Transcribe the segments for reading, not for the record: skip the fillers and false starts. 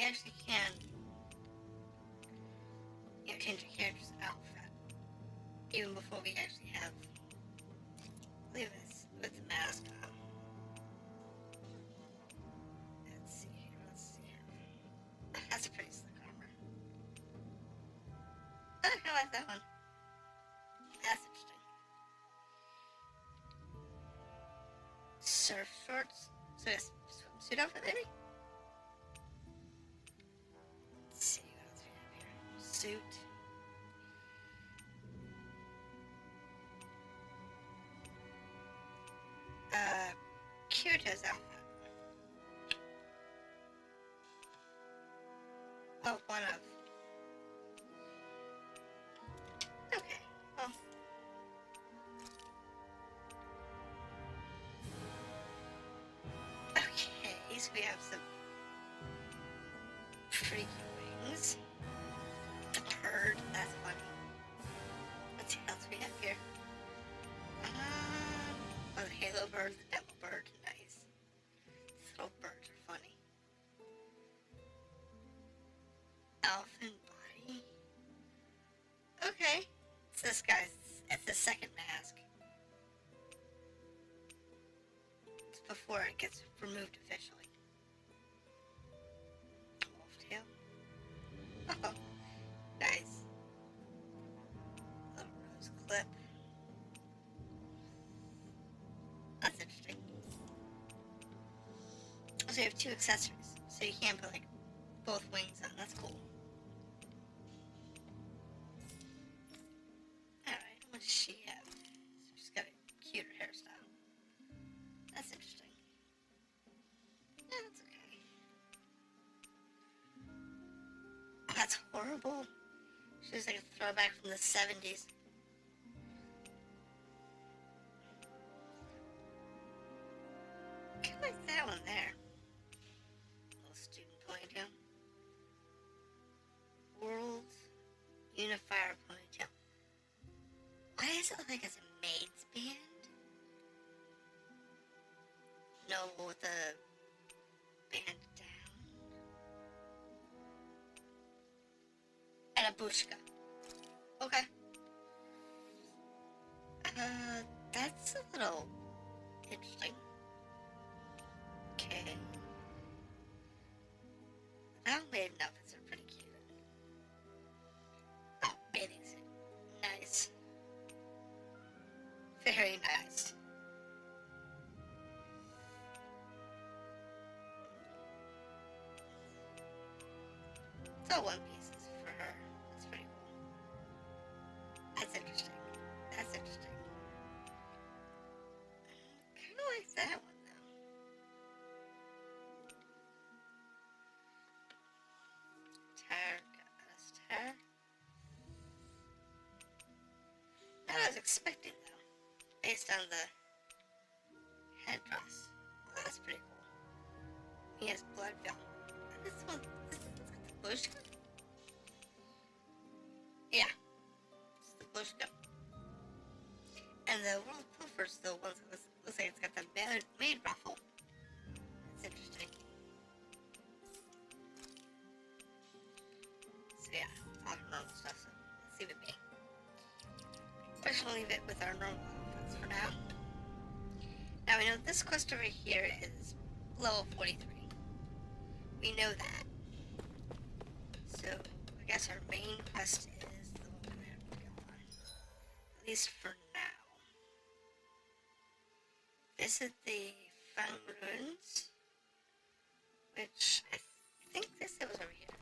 actually can, change your character's outfit. Even before we actually have, leave this with the mask on. Let's see here. That's a pretty slick armor. I kind of like that one. That's interesting. Surf shorts. So yes, swimsuit outfit maybe? Let's see what else we have here. Suit. Kirito's outfit. Oh, one of. Okay, well. Okay, so we have some freaky wings. A bird, that's funny. What else we have here? Oh, the halo bird, the devil bird, nice. These little birds are funny. Elfin body. Okay, it's this guy's. It's the second mask. It's before it gets removed officially. Wolf tail. Oh, nice. Little rose clip. That's interesting. So you have two accessories, so you can't put like both wings on. That's cool. Alright, what does she have? So she's got a cuter hairstyle. That's interesting. Yeah, that's okay. Oh, that's horrible. She's like a throwback from the 70s. Kinda like that one there. Little student ponytail. World Unifier ponytail. Why does it look like it's a maid's band? No, with the band down. And a bushka. Okay. That's a little interesting. Okay. Now maiden outfits are pretty cute. Oh, bathing suit. Nice. Very nice. It's all one pieces for her. That's pretty cool. That's interesting. That's interesting. Kind of like that one though. Tire, goddess, tire. Not what I was expecting though, based on the headdress. Well, that's pretty cool. He has blood film. This one, this one's got the bushka. Yeah, it's the bushka. And the world puffer's the ones that looks like it's got the maid ruffle. That's interesting. So yeah, all normal stuff. So let's leave it be. We're just gonna leave it with our normal outfits for now. Now we know this quest over here is level 43. We know that. So I guess our main quest is the one we have to go on. At least for now. Visit the Found Ruins, which I think they said was over here.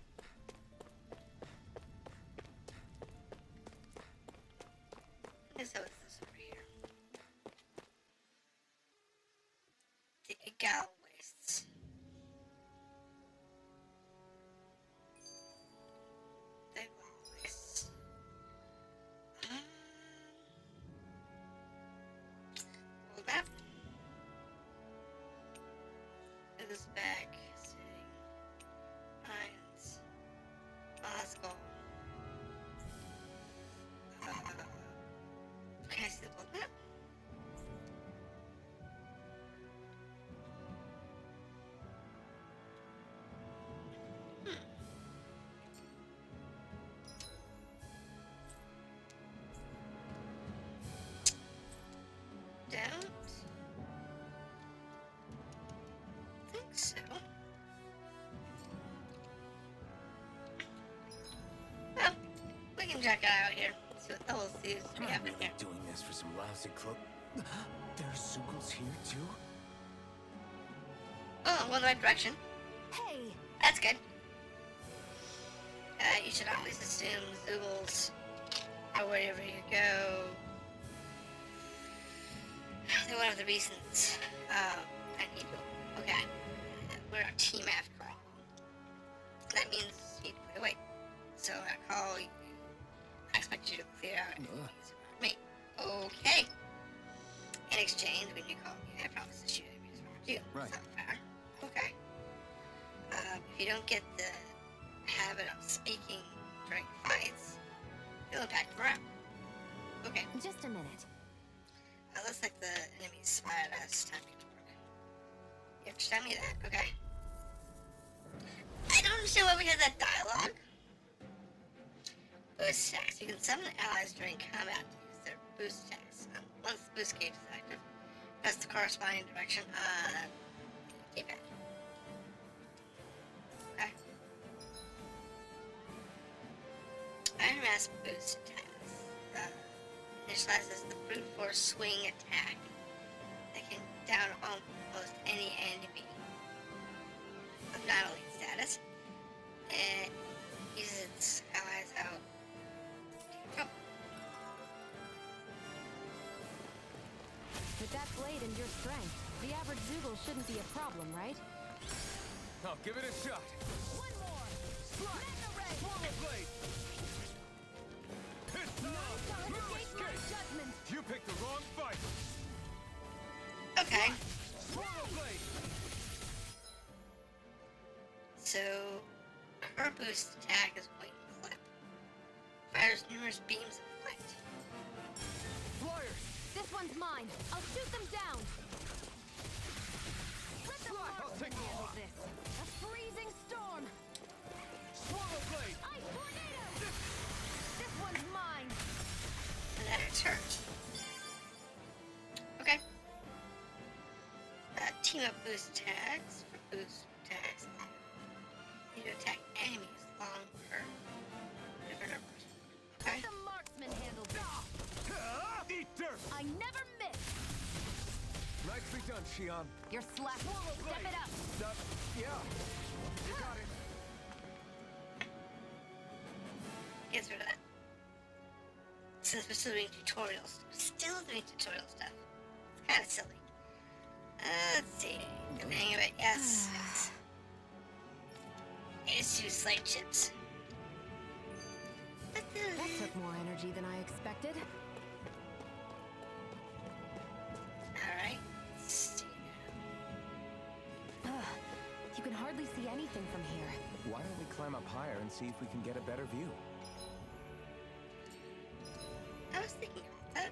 I guess that was this over here. The Egal Wastes. The Egal Wastes. Hold that. It is back saying Pines, Moscow. Can I see the book map? check it out here. See what the whole series we I'm have not in really here. doing this for some lousy cloak. There's Zoogles here too? Oh, I'm going the right direction. Hey, That's good. You should always assume Zoogles are wherever you go. They're one of the reasons I need to. Okay. We're a team after all. That means you need to clear away. So I call you. I expect you to clear out enemies around me. Okay. In exchange, when you call me, I promise to shoot enemies around you. Right. Sound fair? Okay. If you don't get the habit of speaking during fights, you'll impact morale. Okay. just a minute. Looks like the enemy's spotted us. Time to get to work. You have to tell me that, okay? I don't understand why we had that dialogue. Boost attacks. You can summon allies during combat to use their boost attacks. Once the boost gauge is active, press the corresponding direction on the D-pad. Okay. Iron Mask boost attacks. Initializes the brute force swing attack that can down almost any enemy of not elite status, and uses its allies out to trouble. With that blade and your strength, the average Zoogle shouldn't be a problem, right? I'll give it a shot. One more! Slide! Swallow blade! Judgment. You picked the wrong fight! Okay, Swallow blade! so her boost attack is point flip. Fires numerous beams of light. Flyers! This one's mine. I'll shoot them down. Let the I'll take them handle on. this. A freezing storm. Swallow blade! Ice tornado. This one's mine. And then it's hers. Okay. Team up boost attacks. For boost attacks, you need to attack enemies longer. Different numbers. Okay. Let the marksman handle this. Eat dirt! I never miss. Nicely done, Shion. You're slack. Step it up. Yeah. You got it. Gets rid of that. Since we're still doing tutorials. Stuff. It's kind of silly. Let's see. Get the hang of it. Yes. Yes. Issue slate chips. That took more energy than I expected. Alright. Let's see now. You can hardly see anything from here. Why don't we climb up higher and see if we can get a better view? I was thinking about that.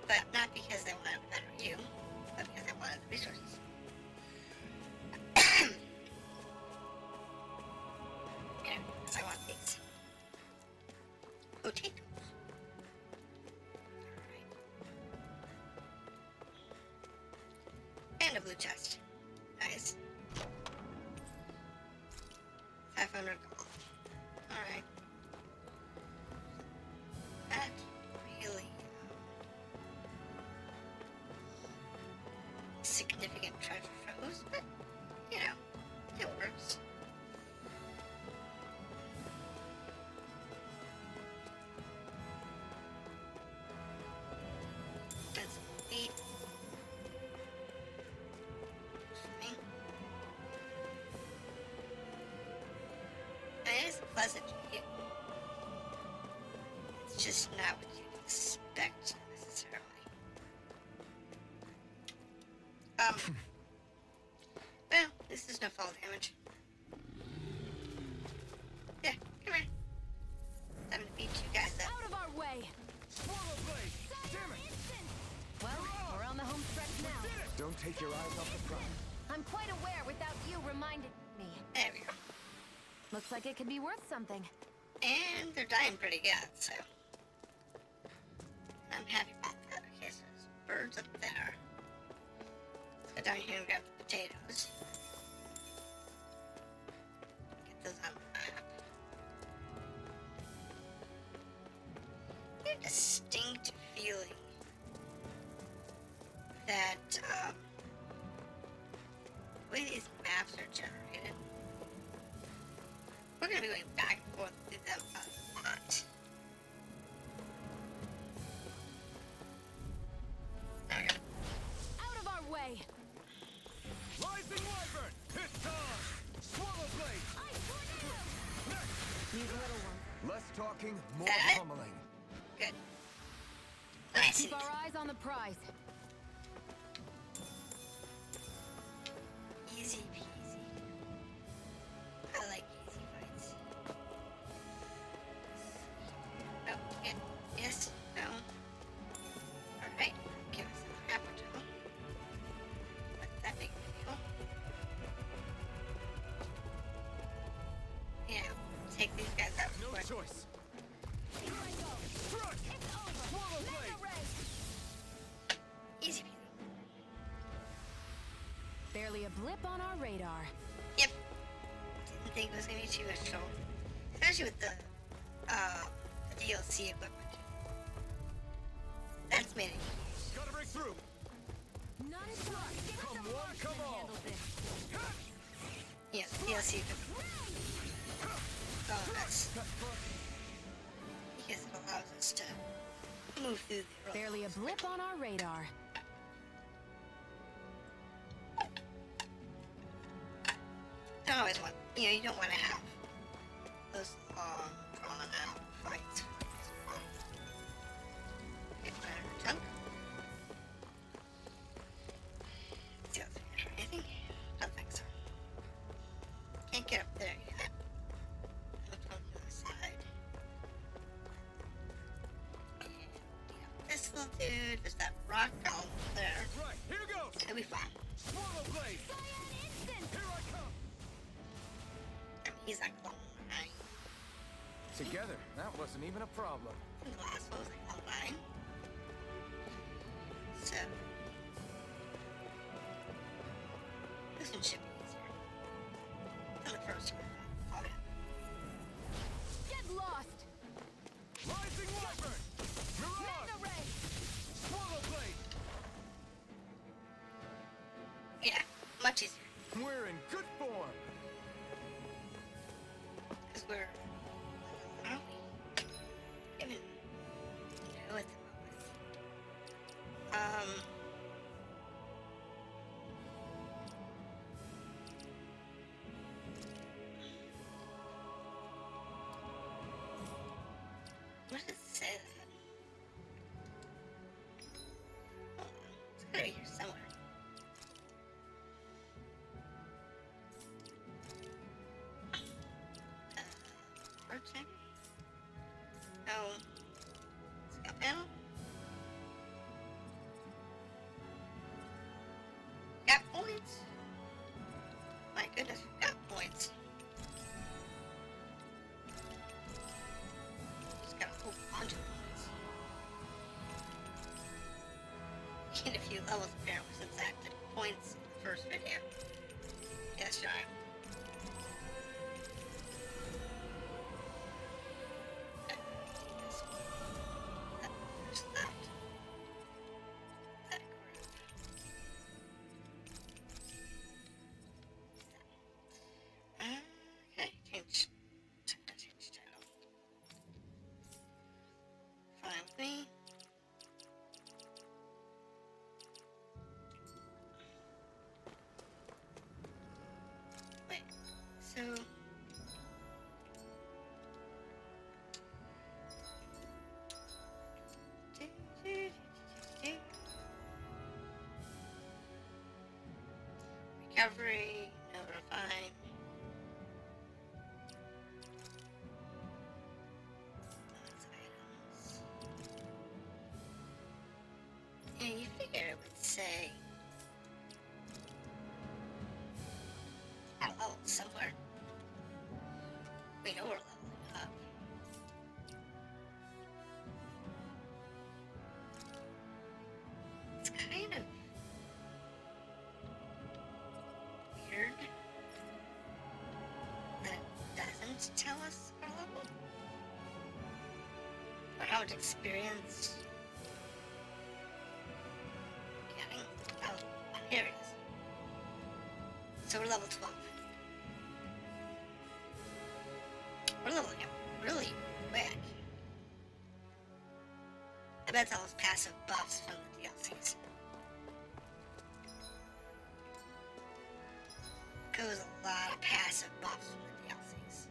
But not because I wanted a better view, but because I wanted the resources. Yeah, I want these. Potatoes. Alright. And a blue chest. Nice. 500 gold. Alright. That really significant treasure troves, but you know, it works. That's neat. It is a pleasant view. It's just not what you'd expect necessarily. Well, this is no fall damage. Yeah, come here. Time to beat you guys up. Out of our way. Swallow blade! Damn it! Well, we're on the home stretch now. Don't take your eyes off the front. I'm quite aware without you reminding me. There we go. Looks like it could be worth something. And they're dying pretty good, so I'm happy about that. Okay, so there's birds up there. Let's go down here and grab the potatoes. Get those on the map. that the way these maps are generated, we're gonna be going back and forth through them a lot. There we go. Out of our way! Rising Wyvern! It's time! Swallow blade! Ice tornado! These little ones. Less talking, more That it? pummeling. Good. Nice. Keep our eyes on the prize. Easy peasy. I like easy fights. No, good. Yes, no. Alright, give us another apple gel. Let that make a deal. Yeah, take these guys out No quick. choice. Here I go. Front! It's over. Swallow Mega blade! ray! Easy peasy. Barely a blip on our radar. Yep. Didn't think it was gonna be too much trouble. Especially with the DLC equipment. That's made it. Gotta break through! None to us. Give us Come a one, marksman come all. handle this. Yeah, DLC equipment. Oh, that's because it allows us to move through the road. Barely a blip on our radar. Don't always want, you don't want to have those long, drawn out fights. Okay, junk. See what's in here. Anything? I don't think so. Can't get up there yet. Look on the other side. And, this little dude, there's that rock down there. Right, here goes! It'll be fine. Swallow blade! Cyan instant! Here I come! I mean, he's like long behind. Together, that wasn't even a problem. The last one was like long behind. So, this one should be easier than the first one. Oh, yeah. Get lost! Rising Wyvern! Mirage! Mega ray! Swallow blade! Yeah, much easier. We're in good form! Because we're, aren't we? Even, at the moment. Where does it say that? Hold on, it's gotta be here somewhere. Check. No. Scout panel. Got points. My goodness, we got points. Just got a whole bunch of points. Gained a few levels apparently since I did points in the first video. Yes, John. Okay, change channel. Fine with me. Wait, so recovery, no refine. Those items. Yeah, you figure it would say our level somewhere. We know we're leveling up. It's kind of weird that it doesn't tell us our level or how much experience we're getting. So we're level 12. We're leveling up really quick. I bet it's all those passive buffs from the DLCs. Goes a lot of passive buffs from the DLCs.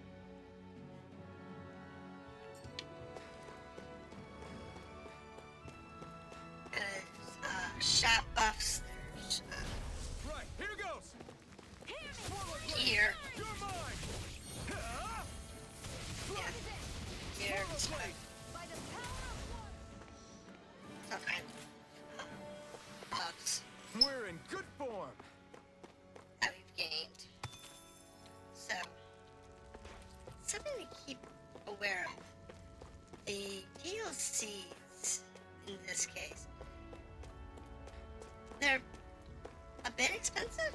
There's shot buffs. There's Right, here goes. gear. You're mine. Yeah. Gear. Stuff. All kinds of buffs We're in good form. that we've gained. So, something to keep aware of. The DLCs, in this case, they're a bit expensive.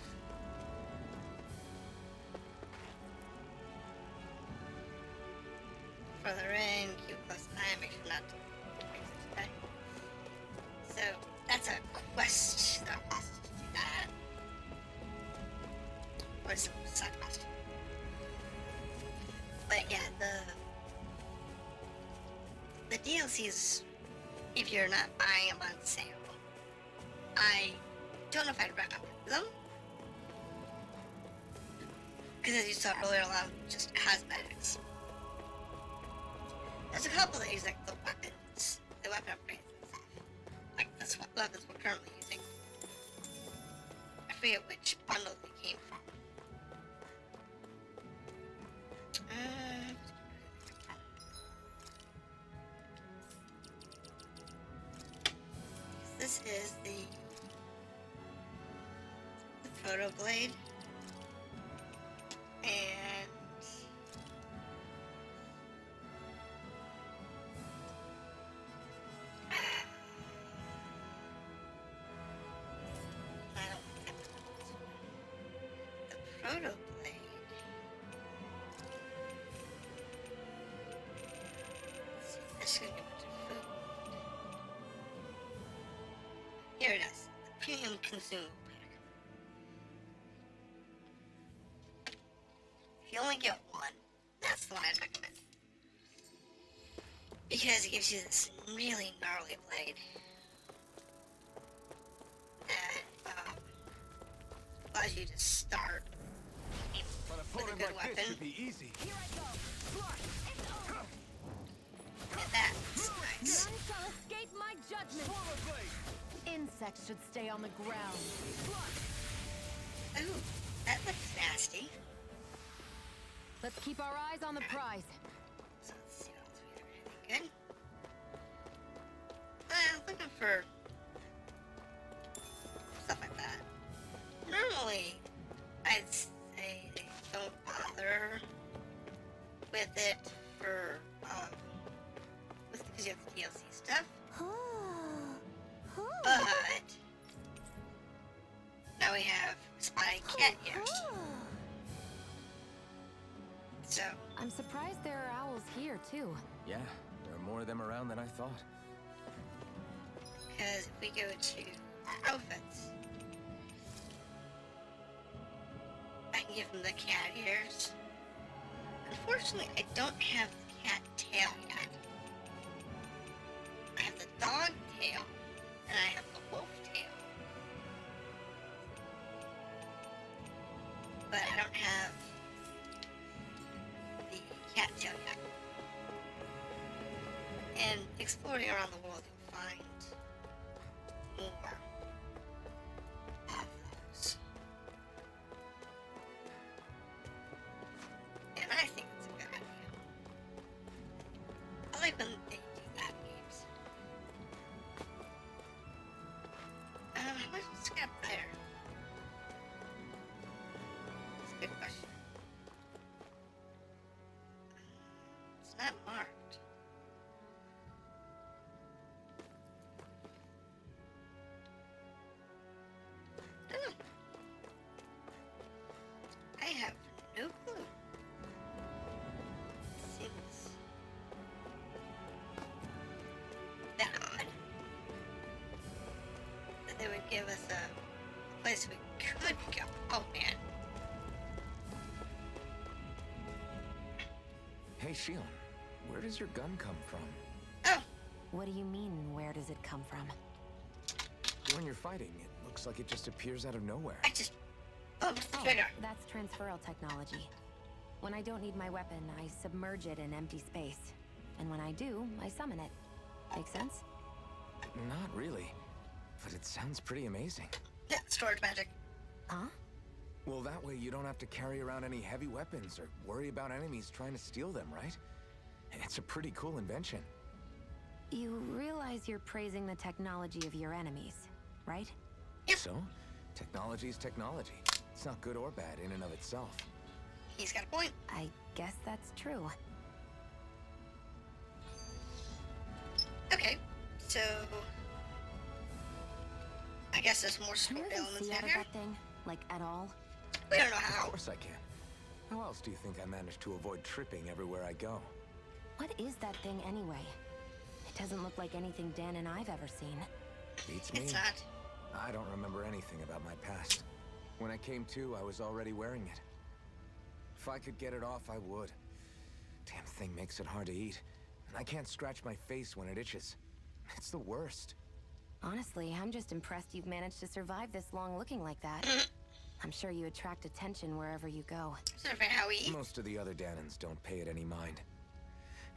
Further in, keep close eye, make sure not to make such a So, that's a quest that has to do that. Or it's a side quest. But yeah, the DLCs, if you're not buying them on sale, I don't know if I'd recommend them. Because as you saw earlier, a lot of just cosmetics. There's a couple that use like the weapons, the weapon upgrades and stuff. Like that's what weapons we're currently using. I forget which bundle they came from. This is the proto blade, and I don't think the proto blade. This is gonna be a bunch of food. Here it is, the premium consumable pack. If you only get one, that's the one I'd recommend. Because it gives you this really gnarly blade that allows you to start An with a opponent good like this weapon. should be easy. Here I go. And that's nice. None shall escape my judgment. Swallow blade. Insects should stay on the ground. Ooh, that looks nasty. Let's keep our eyes on the prize. So let's see what else we have. Anything good? Looking for stuff like that. Normally, I'd say they don't bother with it for because you have the DLC stuff. But now we have spotted cat ears. So I'm surprised there are owls here too. Yeah, there are more of them around than I thought. because if we go to outfits, I can give them the cat ears. Unfortunately, I don't have the cat tail yet. I have the dog tail, and I have the wolf tail. But I don't have the cat tail yet. And exploring around the world, you'll find more of those. And I think it's a good idea. I like when they do that in games. How much is it up there? That's a good question. It's not marked. I don't know. I have no clue. Seems that odd that they would give us a place we could go. Oh man, Hey, Shion, where does your gun come from? Oh, What do you mean, where does it come from? When you're fighting, it looks like it just appears out of nowhere. I just bumped the trigger. That's transferal technology. When I don't need my weapon, I submerge it in empty space. And when I do, I summon it. Make sense? Not really, but it sounds pretty amazing. Yeah, storage magic. Huh? Well, that way you don't have to carry around any heavy weapons or worry about enemies trying to steal them, right? It's a pretty cool invention. You realize you're praising the technology of your enemies, right? Yep. So, technology's technology. It's not good or bad in and of itself. He's got a point. I guess that's true. Okay, so I guess there's more Can you story even elements see down out of here. that thing? Like, at all? We don't know Of how. course I can. How else do you think I managed to avoid tripping everywhere I go? What is that thing anyway? It doesn't look like anything Dan and I've ever seen. Beats me. It's not. I don't remember anything about my past. When I came to, I was already wearing it. If I could get it off, I would. Damn thing makes it hard to eat. And I can't scratch my face when it itches. It's the worst. Honestly, I'm just impressed you've managed to survive this long looking like that. I'm sure you attract attention wherever you go. Sort of how we eat. Most of the other Danans don't pay it any mind.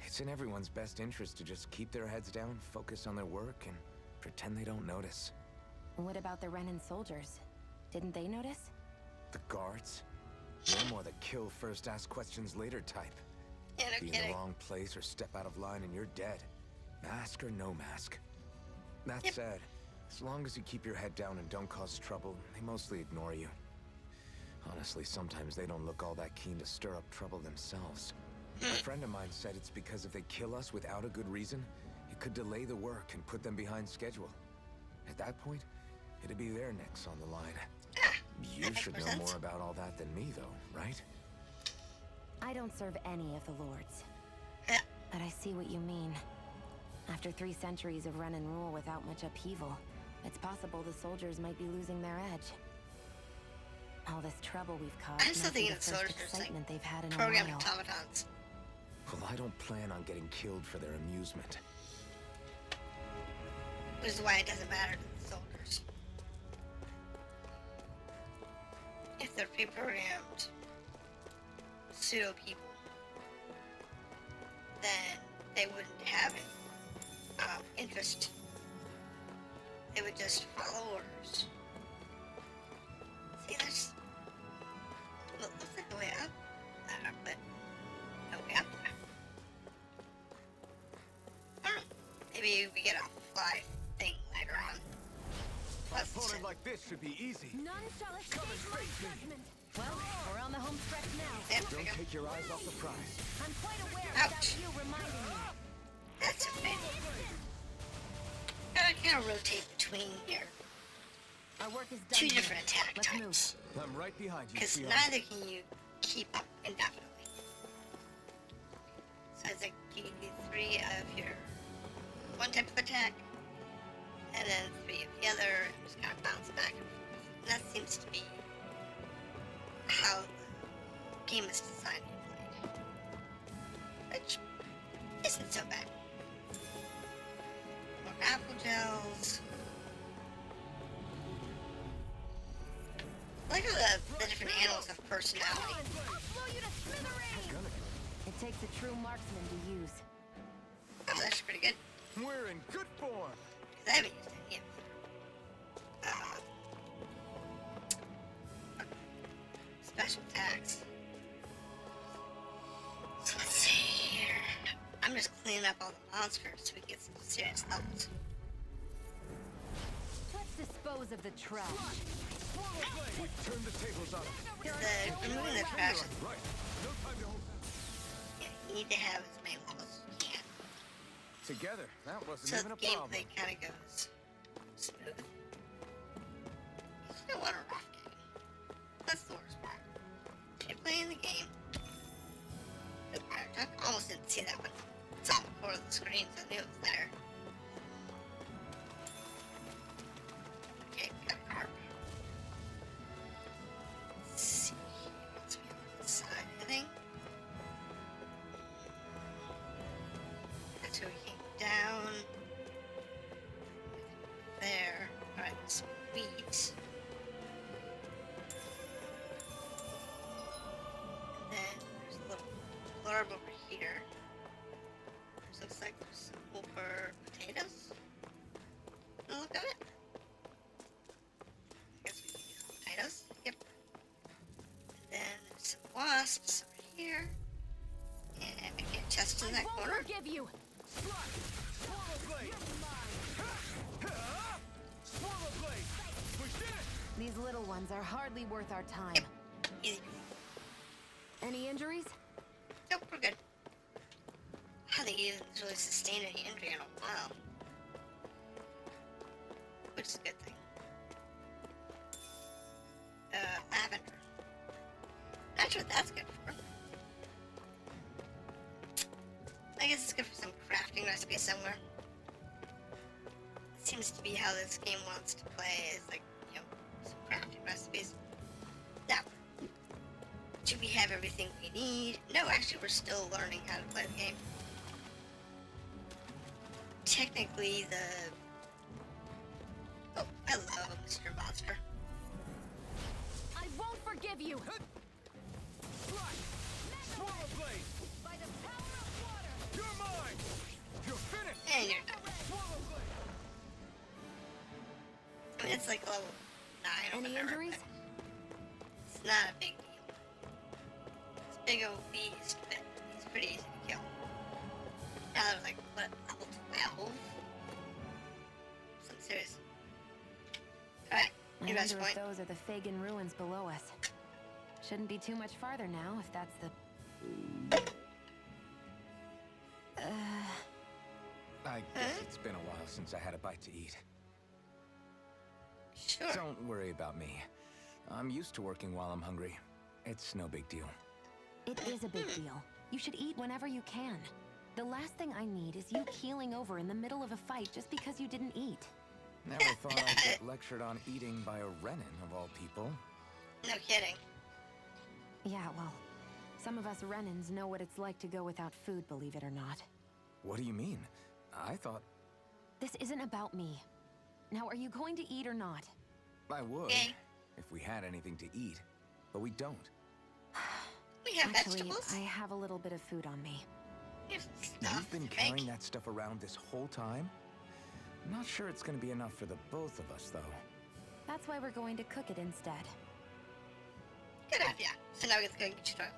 It's in everyone's best interest to just keep their heads down, focus on their work, and pretend they don't notice. What about the Renan soldiers? Didn't they notice? The guards? They're more the kill first, ask questions later type. Yeah, no Be in kidding. the wrong place or step out of line and you're dead. Mask or no mask. That Yep. said, as long as you keep your head down and don't cause trouble, they mostly ignore you. Honestly, sometimes they don't look all that keen to stir up trouble themselves. A friend of mine said it's because if they kill us without a good reason, it could delay the work and put them behind schedule. At that point, it'd be their necks on the line. Ah, You that makes should more know sense. more about all that than me, though, right? I don't serve any of the lords. Yeah. But I see what you mean. After 3 centuries of Renan rule without much upheaval, it's possible the soldiers might be losing their edge. All this trouble we've caused I'm still might be thinking the the first soldiers are like excitement they've had in a programmed while. automatons. Well, I don't plan on getting killed for their amusement. Which is why it doesn't matter to the soldiers. If they're pre-programmed pseudo people, then they wouldn't have interest. They would just follow orders. See, there's looks like the way up there, but no way up there. I don't know. Maybe we get a fly thing later on. Plus, Opponent like this should be easy. None shall escape my judgment. Well, we're on the home stretch now. there we Don't go. take your eyes off the prize. I'm quite aware Ouch. without you reminding me. That's a bit. Gotta kind of rotate between here. Our work is done. Two here. different attack Let's move. types. I'm right behind you, Because Shion. neither can you keep up indefinitely. So it's like you need 3 of your one type of attack, and then 3 of the other, and just kind of bounce back and forth. And that seems to be how the game is designed to be played. Which isn't so bad. More apple gels. I like how the different animals have personality. I'll blow you to smithereens. It takes a true marksman to use. Oh, that's pretty good. We're in good form. Because I haven't used any of special attacks. So let's see here. I'm just cleaning up all the monsters so we can get some serious levels. Let's dispose of the trash. We've turned the tables on them. Because removing the trash, Right. No time to hold yeah, you need to have as many levels as you can. Together, that wasn't So even the a problem. gameplay kind of goes smooth. You still want a rough game. That's the worst part. You're playing the game. The pirate duck almost didn't see that one. It's on the corner of the screen, so I knew it was there. Okay, got a carp. Let's see. What's on the side, I think? eat. And then there's a little blurb over here. This looks like there's some over potatoes. From the look of it. I guess we can use some potatoes. Yep. And then there's some wasps over here. And maybe a chest in that corner. I won't forgive you. These little ones are hardly worth our time. Easy. Any injuries? Nope, we're good. I don't think he hasn't really sustained any injury in a while. Which is a good thing. Lavender. Not sure what that's good for. I guess it's good for some crafting recipe somewhere. It seems to be how this game wants to play, is like, you know, some crafting recipes. Now, do we have everything we need? No, actually, we're still learning how to play the game. Technically, oh, I love Mr. Monster. I won't forgive you. By the power of water. You're mine. You're finished. And you're done. I mean, it's like level 9 or Any whatever, injuries? but it's not a big deal. It's a big old beast, but he's pretty easy to kill. Now there's like, what, level 12? Something serious. Alright, I new rest wonder if point. those are the Fagin ruins below us. Shouldn't be too much farther now, if that's the... I guess it's been a while since I had a bite to eat. Sure. Don't worry about me. I'm used to working while I'm hungry. It's no big deal. It is a big deal. You should eat whenever you can. The last thing I need is you keeling over in the middle of a fight just because you didn't eat. Never thought I'd get lectured on eating by a Renin, of all people. No kidding. Yeah, well, some of us Renins know what it's like to go without food, believe it or not. What do you mean? I thought This isn't about me. Now, are you going to eat or not? I would, Okay. if we had anything to eat. But we don't. We have Actually, vegetables. I have a little bit of food on me. We have stuff You've been to carrying make. that stuff around this whole time? I'm not sure it's gonna be enough for the both of us, though. That's why we're going to cook it instead. Good idea. So now we get to go and get you drunk.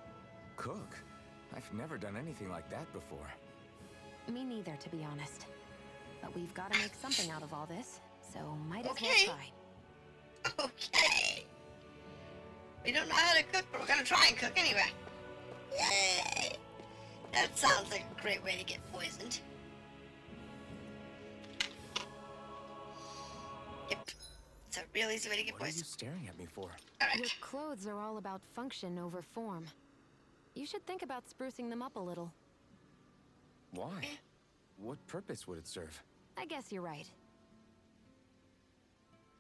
Cook? I've never done anything like that before. Me neither, to be honest. But we've got to make something out of all this, so might as Okay. well try. Okay. We don't know how to cook, but we're gonna try and cook anyway. Yay! That sounds like a great way to get poisoned. Yep. It's a real easy way to get What are you poisoned. staring at me for? Your Alright. clothes are all about function over form. You should think about sprucing them up a little. Why? What purpose would it serve? I guess you're right.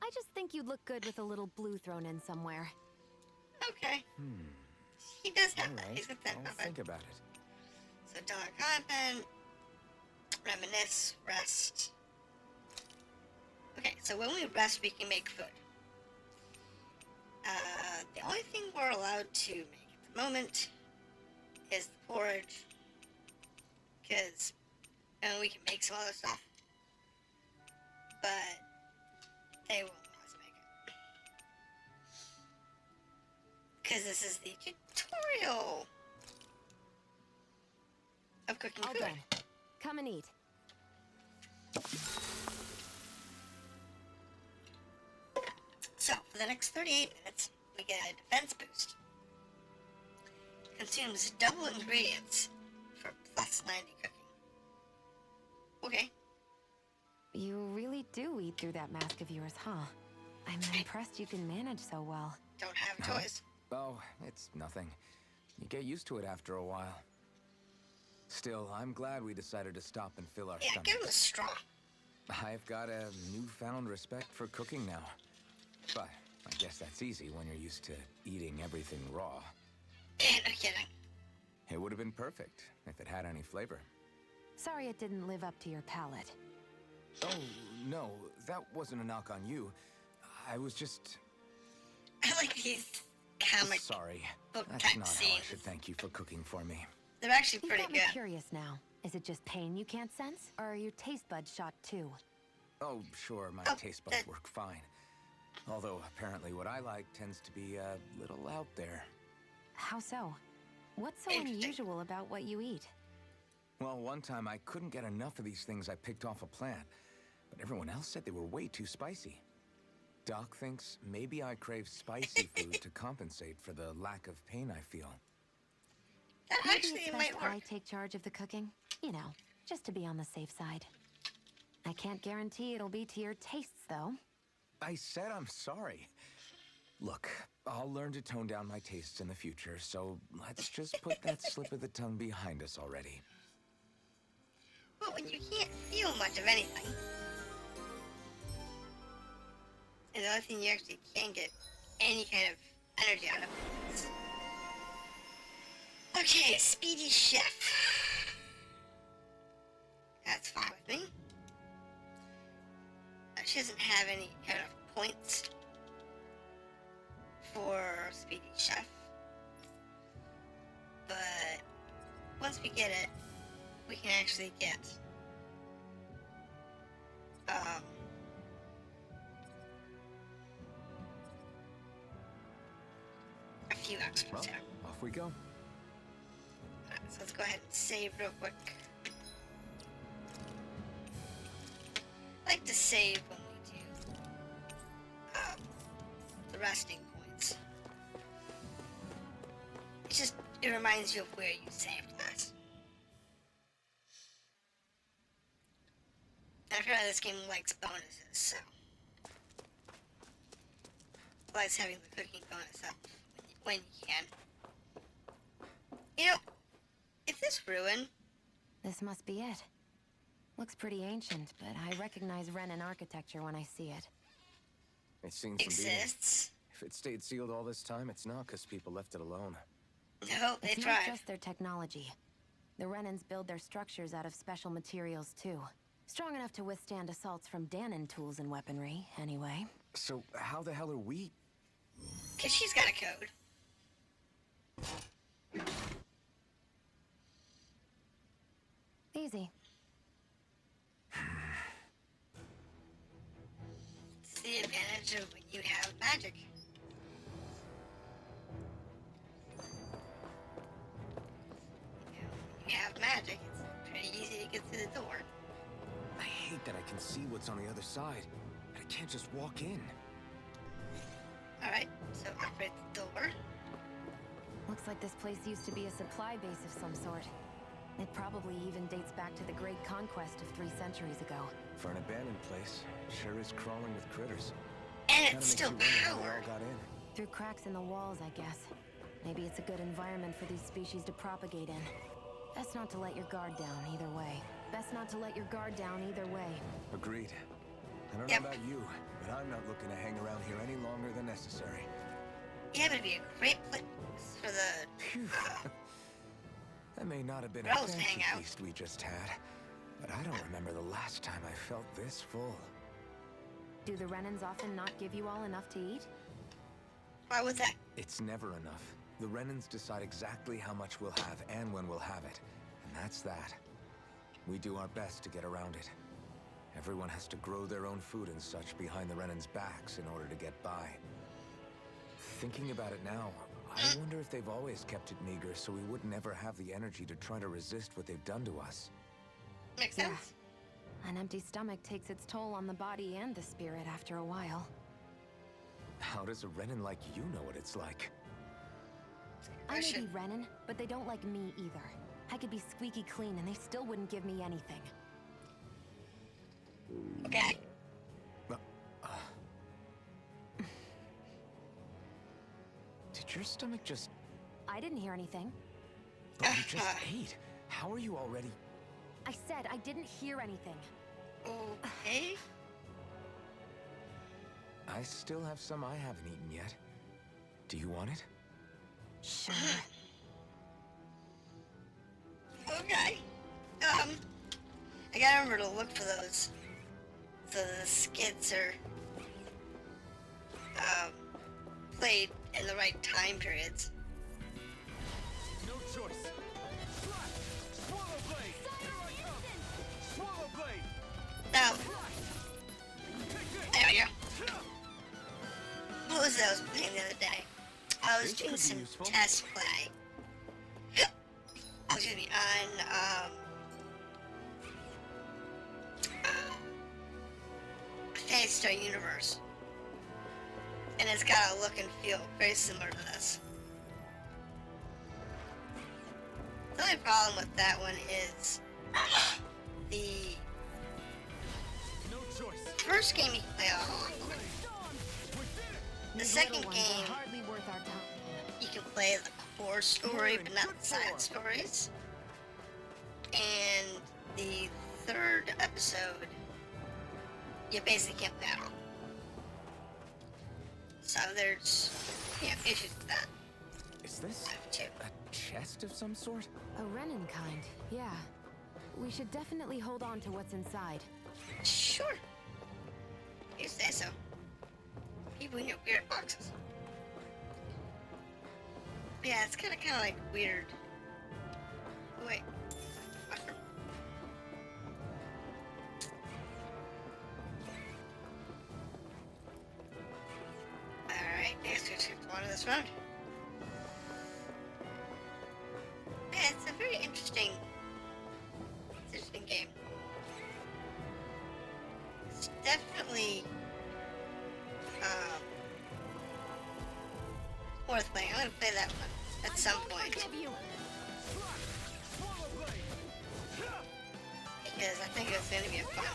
I just think you'd look good with a little blue thrown in somewhere. Okay. He does have All that. right, He's got that I'll covered. think about it. So dark content, reminisce, rest. Okay, so when we rest, we can make food. The only thing we're allowed to make at the moment is the porridge, because we can make some other stuff, but they won't let us make it. Because this is the tutorial of cooking All food. done. Come and eat. So, for the next 38 minutes, we get a defense boost. Consumes double ingredients for plus 90 cooking. Okay. You really do eat through that mask of yours, huh? I'm impressed you can manage so well. Don't have a choice. Oh, it's nothing. You get used to it after a while. Still, I'm glad we decided to stop and fill our Yeah, stomachs. give him a straw. I've got a newfound respect for cooking now. But I guess that's easy when you're used to eating everything raw. Yeah, no kidding. It would have been perfect if it had any flavor. Sorry it didn't live up to your palate. Oh, no, that wasn't a knock on you. I was just... I like these comic Sorry. book That's type not how I scenes. should thank you for cooking for me. They're actually You've pretty got me good. curious now. Is it just pain you can't sense? Or are your taste buds shot too? Oh, sure, my Oh, taste buds work fine. Although, apparently what I like tends to be a little out there. How so? What's so Interesting. unusual about what you eat? Well, one time I couldn't get enough of these things I picked off a plant, but everyone else said they were way too spicy. Doc thinks maybe I crave spicy food to compensate for the lack of pain I feel. That Maybe actually it's it best might work. I take charge of the cooking. You know, just to be on the safe side. I can't guarantee it'll be to your tastes, though. I said I'm sorry. Look, I'll learn to tone down my tastes in the future, so let's just put that slip of the tongue behind us already. Well, when you can't feel much of anything, and the only thing you actually can get any kind of energy out of is... Okay, Speedy Chef. That's fine with me. She doesn't have any kind of points for Speedy Chef. But once we get it, we can actually get a few extras Well, here. off we go. Alright, so let's go ahead and save real quick. I like to save when we do the resting points. It reminds you of where you saved last. And apparently this game likes bonuses, so likes having the cooking bonus up when you can. You know, if this ruin This must be it. Looks pretty ancient, but I recognize Renan architecture when I see it. It's seen some beating. exists, If it stayed sealed all this time, it's not because people left it alone. no, they It's tried. not just their technology. The Renans build their structures out of special materials, too. Strong enough to withstand assaults from Danon tools and weaponry, anyway. So how the hell are we? Cause she's got a code. Easy. It's the advantage of when you have magic. You know, when you have magic, it's pretty easy to get through the door. I hate that I can see what's on the other side, and I can't just walk in. Alright, so operate the door. Looks like this place used to be a supply base of some sort. It probably even dates back to the Great Conquest of 3 centuries ago. For an abandoned place, sure is crawling with critters. And Kinda it's makes still you wonder how they powered. all got in. Through cracks in the walls, I guess. Maybe it's a good environment for these species to propagate in. Best not to let your guard down either way. Best not to let your guard down either way. Agreed. I don't Yep. know about you, but I'm not looking to hang around here any longer than necessary. Yeah, but it'd be a great place for the... Phew. That may not have been a Girls hang fancy out. feast we just had, but I don't remember the last time I felt this full. Do the Renans often not give you all enough to eat? Why would that? It's never enough. The Renans decide exactly how much we'll have and when we'll have it, and that's that. We do our best to get around it. Everyone has to grow their own food and such behind the Renans' backs in order to get by. Thinking about it now, I wonder if they've always kept it meager so we would never have the energy to try to resist what they've done to us. Makes Yeah. sense. An empty stomach takes its toll on the body and the spirit after a while. How does a Renan like you know what it's like? I may be Question. Renan, but they don't like me either. I could be squeaky clean and they still wouldn't give me anything. Okay. Did your stomach just... I didn't hear anything. But you just ate. How are you already... I said I didn't hear anything. Okay. I still have some I haven't eaten yet. Do you want it? Sure. Okay. I gotta remember to look for those. So the skids are played in the right time periods. No choice. Slash! Swallow blade! Here I come! Swallow blade! Now, Take there we go. this! What was that I was playing the other day? I was This doing could be some useful. test play. Excuse me, on Phase Star Universe. And it's got a look and feel very similar to this. The only problem with that one is the No choice. first game you can play all. The These second little ones game, are hardly worth our time. you can play the core story, but not the side stories. And the third episode, you basically can't play at all. So there's, issues with that Is this too. a chest of some sort? A Renin kind, yeah. We should definitely hold on to what's inside. Sure. You say so. People in your weird boxes. Yeah, it's kind of like weird. Oh, wait. Mushroom. Alright, next we're going to this round. Yeah, it's a very interesting game. It's definitely worth playing. I'm gonna play that one at some point because I think it's gonna be a fun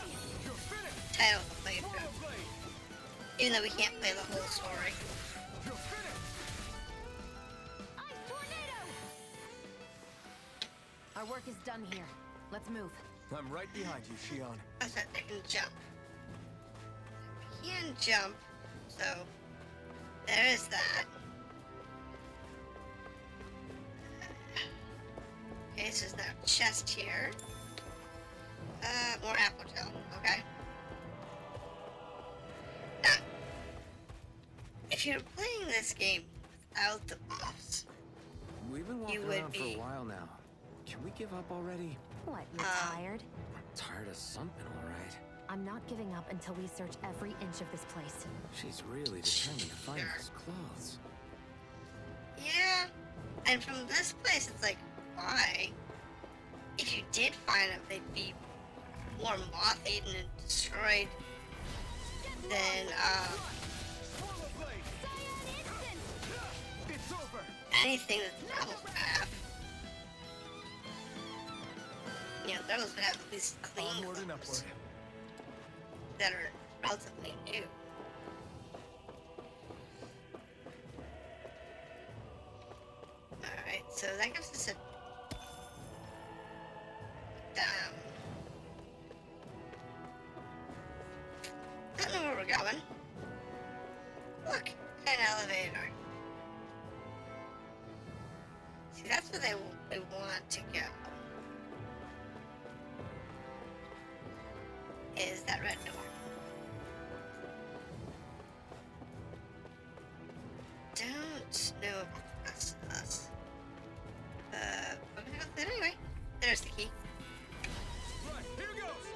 title to play through. Even though we can't play the whole story. Our work is done here. Let's move. I'm right behind you, Shion. I said I can jump. I can jump, so there is that. Okay, so there's now a chest here. More apple gel. Okay. Now, if you're playing this game without the buffs, We've been You walking would around for be. a while now. Can we give up already? What, you're tired? I'm tired of something, all right. I'm not giving up until we search every inch of this place. She's really determined to find Sure. those clothes. yeah. And from this place, it's like, why? If you did find them, they'd be more moth-eaten and destroyed than It's over. anything that the rebels would have. You know, those would have at least clean Onward and clothes upward. that are relatively new. Alright, so that gives us a I don't know where we're going. Look, an elevator. See, that's where they want to go. Is that red door. Don't know about the rest of us. We're gonna go there anyway. There's the key. Right, here goes.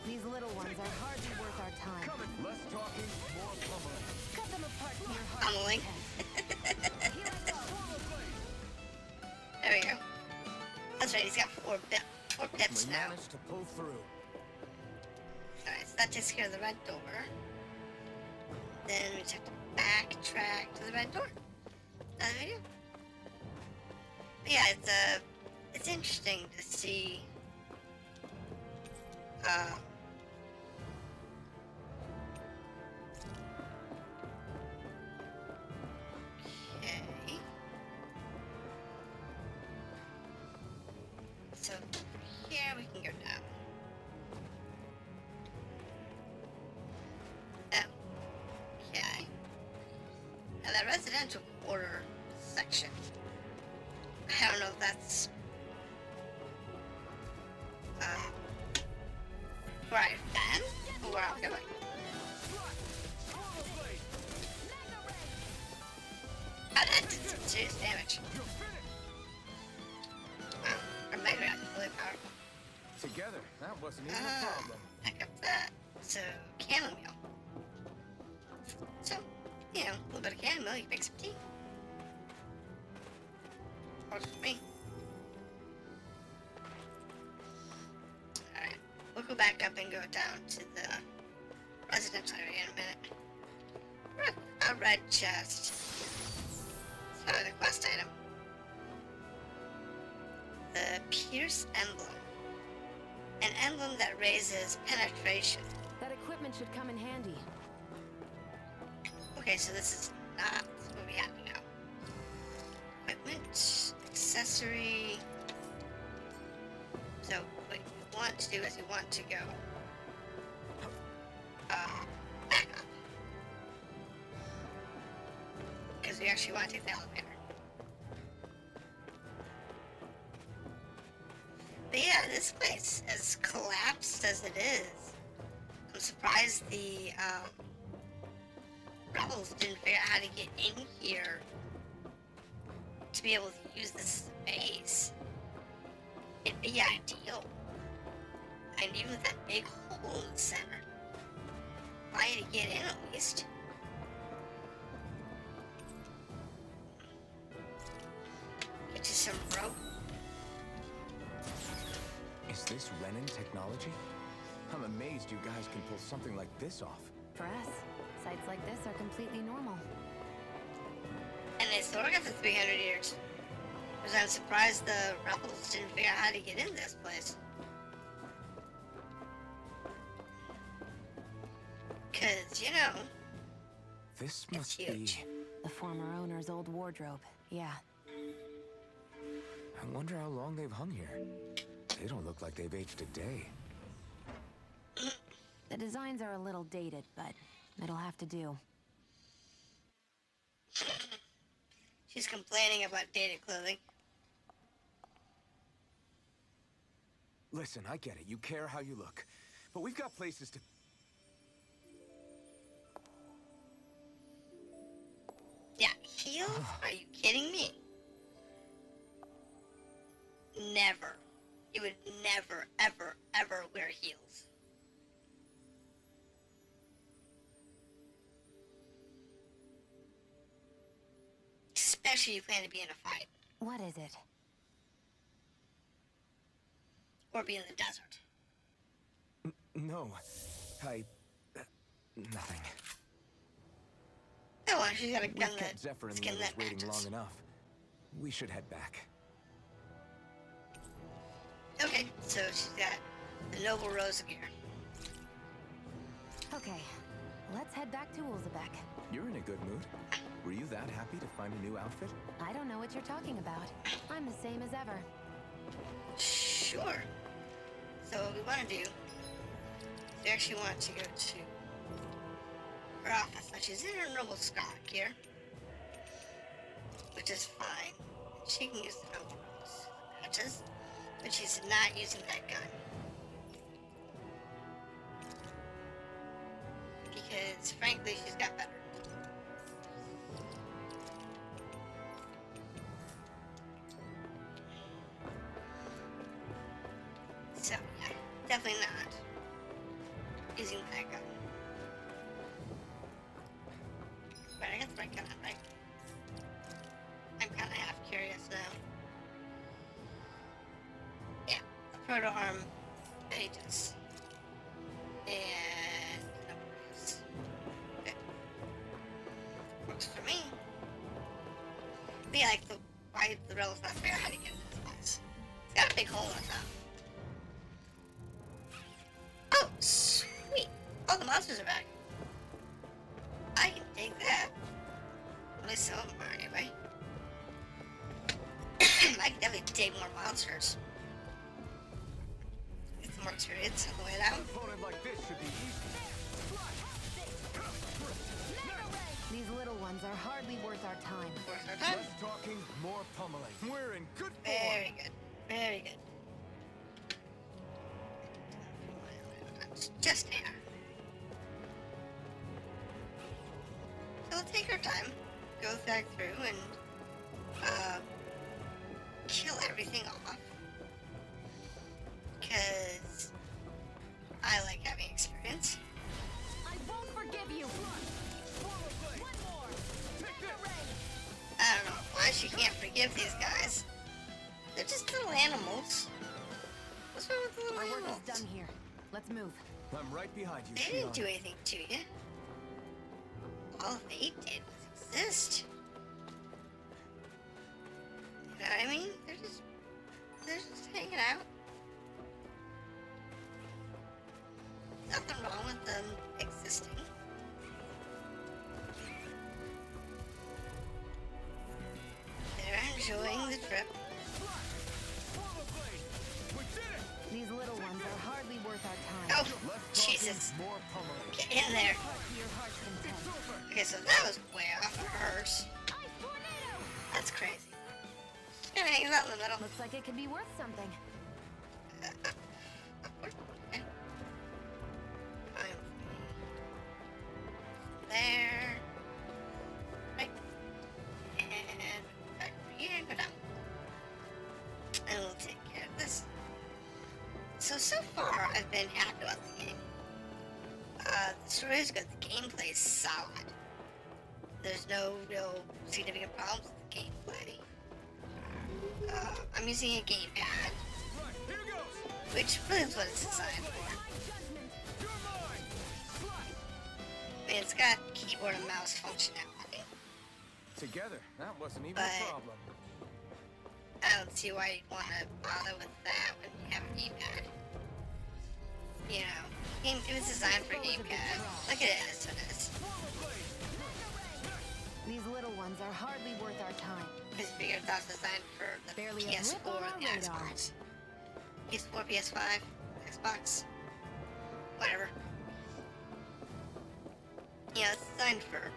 These little ones are hardly worth our time. Coming. Less talking, more pummeling. Cut them apart from your heart. Pummeling. Swallow blade. There we go. That's right, he's got four bits We now. managed to pull through. Alright, so that takes care of the red door. Then we just have to backtrack to the red door. That's what we do. But yeah, it's interesting to see okay. So here we can go down. Okay. Now that residential quarter section, I don't know if that's where I've been or where I'm going. Swallow blade. damage. You're finished. Wow, our Mega Rat is really powerful. Together, that wasn't even a problem. Back up that. So, chamomile. So, you know, a little bit of chamomile, you can make some tea. Works for me. Alright, we'll go back up and go down to the residential area in a minute. A red chest. So, the quest item. The Pierce Emblem. An emblem that raises penetration. That equipment should come in handy. Okay, so this is not what we have now. Equipment, accessory. So what you want to do is you want to go back up. Because we actually want to take the elevator. But yeah, this place, as collapsed as it is, I'm surprised the rebels didn't figure out how to get in here to be able to use this space. It'd be ideal. And even with that big hole in the center, allow you to get in at least. Get you some rope. Is this Renin technology? I'm amazed you guys can pull something like this off. For us, sites like this are completely normal. And they still work for 300 years. Because I'm surprised the rebels didn't figure out how to get in this place. Because, you know, This it's must huge. be... The former owner's old wardrobe. Yeah. I wonder how long they've hung here. They don't look like they've aged a day. The designs are a little dated, but it'll have to do. She's complaining about dated clothing. Listen, I get it. You care how you look. But we've got places to... Yeah, heels? Are you kidding me? Never. You would never, ever, ever wear heels. Especially if you plan to be in a fight. What is it? Or be in the desert. No. Nothing. Oh, well, she's got a gun We've that kept Zephyr and the skin others that waiting long matches. enough. We should head back. Okay, so she's got the noble rose of gear. Okay, let's head back to Ulzebek. You're in a good mood. Were you that happy to find a new outfit? I don't know what you're talking about. I'm the same as ever. Sure. So what we want to do is we actually want to go to her office. Now she's in her noble scarlet gear, which is fine. She can use the noble rose patches, but she's not using that gun. Because frankly, she's got better. So yeah, definitely not using that gun. But I got the right gun, right? I'm kind of half curious now. Yeah, the proto arm pages. And numbers. Okay. Works for me. Be like why the rebels not figure out how to get into this place. It's got a big hole on top. Oh, sweet. All the monsters are back. I can dig that. At least some of them are anyway. I can definitely dig more monsters. Get some more experience on the way down. An opponent like this should be easy. These little ones are hardly worth our time. Worth our time. Less talking, more pummeling. We're in good form. Very good. Very good. Just here. So we'll take our time, go back through, and kill everything off. Because I like having experience. I won't forgive you. One more. I don't know why she can't forgive these guys. They're just little animals. What's wrong with the little Our work animals? is done here. Let's move. I'm right behind you, They didn't do anything to you. All they did was exist. You know what I mean? They're just hanging out. Nothing wrong with them existing. They're enjoying the trip. These little ones are hardly worth our time. Oh, Jesus. More pummeling. Get in there. Cut to your heart's content. Okay, so that was way off of hers. That's crazy. Just gonna hang out in the middle. Looks like it could be worth something. Okay. There. Right. And back over here and go down. And we'll take care of this. So far, I've been happy about the game. The story is good. The gameplay is solid. There's no real significant problems with the gameplay. I'm using a gamepad, Right, here goes. which really is what it's designed for. I mean, it's got keyboard and mouse functionality. Together, that wasn't even But- a problem. I don't see why you'd want to bother with that when you have a gamepad. You know, it was designed for a gamepad. Look at it as it is. These little ones are hardly worth our time. It's bigger thought designed for the Barely a PS4 blip on our and the radar. Xbox. PS4, PS5, Xbox, whatever. You know, it's designed for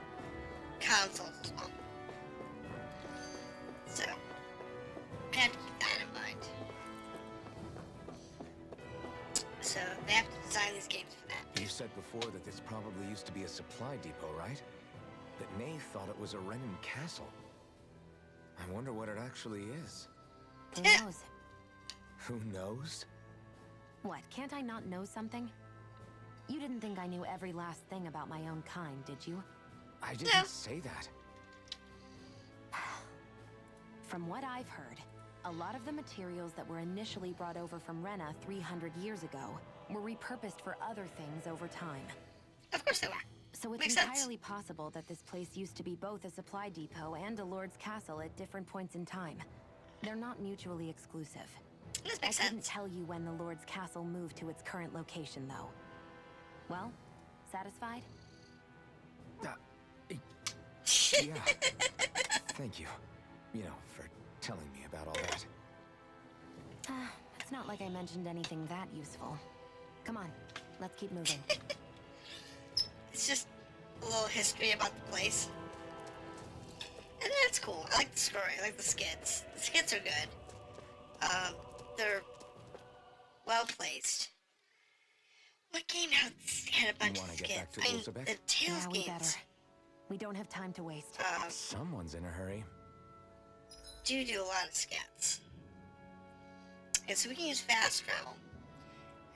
consoles as well. So, I have to keep that in mind. So, they have to design these games for that. You said before that this probably used to be a supply depot, right? That Nay thought it was a Renan castle. I wonder what it actually is. Who knows? Who knows? What, can't I not know something? You didn't think I knew every last thing about my own kind, did you? I didn't No. say that. From what I've heard, a lot of the materials that were initially brought over from Rena 300 years ago were repurposed for other things over time. Of course they were. So it's Makes sense. entirely possible that this place used to be both a supply depot and a lord's castle at different points in time. They're not mutually exclusive. This I makes couldn't sense. tell you when the lord's castle moved to its current location, though. Well, satisfied? Yeah. Thank you. You know, for telling me about all that. It's not like I mentioned anything that useful. Come on, let's keep moving. It's just a little history about the place. And that's cool. I like the story. I like the skits. The skits are good. They're well placed. What game had a bunch wanna of get skits? back to I mean, Elizabeth? the Tales Yeah, we better. games We don't have time to waste. Someone's in a hurry. do a lot of skits. Okay, so we can use fast travel.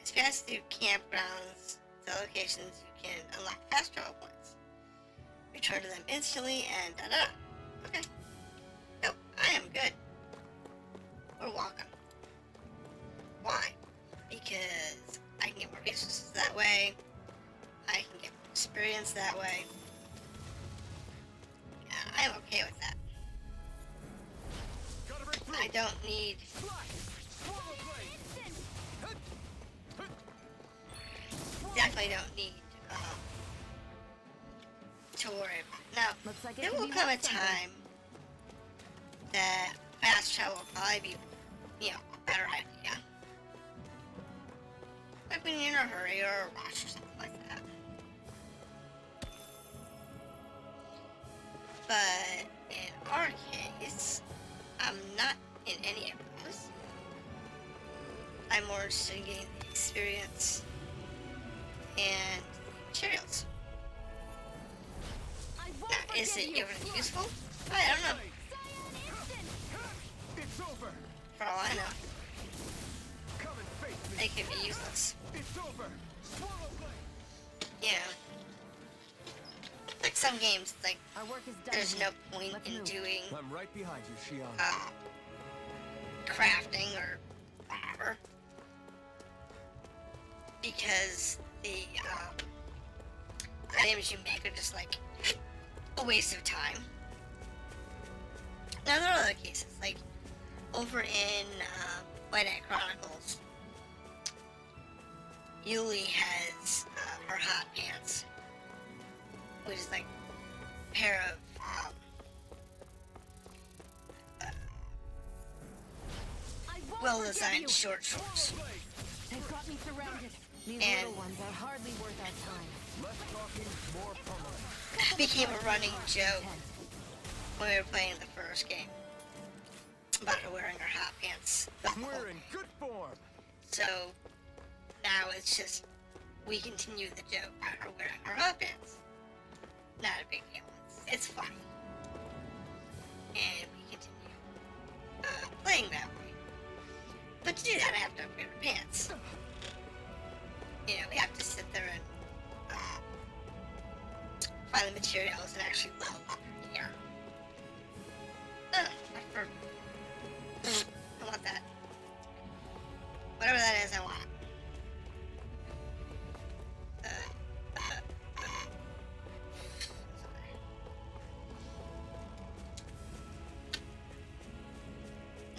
As fast through campgrounds to locations, you can unlock fast travel points. Return to them instantly and da-da. Okay. Nope, I am good. We're walking. Why? Because I can get more resources that way. I can get more experience that way. Yeah, I'm okay with that. Gotta break through. I don't need definitely don't need to worry about it. Now, Looks like it there could will be come a worth something. time that fast travel will probably be, you know, a better idea. Like when you're in a hurry or a rush or something like that. But in our case, I'm not in any of those. I'm more interested in getting the experience and materials. Now, is it even useful? I don't know. over. For all I know, Come and face me. they could be useless. It's over. Swallow blade. You know, like some games, like Our work is done. there's no point Let's in move. doing I'm right behind you, Shion. crafting or whatever, because the items you make are just like a waste of time. Now there are other cases, like over in White Knight Chronicles, Yuli has her hot pants, which is like a pair of I won't well-designed forgive you. short shorts. They've got me surrounded. These And- little ones are hardly worth our time. Less talking, more pummeling. That became a running joke Content. when we were playing the first game about her wearing her hot pants. the whole We're in game. good form. So now it's just we continue the joke about her wearing her hot pants. Not a big deal. It's funny, and we continue playing that way. But to do that, I have to upgrade her pants. You know, we have to sit there and find the materials and actually level up her gear. I want that. Whatever that is, I want.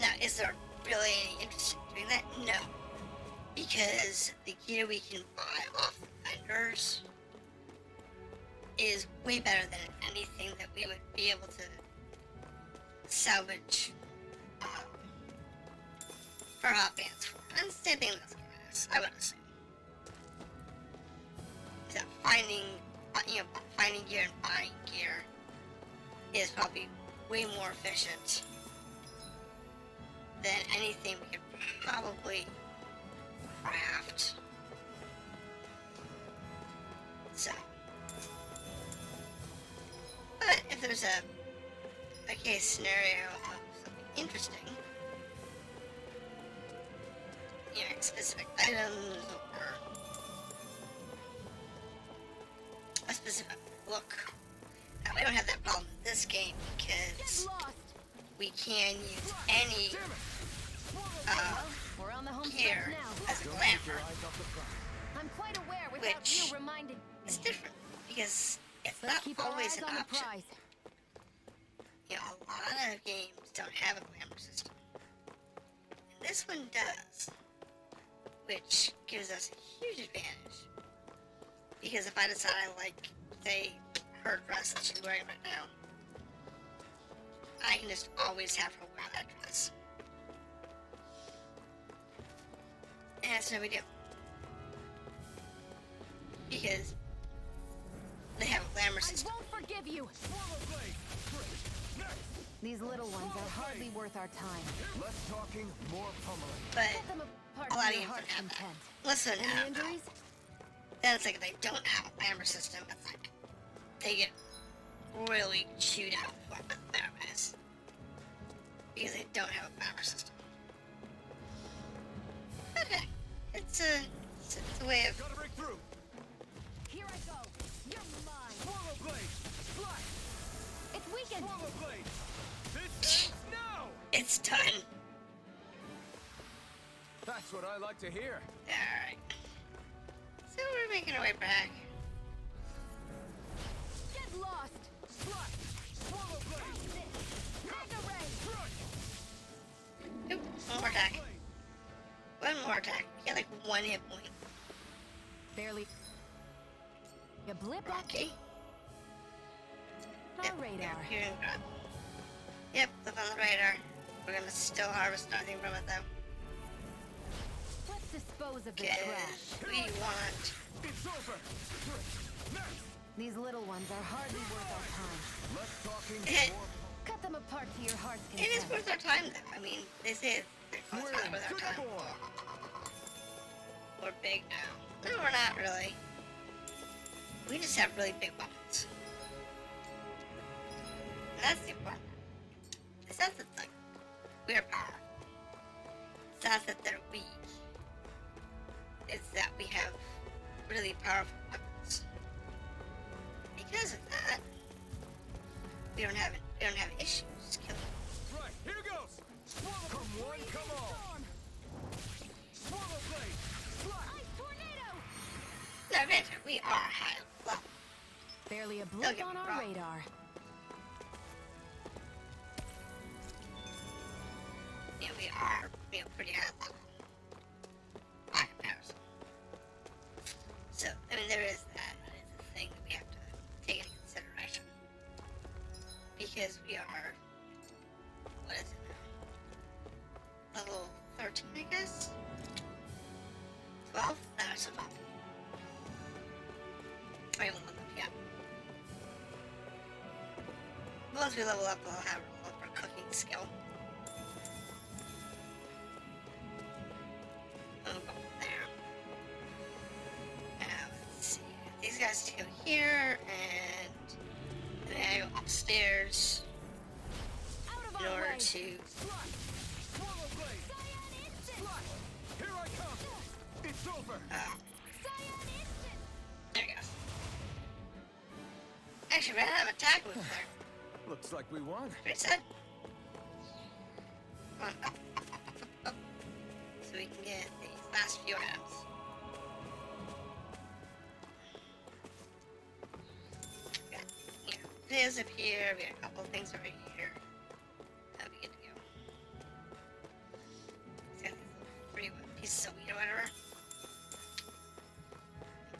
Now, is there really any interest in doing that? No. Because the gear we can buy off vendors is way better than anything that we would be able to salvage for hot bands for. And same thing with this, I would assume. So finding gear and buying gear is probably way more efficient than anything we could probably craft. So, but if there's a case scenario of something interesting, you know, specific items or a specific look. Now, we don't have that problem in this game because Get lost. we can use any Damn it. We're on the home gear stretch now. as a Don't take your glamour. eyes off the prize. I'm quite aware without Which you reminding It's me. different because it's Let's not keep our always eyes an on the option. prize. You know, a lot of games don't have a glamour system. And this one does, which gives us a huge advantage. Because if I decide I like, say, her dress that she's wearing right now, I can just always have her wear that dress. And it's no big deal. Because they have a glamour I system. won't forgive you. Swallow blade. Next. These little ones are hardly worth our time. Less talking, more pummeling. But Set them apart a lot of to your games heart's don't have that. content. listen, Any injuries? then it's like they don't have a glamour system. It's like they get really chewed out for glamour is because they don't have a glamour system. Okay, it's a way of Gotta break through. Here I go. You're mine. Swallow blade. Slash. It's weakened. Swallow blade. This ends now. it's done. That's what I like to hear. All right, so we're making our way back. Get lost. Slash. Swallow blade. Mega ray. Crush. Oop, one more attack. Blade. One more attack. You get like one hit point. Barely. A blip Rocky. on our radar. Here and go. Yep, look on the radar. We're gonna still harvest nothing from it though. Let's dispose of the Because trash. we want It's over. Next. These little ones are hardly worth our time. Less talking, it. more Cut them apart to your heart's It is content. worth our time though. I mean, this is We're not in worth our good time. form. We're big now. No, we're not really. We just have really big weapons. And that's the important part. It's not that like we're powerful. not that they're weak. It's that we have really powerful weapons. Because of that, we don't have issues killing. Right, here goes! Come one, come all! Swallow blade! Ice tornado! Now granted, we are high level. Barely a Don't blip get on me our wrong. radar. Yeah, we are pretty high level. By comparison. So, I mean, there is that. That is a thing that we have to take into consideration. Because we are, what is it now? Level 13, I guess? 12? No, it's not. 21 level, yeah. Once we level up, we'll have our cooking skill. We'll go from there. Now, let's see. These guys to go here, and then I go upstairs Out of in our order way. to. Swallow blade! Here I come! It's over! There you go. Actually, ran out of attack moves there. Looks like we won. Pretty sad. Come on, up, up, up, up, up. So we can get these last few items. Got, this up here. We got a couple of things over here. That'll be good to go. It's got these little free pieces of wheat or whatever.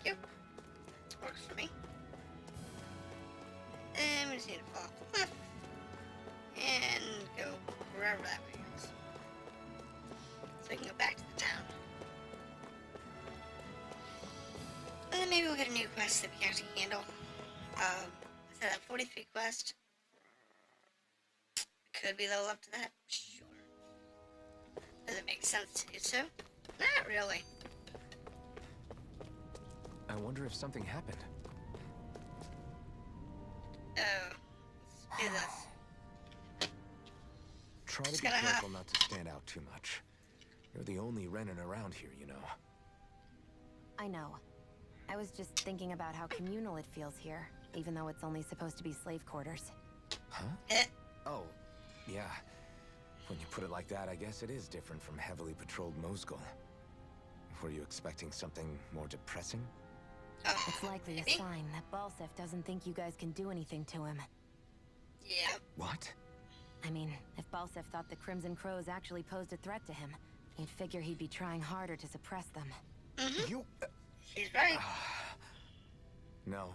Thank you. Works for me. And we just need to fall off the cliff. And go wherever that way goes. So we can go back to the town. And then maybe we'll get a new quest that we can actually handle. Is that 43 quest? Could we level up to that? Sure. Does it make sense to do so? Not really. I wonder if something happened. Oh. Let's do this. Try to Just be gotta have- careful not to stand out too much. You're the only Renin around here, you know. I know. I was just thinking about how communal it feels here, even though it's only supposed to be slave quarters. Huh? Eh. Oh, yeah. When you put it like that, I guess it is different from heavily patrolled Mosgul. Were you expecting something more depressing? Oh, It's likely a maybe? sign that Balsef doesn't think you guys can do anything to him. Yeah. What? I mean, if Balsef thought the Crimson Crows actually posed a threat to him, you'd figure he'd be trying harder to suppress them. Mm-hmm. You... She's right. No.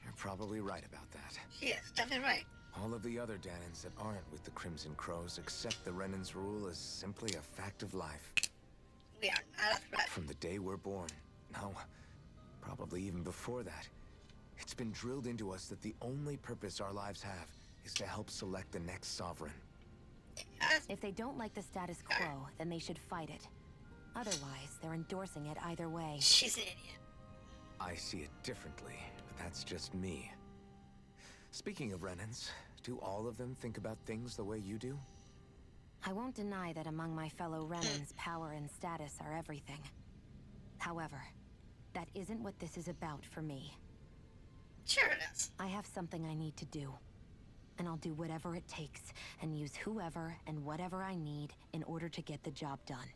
You're probably right about that. She is definitely right. All of the other Danins that aren't with the Crimson Crows accept the Renin's rule as simply a fact of life. We are not a threat. From the day we're born. No. Probably even before that. It's been drilled into us that the only purpose our lives have is to help select the next sovereign. Yes. If they don't like the status quo, then they should fight it. Otherwise, they're endorsing it either way. She's an idiot. I see it differently, but that's just me. Speaking of Renins, do all of them think about things the way you do? I won't deny that among my fellow Renins, power and status are everything. However, that isn't what this is about for me. Sure it is. I have something I need to do. And I'll do whatever it takes, and use whoever and whatever I need in order to get the job done.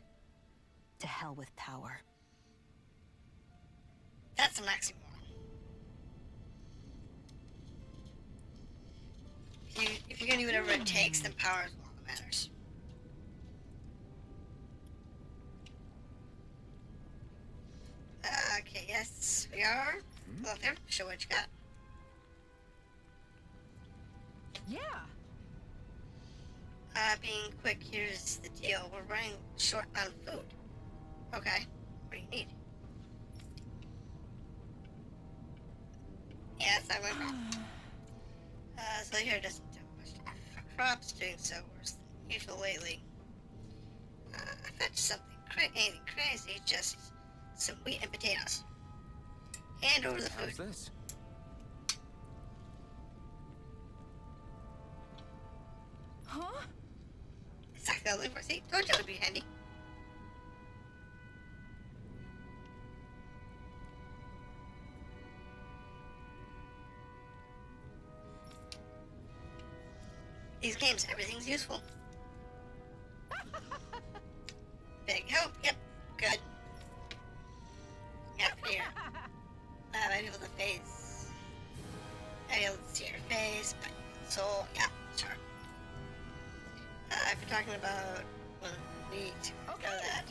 To hell with power. That's an oxymoron. If you're gonna do whatever it takes, then power is all that matters. Okay, yes, we are. Well, there, show what you got. Yeah. Being quick, here's the deal. We're running short on food. Okay, what do you need? Yes, I went wrong. So here doesn't do much. Crops doing so worse than usual lately. I fetched something anything crazy, just some wheat and potatoes. Hand over the How's food. this? Huh? Exactly go look for. See, told you it would be handy. These games, everything's useful. Big help. Yep. Good. Yep, here. I might be able to face. I might be able to see your face, but soul. Yeah, sure. If you're talking about when we know that.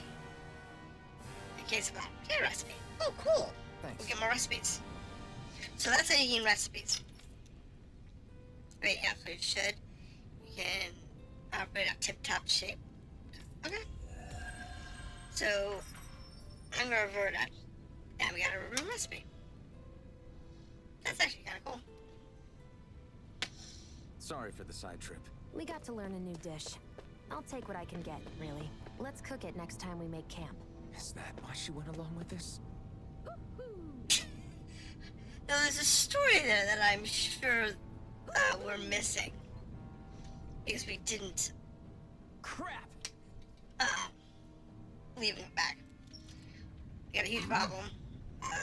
In case of a potato recipe. Oh, cool. Thanks. We'll get more recipes. So that's how you gain recipes. Wait, yeah, so you should. You can operate at tip-top shape. Okay. So, I'm gonna revert that. And we got a room recipe. That's actually kind of cool. Sorry for the side trip. We got to learn a new dish. I'll take what I can get, really. Let's cook it next time we make camp. Is that why she went along with this? Now, there's a story there that I'm sure we're missing. Because we didn't Crap! leaving it back. We got a huge problem.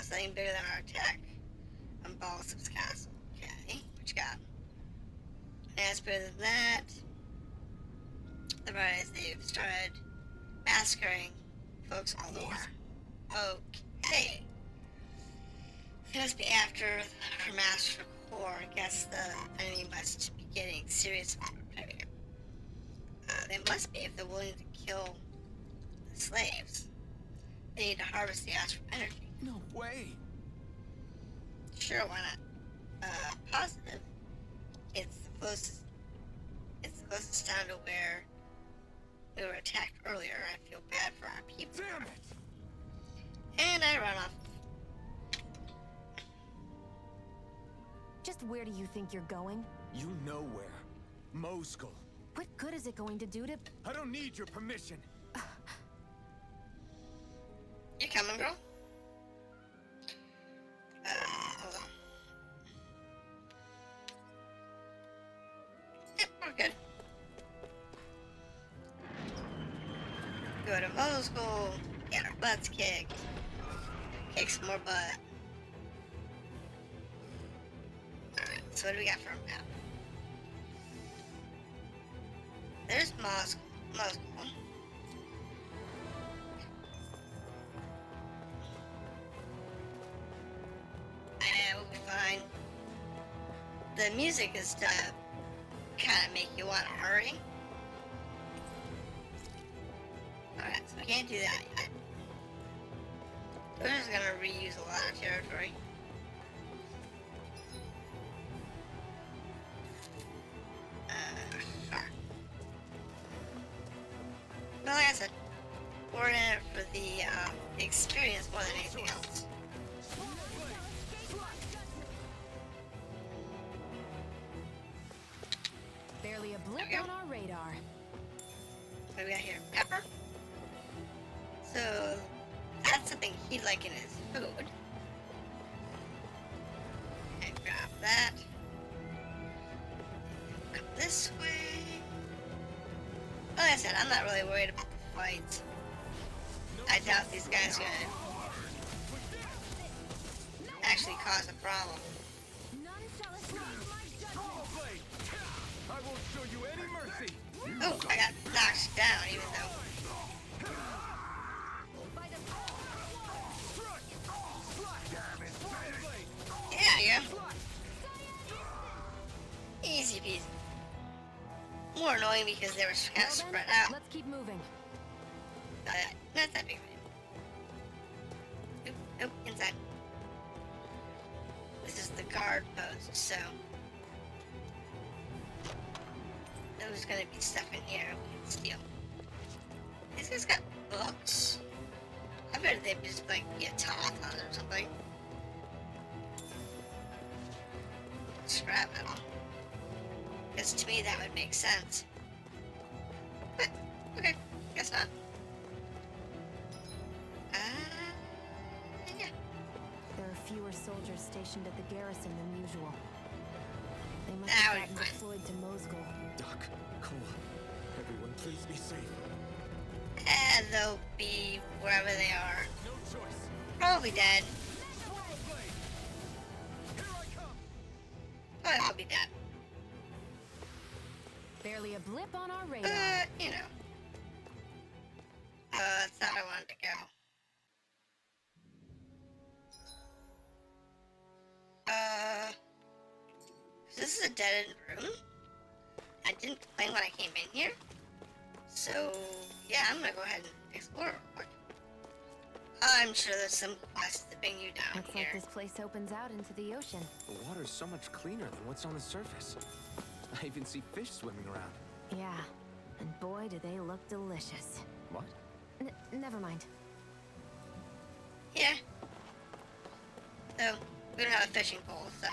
Something bigger than our attack. On Balsup's castle. Okay, what you got? And as bigger than that, the rise they've started massacring folks all over. Okay. It must be after her master core. I guess the enemy must be getting serious about predator. They must be if they're willing to kill the slaves. They need to harvest the astral energy. No way. Sure, why not? Positive. It's the closest. It's the closest town to where we were attacked earlier. I feel bad for our people. Damn it! And I run off. Just where do you think you're going? You know where. Mosul. What good is it going to do to... I don't need your permission. You coming, girl? Hold on. Yep, we're good. Go to Mosul, get our butts kicked, kick some more butt. Alright, so what do we got for him now? There's Mosul. We'll be fine. The music is to kind of make you want to hurry. Alright, so we can't do that yet. We're just gonna reuse a lot of territory. Sure. But like I said, we're in it for the experience more than anything else. Barely a blip Okay. on our radar. What do we got here? Pepper? So, that's something he'd like in his food. And grab that. Come this way. Like I said, I'm not really worried about the fights. I doubt these guys are gonna actually cause a problem. None shall escape my judgment. Rollerblade! I won't show you any mercy! Oh, I got knocked down even though. By the Yeah, yeah. Easy peasy. More annoying because they were kind of spread out. Let's keep moving. Not that big. Oop, inside. This is the guard post, so there's gonna be stuff in here we can steal. These guys got books. I bet they'd just like be a talk on or something. Scrap metal. Because to me that would make sense. But, okay, guess not. Yeah. There are fewer soldiers stationed at the garrison than usual. They must That have would gotten be fine. deployed to Mosul. Doc, cool. Everyone, please be safe. And they'll be wherever they are. No choice. Probably dead. Swallow blade. Here I come. Probably all be dead. Barely a blip on our radar. But, you know. That's not where I wanted to go. This is a dead-end room. I didn't complain when I came in here. So, yeah, I'm gonna go ahead and explore real quick. I'm sure there's some quests that bring you down Looks here. like this place opens out into the ocean. The water's so much cleaner than what's on the surface. I even see fish swimming around. Yeah, and boy, do they look delicious. What? Never mind. Yeah. So, we don't have a fishing pole, so.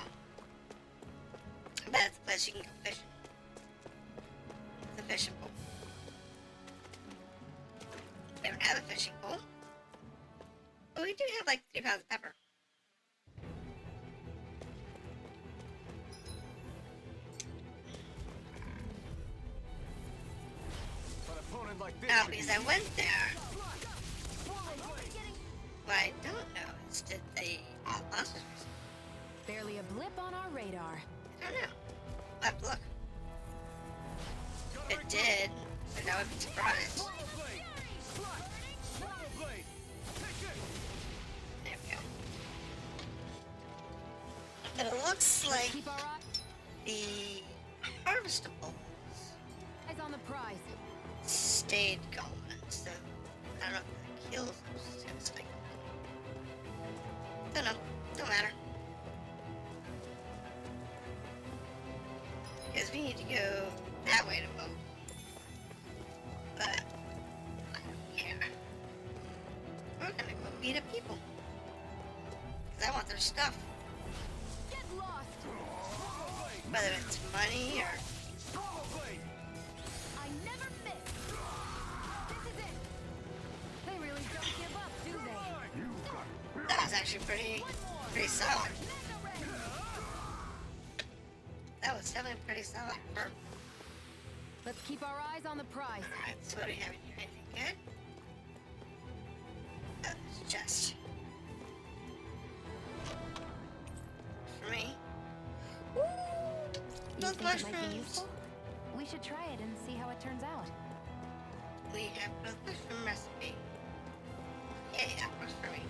I bet it's a place you can go fishing. It's a fishing pole. We don't have a fishing pole. But we do have like 3 pounds of pepper. An opponent like this. Now, should because be I went there, Swallow blade. what I don't know is did they have monsters? Barely a blip on our radar. I don't know. I'll have to look. If it did, then I would be surprised. Swallow blade. Swallow blade. Take it. There we go. But it looks like Keep our the harvestables eyes on the prize. stayed going, so I don't know if the kills are just gonna stay going. Don't know. Don't matter. Because we need to go that way to vote. But I don't care. We're gonna go beat up people. Because I want their stuff. Get lost. Whether it's money or Swallow blade. I never miss. This is it. They really don't give up, do they? that was actually pretty solid. That was definitely pretty solid. Let's keep our eyes on the prize. Alright, so what do we have in here? Anything good? It's just for me. Ooh, You those think it might be mushrooms. useful? We should try it and see how it turns out. We have both mushroom recipe. Yeah, that works for me.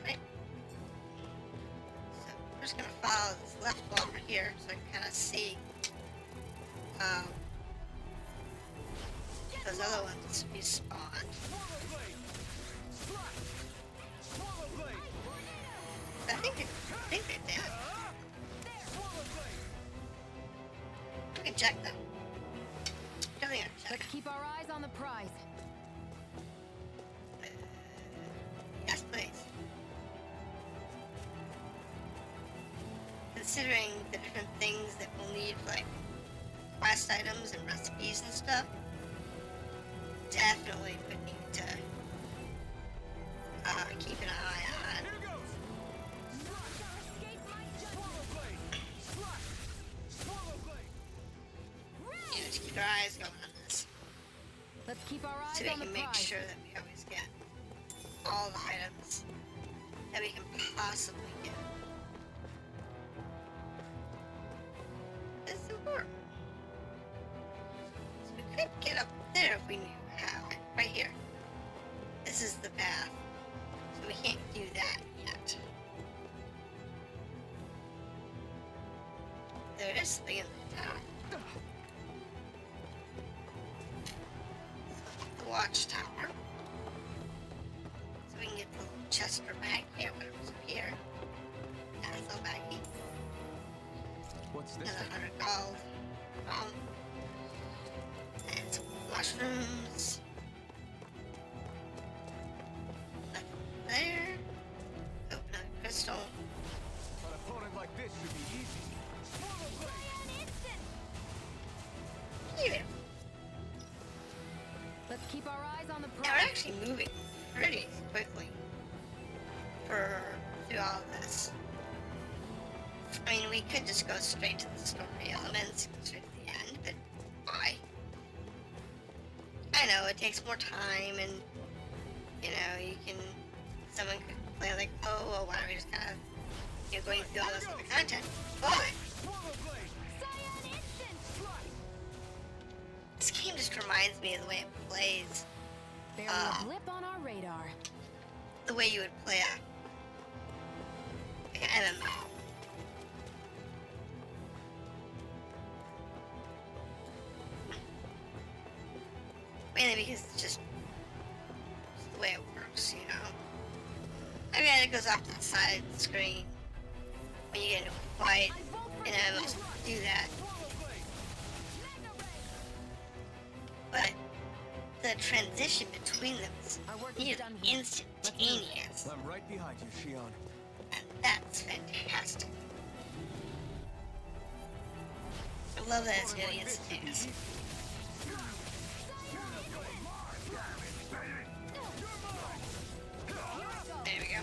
Alright. So we're just gonna follow this left wall over here so I can kinda see those other ones respawn. Swallow blade. Swallow blade. I think they did. Swallow blade. We can check them. Definitely gonna check. Let's keep our eyes on the prize. Yes, please. Considering the different things that we'll need, like quest items and recipes and stuff, definitely would need to keep an eye on. Here goes. Swallow blade. Swallow blade. You know, to keep our eyes going on this, Let's keep our eyes so we on the can make prize. sure that we always get all the items that we can possibly get. It's important. So we could get up there if we knew how. Right here. This is the path. So we can't do that yet. There is something in the tower. The watchtower. So we can get the little Chester bag here, whatever's up here. That's all baggy. What's this And thing? 100 gold. And some mushrooms. Nothing there. Oh, another crystal. An opponent like this should be easy. Swallow blade. Here. Let's keep our eyes on the Now we're prize. actually moving pretty quickly through all of this. I mean, we could just go straight to the story elements, go straight to the end, but I know it takes more time, and you know you can. Someone could play like, oh, well, why don't we just kind of, you know, going through all this other content. But this game just reminds me of the way it plays. Barely a blip on our radar. The way you would play like an MMO. Mainly because it's just the way it works, you know. I mean, it goes off to the side of the screen when you get into a fight, and MMOs do that. But the transition between them is nearly instantaneous. I'm right behind you, Shion. And that's fantastic. I love that it's nearly instantaneous. There we go.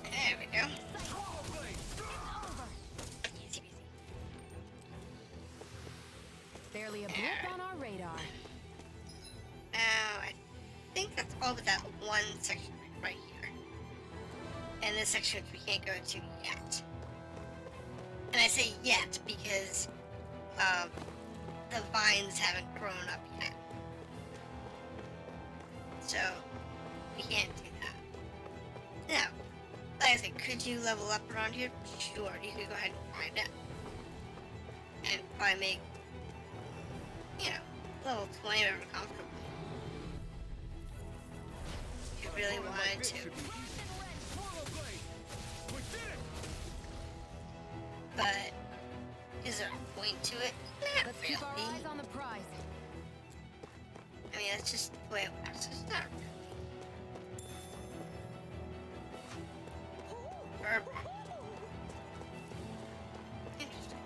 There we go. Easy peasy. Barely a blip on our radar. Now, I think that's all but that one section right here. And this section which we can't go to yet. And I say yet because the vines haven't grown up yet. So, we can't do that. Now, like I said, could you level up around here? Sure, you could go ahead and find it. And probably make, you know, level 20 whatever comfortable. If you really wanted to. But, is there a point to it? Not Let's keep our really. eyes on the prize. I mean, that's just the way it works. It's not really. Interesting.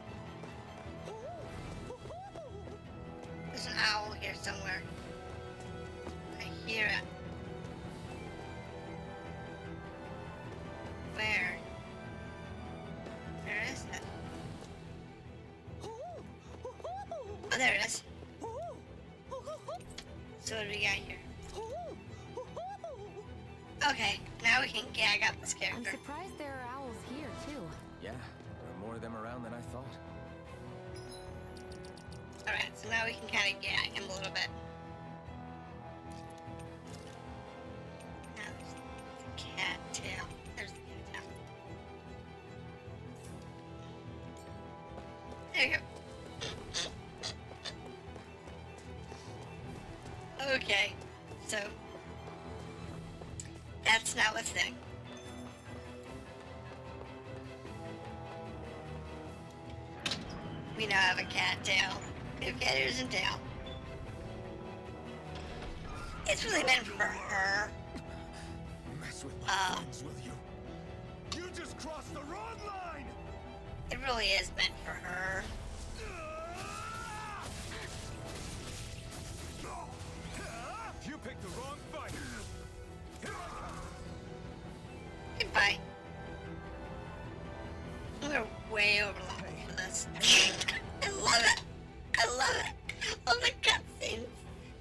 There's an owl here somewhere. I hear it. Where? Where is it? Oh, there it is. So what do we got here? Okay, now we can gag up this I'm character. surprised there are owls here, too. Yeah, there are more of them around than I thought. Alright, so now we can kind of gag him a little bit. Now there's the cat tail. There's the cat tail. There you go. Okay, so that's now a thing. We now have a cat tail. We have cat ears and tail. It's really meant for her. Mess with my friends, will you? You just crossed the wrong line! It really is meant for her. You picked the wrong fight. Goodbye. We're way over level for this. I love it. I love it. All the cutscenes.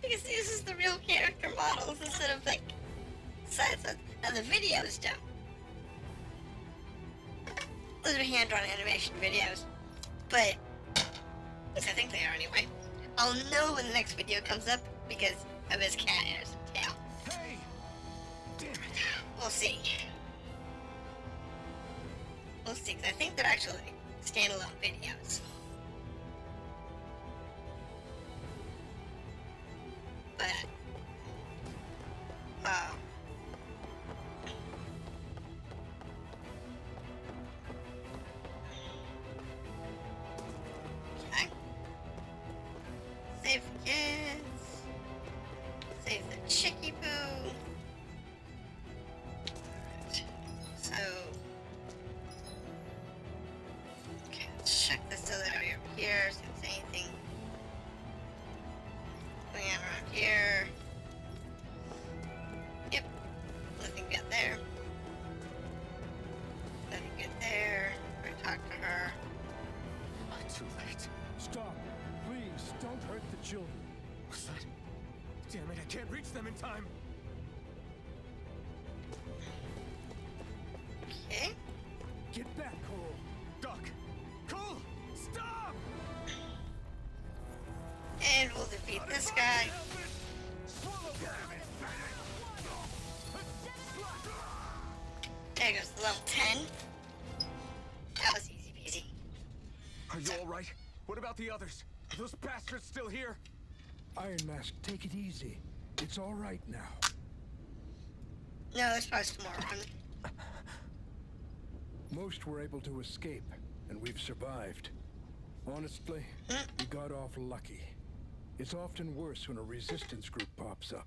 Because this is the real character models instead of like sides of the videos don't. Those are hand-drawn animation videos. But at least I think they are anyway. I'll know when the next video comes up because of his cat ears and tail. Hey! Damn it. We'll see. We'll see, 'cause I think they're actually standalone videos. But, okay. Save the kids. Save the chickie poo. So, okay, let's check this other area over here, see if there's anything going on around here. Yep, nothing good there. Nothing good there. We're gonna talk to her. Level 10. That was easy peasy. Are you all right? What about the others? Are those bastards still here? Iron Mask, take it easy. It's all right now. No, there's probably some more around. Most were able to escape, and we've survived. Honestly, we got off lucky. It's often worse when a resistance group pops up.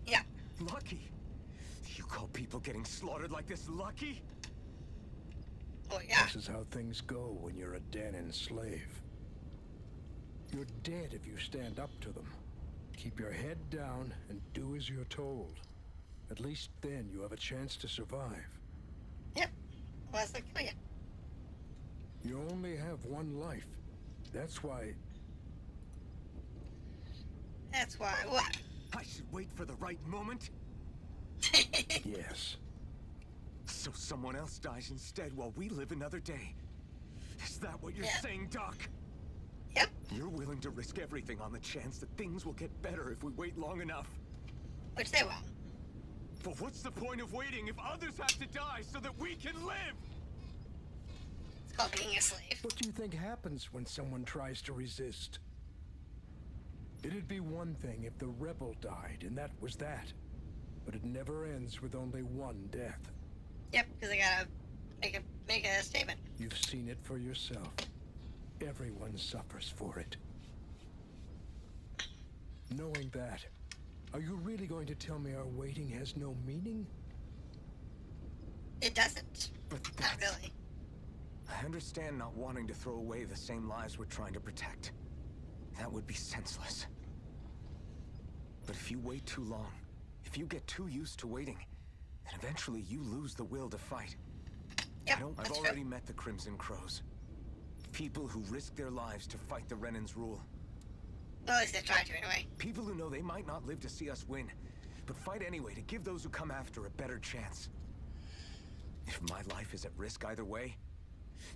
Yeah. Lucky? You call people getting slaughtered like this lucky? Oh, yeah. This is how things go when you're a Danon slave. You're dead if you stand up to them. Keep your head down and do as you're told. At least then you have a chance to survive. Yep. Unless they kill you. You only have one life. That's why... That's why. What? I should wait for the right moment? Yes. So someone else dies instead while we live another day. Is that what you're saying, Doc? Yep. You're willing to risk everything on the chance that things will get better if we wait long enough. Which they won't. But what's the point of waiting if others have to die so that we can live? It's called being a slave. What do you think happens when someone tries to resist? It'd be one thing if the rebel died, and that was that. But it never ends with only one death. Yep, because I gotta make a statement. You've seen it for yourself. Everyone suffers for it. Knowing that, are you really going to tell me our waiting has no meaning? It doesn't. But Not really. I understand not wanting to throw away the same lives we're trying to protect. That would be senseless. But if you wait too long, if you get too used to waiting, then eventually you lose the will to fight. Yep, I've already met the Crimson Crows. People who risk their lives to fight the Renan's rule. Well, at least they try to anyway. People who know they might not live to see us win, but fight anyway to give those who come after a better chance. If my life is at risk either way,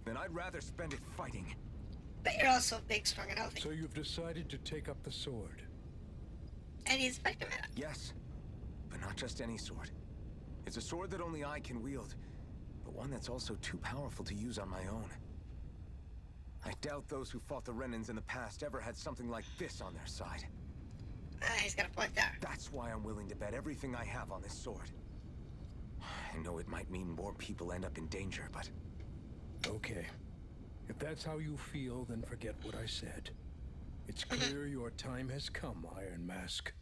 then I'd rather spend it fighting. But you're also big, strong, and healthy. So you've decided to take up the sword. And he's effective at it. Yes, but not just any sword. It's a sword that only I can wield, but one that's also too powerful to use on my own. I doubt those who fought the Renans in the past ever had something like this on their side. He's got a point there. That's why I'm willing to bet everything I have on this sword. I know it might mean more people end up in danger, but... Okay. If that's how you feel, then forget what I said. It's clear your time has come, Iron Mask.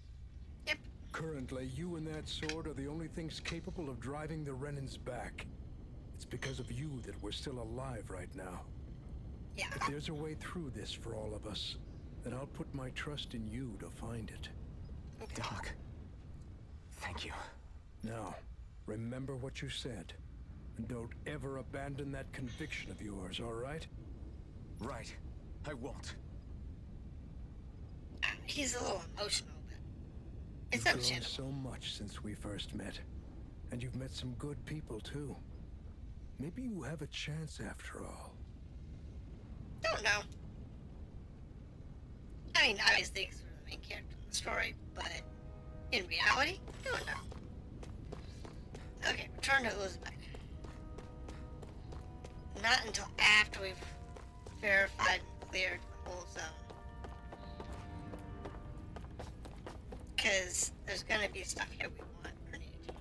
Yep. Currently, you and that sword are the only things capable of driving the Renans back. It's because of you that we're still alive right now. Yeah. If there's a way through this for all of us, then I'll put my trust in you to find it. Doc, thank you. Now, remember what you said. And don't ever abandon that conviction of yours, all right? Right. I won't. He's a little emotional, but it's You've grown understandable. so much since we first met. And you've met some good people, too. Maybe you have a chance after all. Don't know. I mean, obviously, he's sort of the main character in the story, but in reality, don't know. Okay, return to Uzbek. Not until after we've verified and cleared the whole zone. Because there's gonna be stuff here we want or need.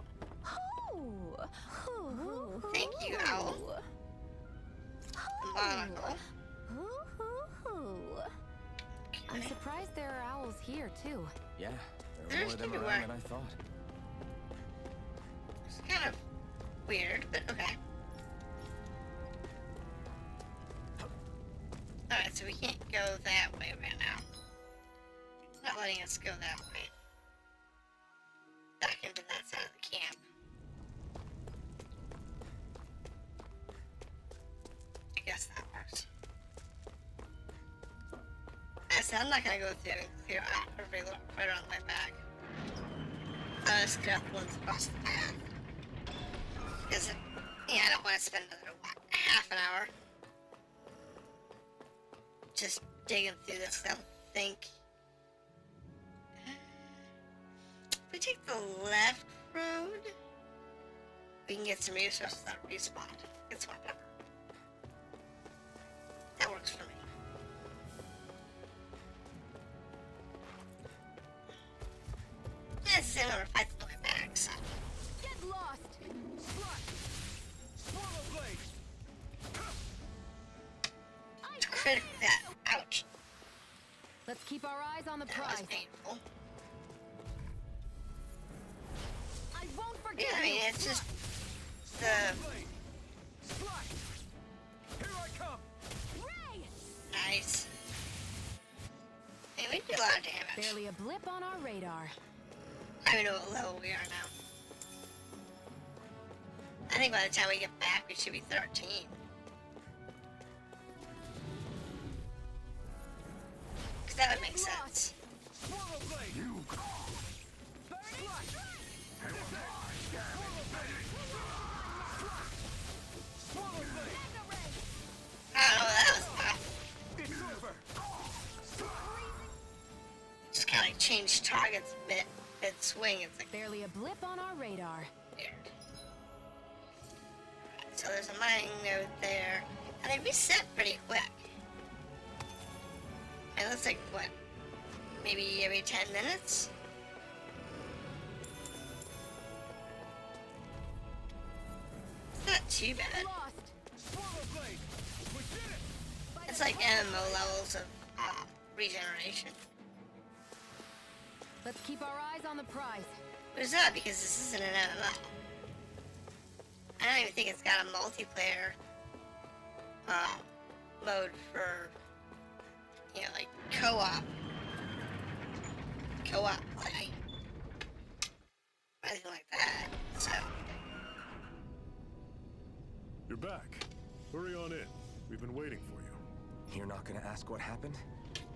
Thank you, Owl. Monocle. I'm Okay. surprised there are owls here, too. Yeah, there are There's more of them everywhere. around than I thought. It's kind of weird, but okay. Alright, so we can't go that way right now. It's not letting us go that way. Back into that side of the camp. I guess that works. I said I'm not gonna go through and clear out every little critter on the way back. I'll just clear out the ones across the path. Because, yeah, I don't want to spend another, half an hour just digging through this. I don't think. If we take the left road, we can get some resources that respawn. It's whatever. That works for me. Yes, and our fight's going back, so. Get lost! Swallow blade! It's critical that. Ouch. Let's keep our eyes on the That was prize. painful. I won't forget Yeah, I mean, you. it's just the Blade! Slice! Here I come! Ray! nice. Hey, we did a lot of damage. Barely a blip on our radar. I don't know what level we are now. I think by the time we get back, we should be 13. Because that would make sense. Swallow blade! You slice! Swallow blade! I don't know, that was tough. It's over! Just kind of like change targets mid-swing. It's like Barely a blip on our radar. weird. So there's a mining node there. And they reset pretty quick. It looks like, what, maybe every 10 minutes? It's not too bad. Lost! Swallow blade! We did it! It's like MMO levels of regeneration. Let's keep our eyes on the prize. But it's not because this isn't an MMO. I don't even think it's got a multiplayer mode for, you know, like co-op play. Or anything like that. So, You're back. Hurry on in. We've been waiting for you. You're not gonna ask what happened?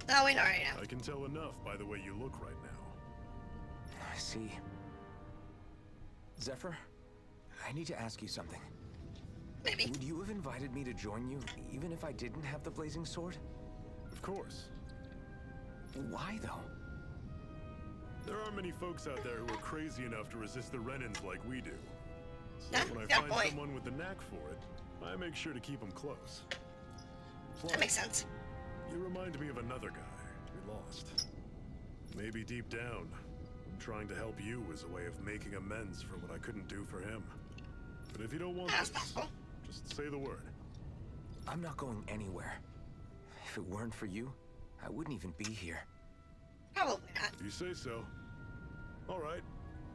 no, we know right now. I can tell enough by the way you look right now. I see. Zephyr, I need to ask you something. Maybe. Would you have invited me to join you, even if I didn't have the blazing sword? Of course. Why, though? There aren't many folks out there who are crazy enough to resist the Renans like we do. So Yeah, when I fair find point. someone with the knack for it, I make sure to keep them close. Plus, That makes sense. you remind me of another guy we lost. Maybe deep down, I'm trying to help you as a way of making amends for what I couldn't do for him. But if you don't want That's this, possible. just say the word. I'm not going anywhere. If it weren't for you, I wouldn't even be here. Probably not. If you say so. All right,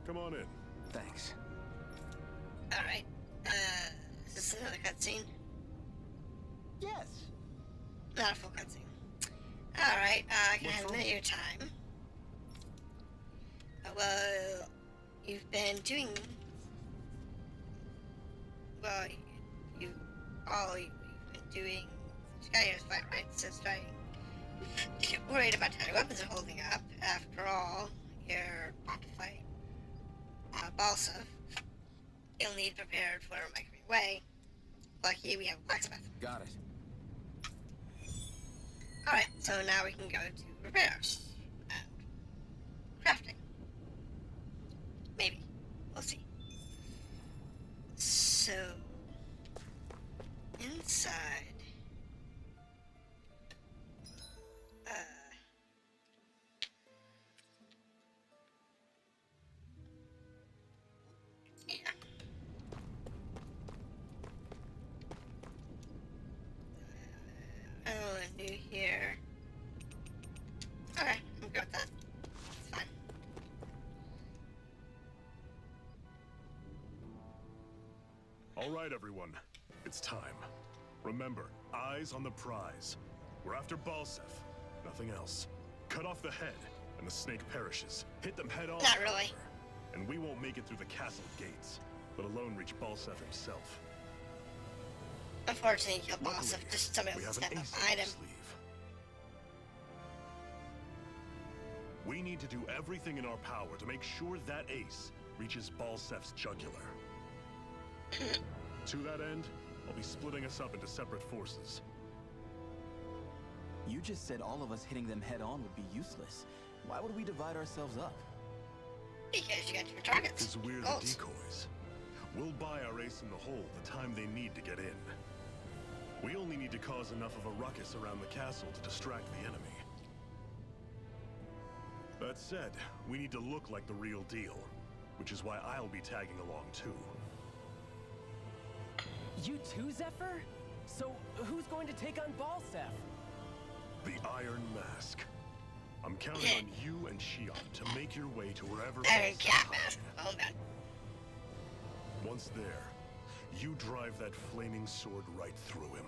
come on in. Thanks. Alright. Is this another cutscene? Yes. Not a full cutscene. Alright, can I have a minute of your time? Well, you've been doing... Well, you've been doing... Skyrim's fight, right? So starting... You're worried about how your weapons are holding up. After all, you're about to fight Balsa. You'll need prepared for my coming way. Lucky we have a blacksmith. Got it. Alright, so now we can go to repairs and crafting. Maybe. We'll see. So, inside. Yeah. I don't want to do here. Okay, I'm good with that. It's fine. All right, everyone. It's time. Remember, eyes on the prize. We're after Balsef. Nothing else. Cut off the head, and the snake perishes. Hit them head on. Not really. however, And we won't make it through the castle gates, let alone reach Balsef himself. Unfortunately, you killed boss Luckily, if just somebody we else have an step ace behind up him. our sleeve. We need to do everything in our power to make sure that ace reaches Balsef's jugular. To that end, I'll be splitting us up into separate forces. You just said all of us hitting them head on would be useless. Why would we divide ourselves up? Because you got your targets. Because we're the Goals. decoys. We'll buy our ace in the hole the time they need to get in. We only need to cause enough of a ruckus around the castle to distract the enemy. That said, we need to look like the real deal, which is why I'll be tagging along too. You too, Zephyr? So, who's going to take on Balsef? The Iron Mask. I'm counting on you and Shion to make your way to wherever Iron Balsef Cat is. Mask. Oh god. Once there, you drive that flaming sword right through him.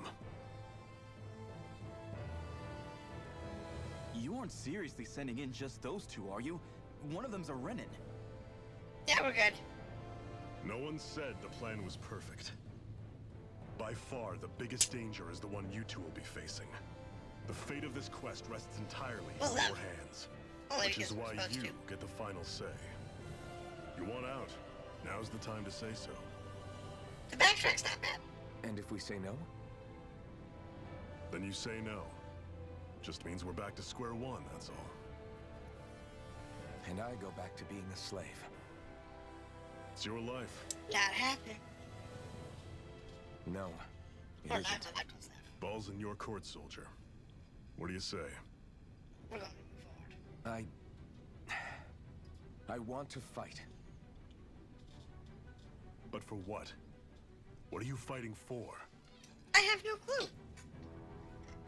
You aren't seriously sending in just those two, are you? One of them's a Renin. Yeah, we're good. No one said the plan was perfect. By far, the biggest danger is the one you two will be facing. The fate of this quest rests entirely in Well, your hands. Only Which is because we're why supposed you to. get the final say. You want out? Now's the time to say so. The backtrack's not bad. And if we say no? Then you say no. Just means we're back to square one, that's all. And I go back to being a slave. It's your life. Not happening. No, it Or isn't. not, not close enough. Ball's in your court, soldier. What do you say? We're going to move forward. I want to fight. But for what? What are you fighting for? I have no clue.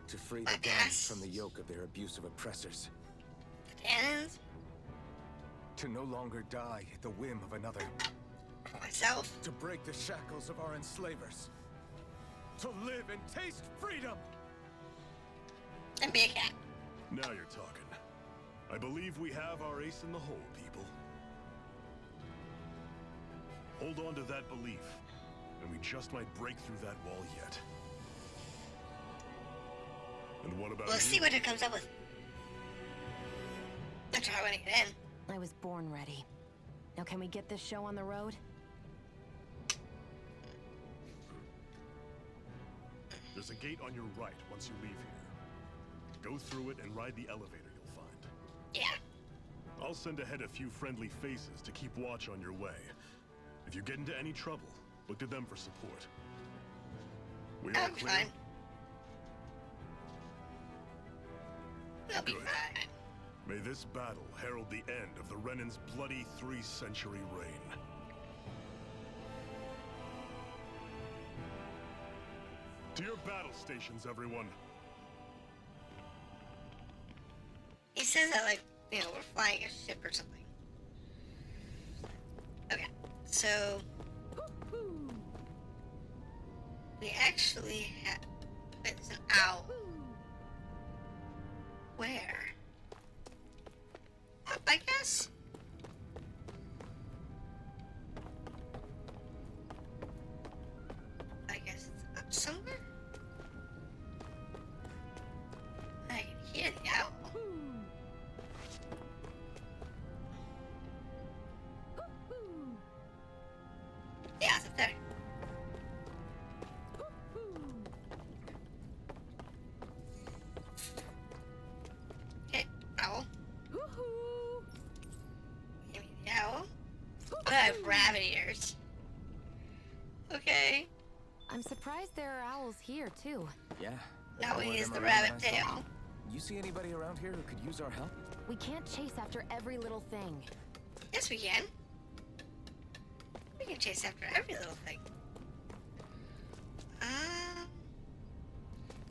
To free the I Danes guess. from the yoke of their abusive oppressors. The Danons, To no longer die at the whim of another. for myself. To break the shackles of our enslavers. To live and taste freedom! And be a cat. Now you're talking. I believe we have our ace in the hole, people. Hold on to that belief, and we just might break through that wall yet. And what about We'll you? see what it comes up with. I'm trying to get in. I was born ready. Now can we get this show on the road? There's a gate on your right once you leave here. Go through it and ride the elevator you'll find. Yeah. I'll send ahead a few friendly faces to keep watch on your way. If you get into any trouble, look to them for support. We all I'll be clear? fine. We'll be Good. fine. May this battle herald the end of the Renin's bloody 3-century reign. To your battle stations, everyone. He says that like, you know, we're flying a ship or something. Okay, so we actually have. It's an owl. Where? Up, I guess. I guess it's up somewhere. I can hear the owl. Yeah, it's up there. Okay, owl. Give me the owl. I have rabbit ears. Okay, I'm surprised there are owls here, too. Yeah. now we More of use them the around rabbit than I thought. tail. You see anybody around here who could use our help? We can't chase after every little thing. Yes, we can. We can chase after every little thing.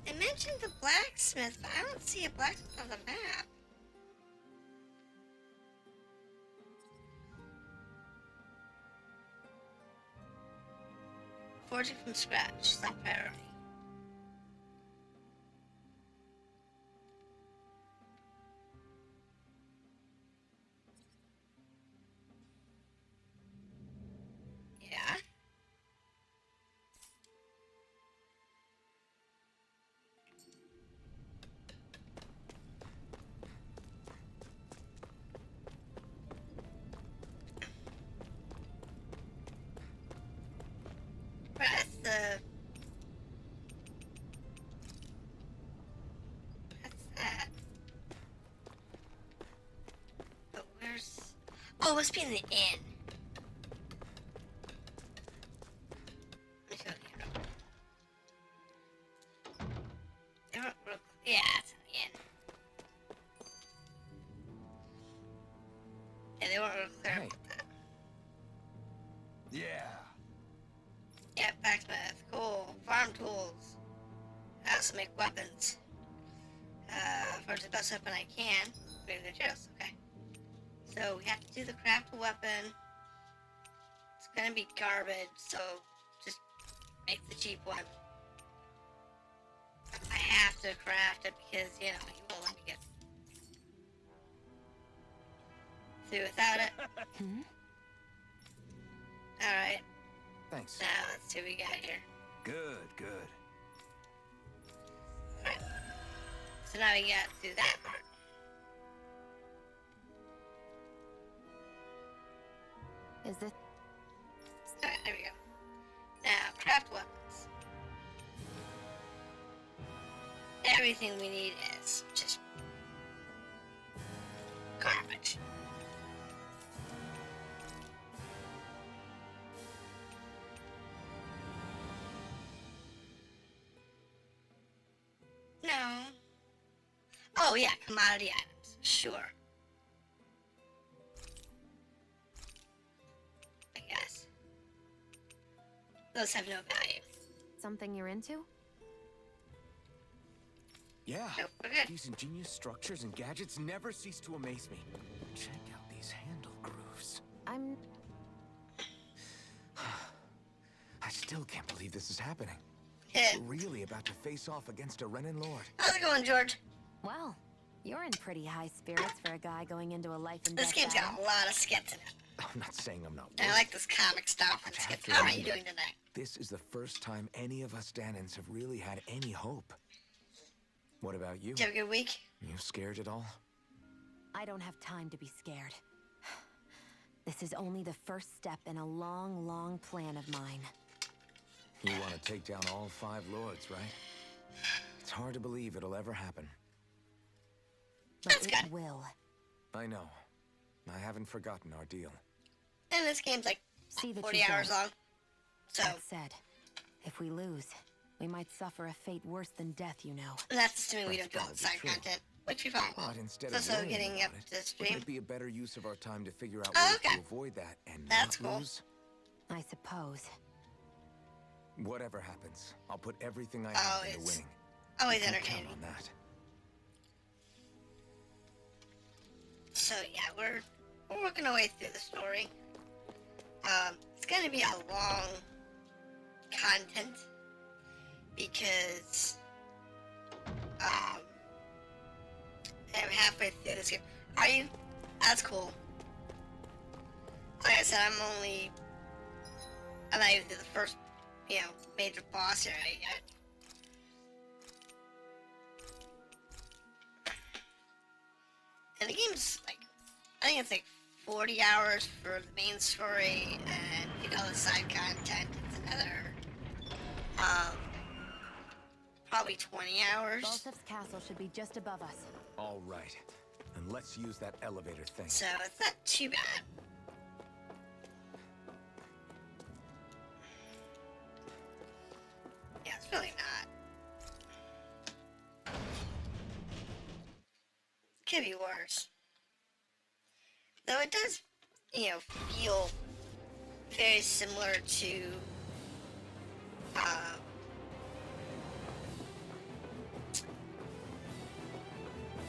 They mentioned the blacksmith, but I don't see a blacksmith on the map. Forging from scratch, some priority. Yeah. That's the... That's that. But where's... Oh, it must be in the inn. Yeah. Yeah, blacksmith. Cool. Farm tools. I also make weapons. Forge the best weapon I can. Bring the materials. Okay. So we have to do the craft a weapon. It's gonna be garbage, so just make the cheap one. I have to craft it because, you know, you won't let me get through without it. Alright. Thanks. Now let's see what we got here. Good, good. Alright. So now we got to do that part. Is this... Alright, there we go. Now, craft weapons. Everything we need is just garbage. No. Oh yeah, commodity items. Sure. I guess. Those have no value. something you're into? Yeah, Nope, we're good. these ingenious structures and gadgets never cease to amaze me. Check out these handle grooves. I'm... I still can't believe this is happening. Yeah. We're really about to face off against a Renin Lord. How's it going, George? Well, you're in pretty high spirits for a guy going into a life and This death game's battle. got a lot of skits in it. I'm not saying I'm not And I worth like this comic stuff and But you have skits. to How are you remember, doing tonight? This is the first time any of us Danins have really had any hope. What about you? Did you have a good week? You scared at all? I don't have time to be scared. This is only the first step in a long, long plan of mine. You want to take down all 5 lords, right? It's hard to believe it'll ever happen. But That's it good. will. I know. I haven't forgotten our deal. And this game's like See that 40 you hours don't. long. So, That said, if we lose, we might suffer a fate worse than death, you know. that's assuming we don't That's do all the probably side true. content. Which we probably But won't. instead So of worrying getting about up it, to wouldn't stream. it be a better use of our time to figure out Oh, ways okay. to avoid that and That's not cool. lose? I suppose. Whatever happens, I'll put everything I Oh, have into it's winning. always You can entertaining. count on that. So yeah, we're working our way through the story. It's gonna be a long content because I'm halfway through this game. Are you? That's cool. Like I said, I'm not even through the first, major boss area yet. And the game's like, I think it's like 40 hours for the main story, and the side content, it's another, probably 20 hours. Balsef's castle should be just above us. All right. And let's use that elevator thing. So it's not too bad. Yeah, it's really not. Could be worse. Though it does, feel very similar to,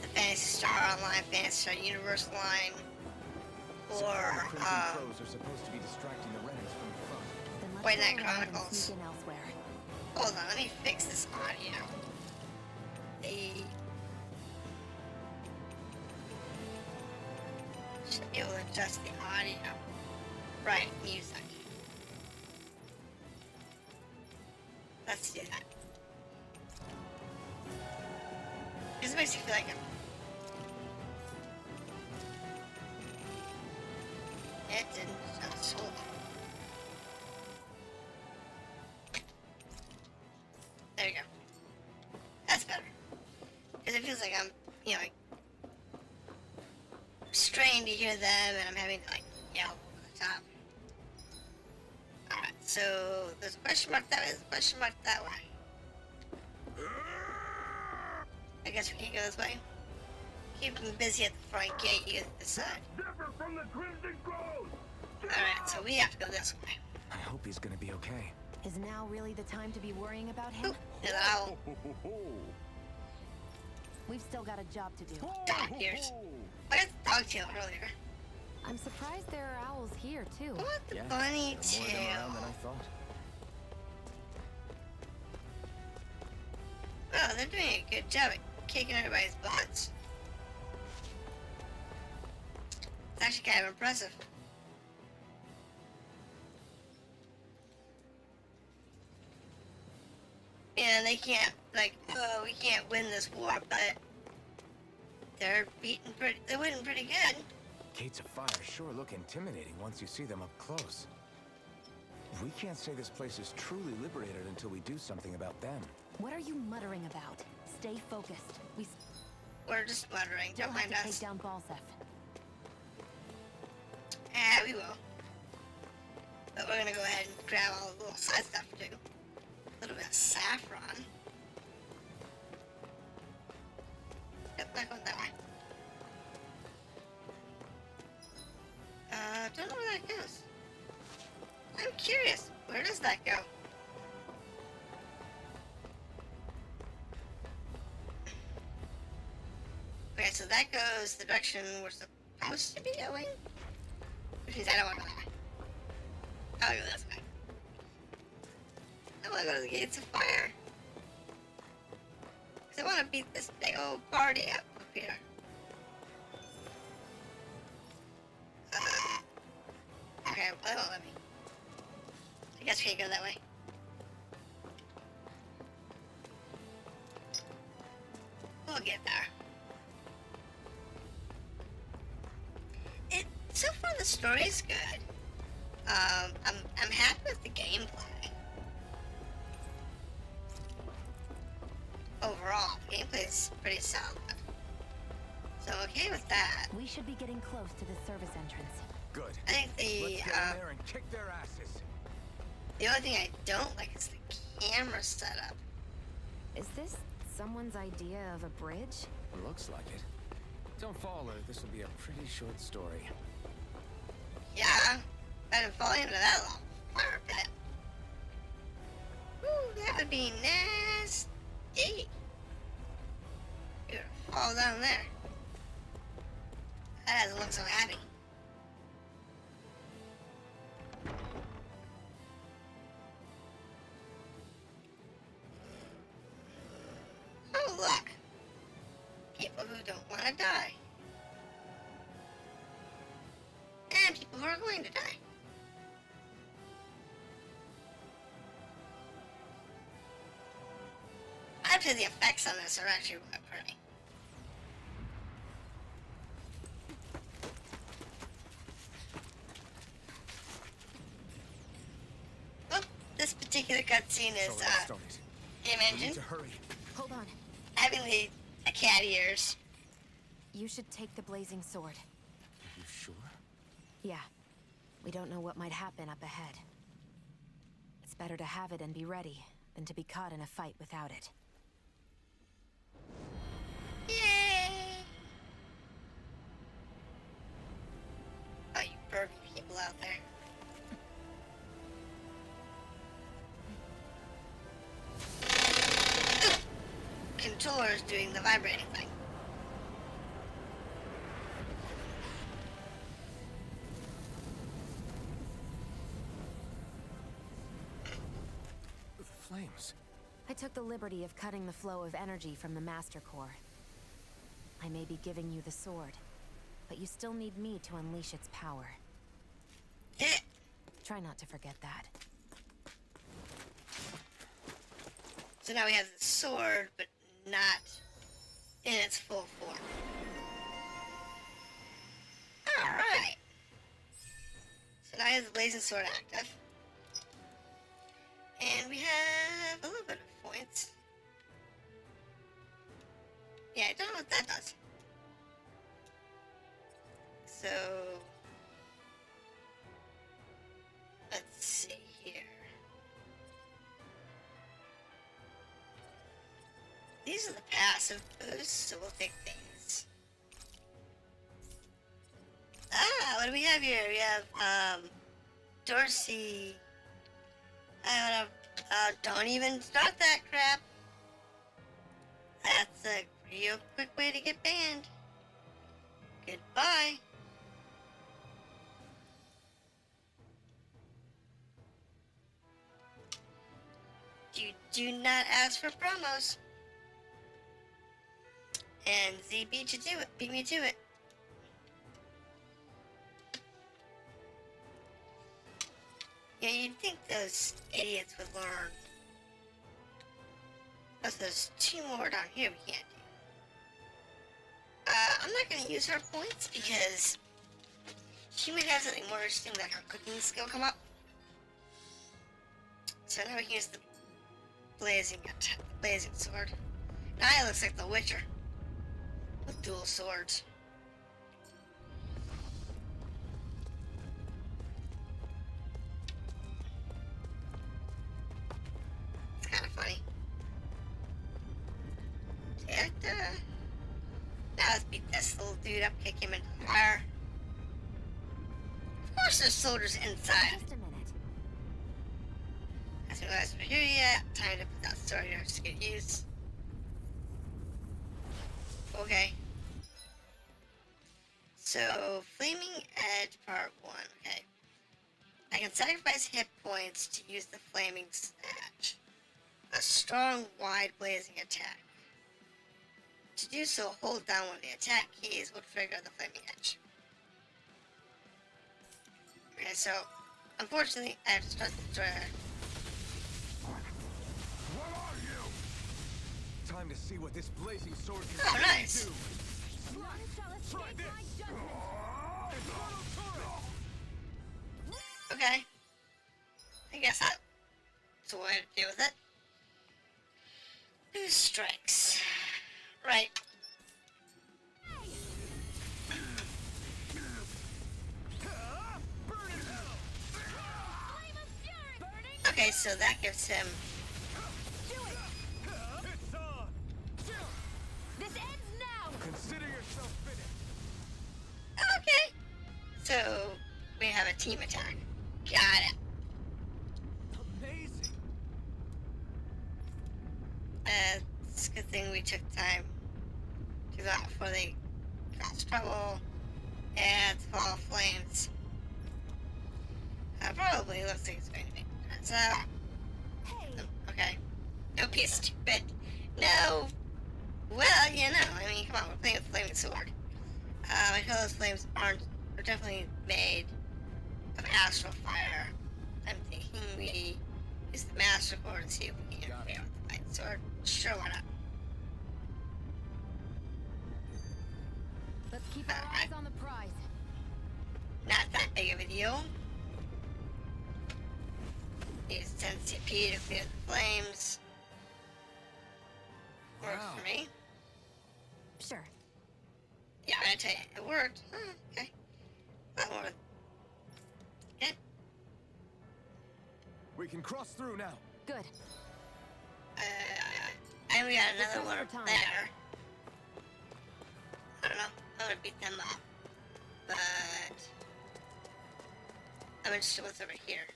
the Phantasy Star Online, Phantasy Star Universe line, So the or, Crimson Crows are supposed to be distracting the Renins from the front. Then let's White go Knight around and Chronicles. sneak in elsewhere. Hold on, let me fix this audio. Should be able to adjust the audio. Right, music. Let's do that. This makes me feel like it didn't just hold on. There you go. That's better. Because it feels like I'm, like, strained to hear them, and I'm having to, yell over the top. Alright, so there's a question mark that way, there's a question mark that way. I guess we can't go this way. Keep them busy at the front gate, you get this side. Zephyr from the Crimson Crows! Alright, so we have to go this way. I hope he's gonna be okay. Is now really the time to be worrying about him? Ooh, an owl. We've still got a job to do. Dog ears. I got the dog tail earlier. I'm surprised there are owls here, too. What the Yeah, bunny there are more of them tail? around than I thought. Oh, they're doing a good job at kicking everybody's butts. It's actually kind of impressive. Yeah, they can't, like, oh, we can't win this war, but they're winning pretty good. Gates of fire sure look intimidating once you see them up close. We can't say this place is truly liberated until we do something about them. What are you muttering about? Stay focused. We're just muttering, We'll don't have mind to us. take down Balsef. Yeah, we will. But we're gonna go ahead and grab all the little side stuff too. A little bit of saffron. Yep, not going that way. Don't know where that goes. I'm curious. Where does that go? Okay, so that goes the direction we're supposed to be going. Which means I don't want to go that way. I'll go this way. I want to go to the gates of fire. Because I want to beat this big old party up here. Okay, well, they won't let me. I guess we can't go that way. We'll get there. So far the story's good. I'm happy with the gameplay. Overall, the gameplay's pretty solid. So I'm okay with that. We should be getting close to the service entrance. Good. I think Let's get in there and kick their asses. the only thing I don't like is the camera setup. Is this someone's idea of a bridge? Looks like it. Don't fall, or this will be a pretty short story. Yeah, I didn't fall into that long fire pit. Ooh, that would be nasty. You're gonna fall down there. That doesn't look so happy. Oh, look. People who don't want to die. And people who are going to die. I'd say the effects on this are actually really pretty. Oh, this particular cutscene is, Stone it. We imagine need to hurry. Hold on. having the cat ears. You should take the blazing sword. Are you sure? Yeah. We don't know what might happen up ahead. It's better to have it and be ready than to be caught in a fight without it. Yay! Oh, you pervy people out there. Controller's doing the vibrating thing. The flames. I took the liberty of cutting the flow of energy from the Master Core. I may be giving you the sword, but you still need me to unleash its power. Try not to forget that. So now we have the sword, but not in its full form. Alright. So now I have the blazing sword active. And we have a little bit of points. Yeah, I don't know what that does. So let's see here. These are the passive boosts, so we'll take these. Ah, what do we have here? We have Dorsey Don't even start that crap. That's a real quick way to get banned. Goodbye. You do not ask for promos. And Z beat you to it. Beat me to it. Yeah, you'd think those idiots would learn. Plus, there's 2 more down here we can't do. I'm not gonna use her points because she might have something more interesting like her cooking skill come up. So now we can use the blazing sword. Now it looks like the Witcher with dual swords. It's kind of funny. Now let's beat this little dude up, kick him into the fire. Of course there's soldiers inside. Just a minute. Hasn't realized we're here yet. Time to put that sword in to get use. Okay. So, Flaming Edge Part 1. Okay. I can sacrifice hit points to use the Flaming Edge. A strong, wide, blazing attack. To do so, hold down one of the attack keys will trigger the Flaming Edge. Okay, so, unfortunately, I have to start the destroyer. What are you? Time to see what this blazing sword can Oh, nice. do. Try this. Okay. I guess that's the way to deal with it. 2 strikes. Right. Okay, so that gives him... It's on. This ends now! Consider yourself finished. Okay. So, we have a team attack. Got it. Amazing. It's a good thing we took time to go out before they caused trouble and fall flames. Probably looks like it's going to be. So, okay. Don't be stupid. No. Well, you know, I mean, come on, we're playing with Flaming Sword. I feel those flames are definitely made of astral fire. I'm thinking we use the Master Core and see if we can interfere with the Light Sword. Sure, why not? Let's keep our eyes on the prize. Not that big of a deal. Use 10 CP to clear the flames. Works Wow. for me. Sure. Yeah, I'm gonna tell you, it worked. Oh, okay. That one. Good. We can cross through now. Good. And we got another We're one pressed for time. there. I don't know. I'm gonna beat them up. But I'm interested in what's over here.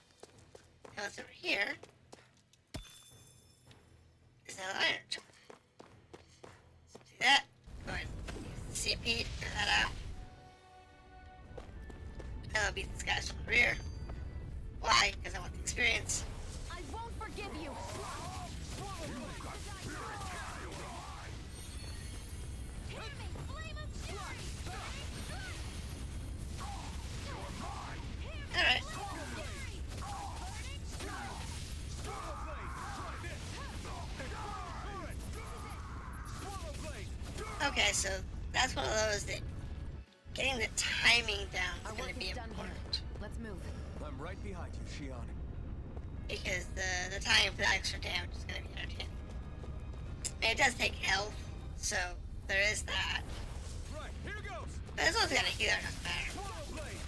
And what's over here is another iron chunk. So do that. Go ahead. Use the CP, clear that out. And I'll beat these guys from the rear. Why? Because I want the experience. I won't forgive you! Alright. Okay, so that's one of those that getting the timing down Our is going work to be is done here. important. Let's move. I'm right behind you, Shion. Because the time for the extra damage is going to be entertaining. And it does take health, so there is that. Right, here goes. But this one's going to heal, it doesn't matter. Swallow blade.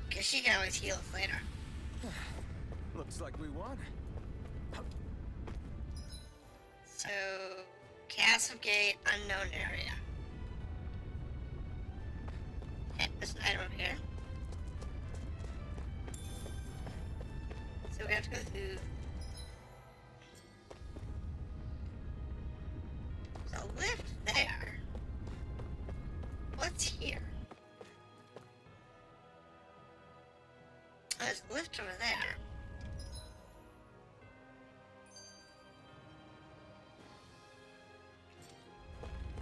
Because she can always heal us later. Looks like we won. So, Castle Gate, unknown area. Okay, there's an item over here. have to go through. There's a lift there. What's here? Oh, there's a lift over there.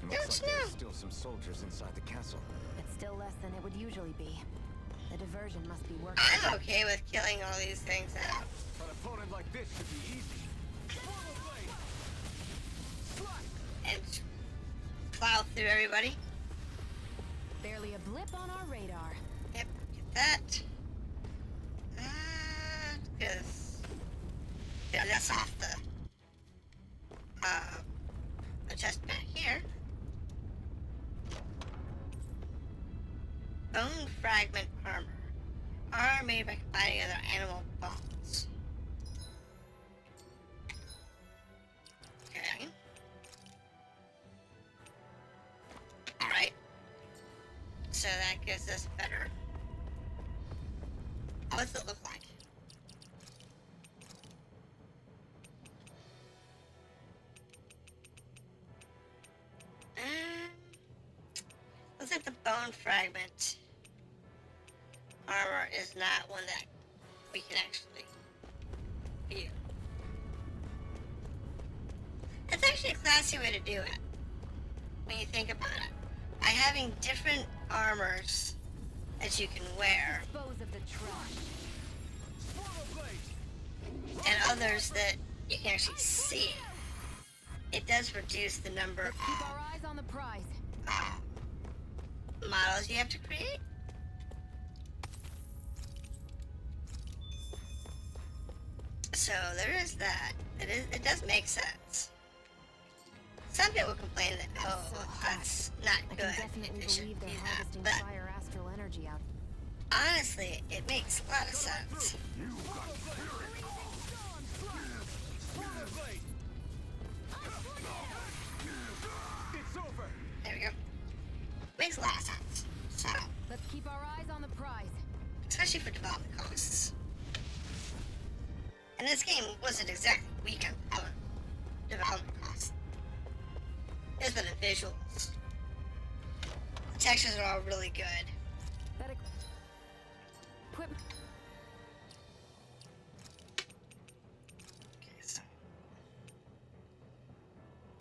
Looks like there's still some soldiers inside the castle. It's still less than it would usually be. The diversion must be working. I'm okay with killing all these things out. An opponent like this should be easy. And plow through everybody. Barely a blip on our radar. Yep, get that. Because yeah, that's off the chest back here. Bone fragment armor. Armor made by combining other animal bones. Okay. Alright. So that gives us better. What's it look like? Looks like the bone fragment armor is not one that we can actually view. It's actually a classy way to do it when you think about it. By having different armors that you can wear Dispose of the trash. and others that you can actually see, it does reduce the number Let's keep our eyes on the prize. of models you have to create. So there is that. It does make sense. Some people complain that, oh, that's not I good. can definitely They shouldn't believe they're do that. harvesting But fire astral energy out. honestly, it makes a lot of sense. It's over. There we go. Makes a lot of sense. So, Let's keep our eyes on the prize. especially for development costs. And this game wasn't exactly weak on development costs. It's been the visuals. The textures are all really good. That equipment. Okay, so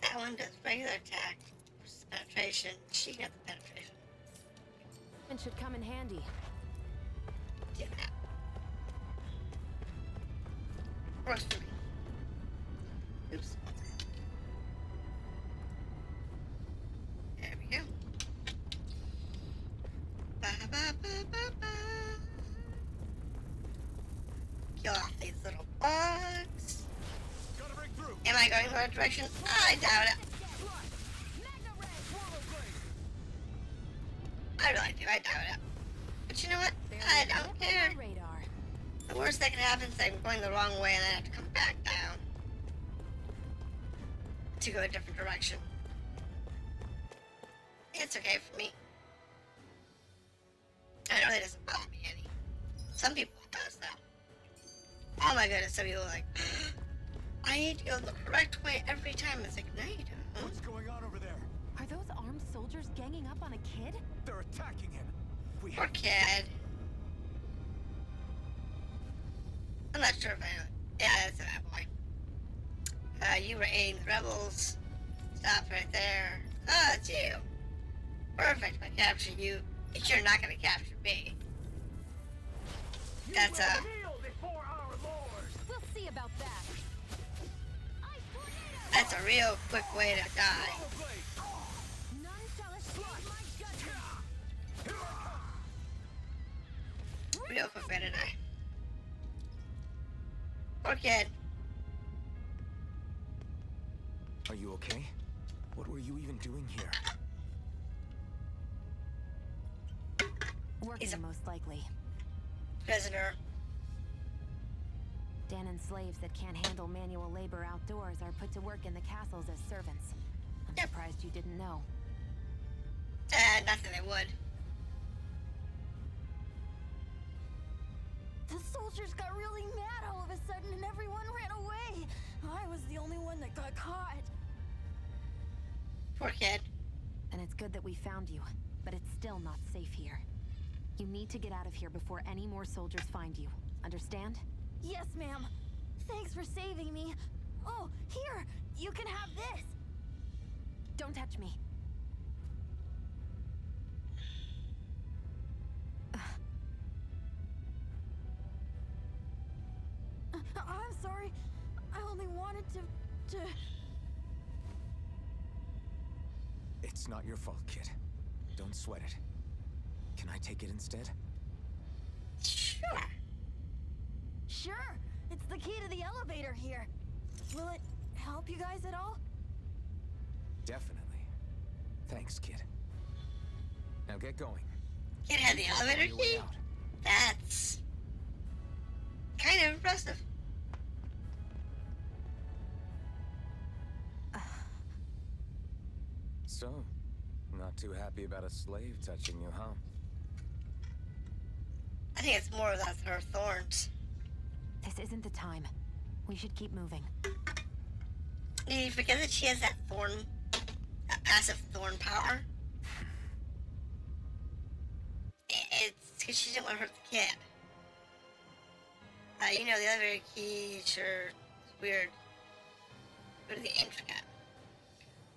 that one does regular attack versus penetration. She got the penetration. It should come in handy. Do that. Works for me. Oops. There we go. Ba, ba, ba, ba, ba. Kill off these little bugs. Gotta break through. Am I going the right direction? I doubt it. I really do. I doubt it. But you know what? I don't care. Radar. The worst that can happen is I'm going the wrong way and I have to come back down to go a different direction. It's okay for me. It really doesn't bother me any. Some people it does though. Oh my goodness, some people are like, I need to go the correct way every time. It's like, no you don't. What's going on over there? Are those armed soldiers ganging up on a kid? They're attacking him. We Poor have kid. I'm not sure if I know. Yeah, that's that boy. You were aiding the rebels. Stop right there. Oh, it's you. Perfect. If I capture you, you're not gonna capture me. That's We'll see about that. that's a real quick way to die. None shall escape my judgment. Real quick way to die. Poor kid. Are you okay? What were you even doing here? Working He's a- most likely. Prisoner. Danon slaves that can't handle manual labor outdoors are put to work in the castles as servants. I'm Yep. surprised you didn't know. Nothing they would. The soldiers got really mad all of a sudden and everyone ran away. I was the only one that got caught. Poor kid. And it's good that we found you, but it's still not safe here. You need to get out of here before any more soldiers find you. Understand? Yes, ma'am. Thanks for saving me. Oh, here! You can have this! Don't touch me. I'm sorry. I only wanted to... It's not your fault, kid. Don't sweat it. Can I take it instead? Sure. Sure! It's the key to the elevator here. Will it help you guys at all? Definitely. Thanks, kid. Now get going. Kid had the elevator On your way key? out. That's kind of impressive. So, not too happy about a slave touching you, huh? I think it's more that her thorns. This isn't the time. We should keep moving. Did you forget that she has that thorn, that passive thorn power? It's because she didn't want to hurt the kid. You know, the elevator key, sure, it's weird. Really intricate.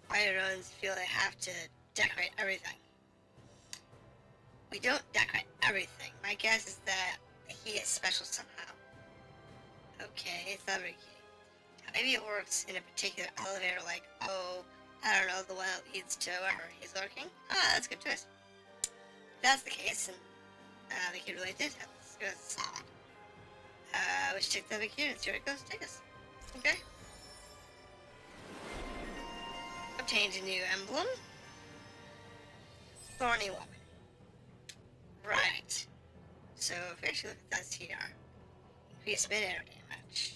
Fire runs feel they have to decorate everything. We don't decorate everything. My guess is that the key is special somehow. Okay, it's not very key. Now, maybe it works in a particular elevator, like, oh, I don't know, the one that leads to wherever he's lurking. Ah, that's a good twist. If that's the case, and the kid really did have this good solid. We should check the other key and see where it goes. Take us. Okay. Obtained a new emblem. Thorny weapon. Right. So if we actually look at this here, increase mid-air damage.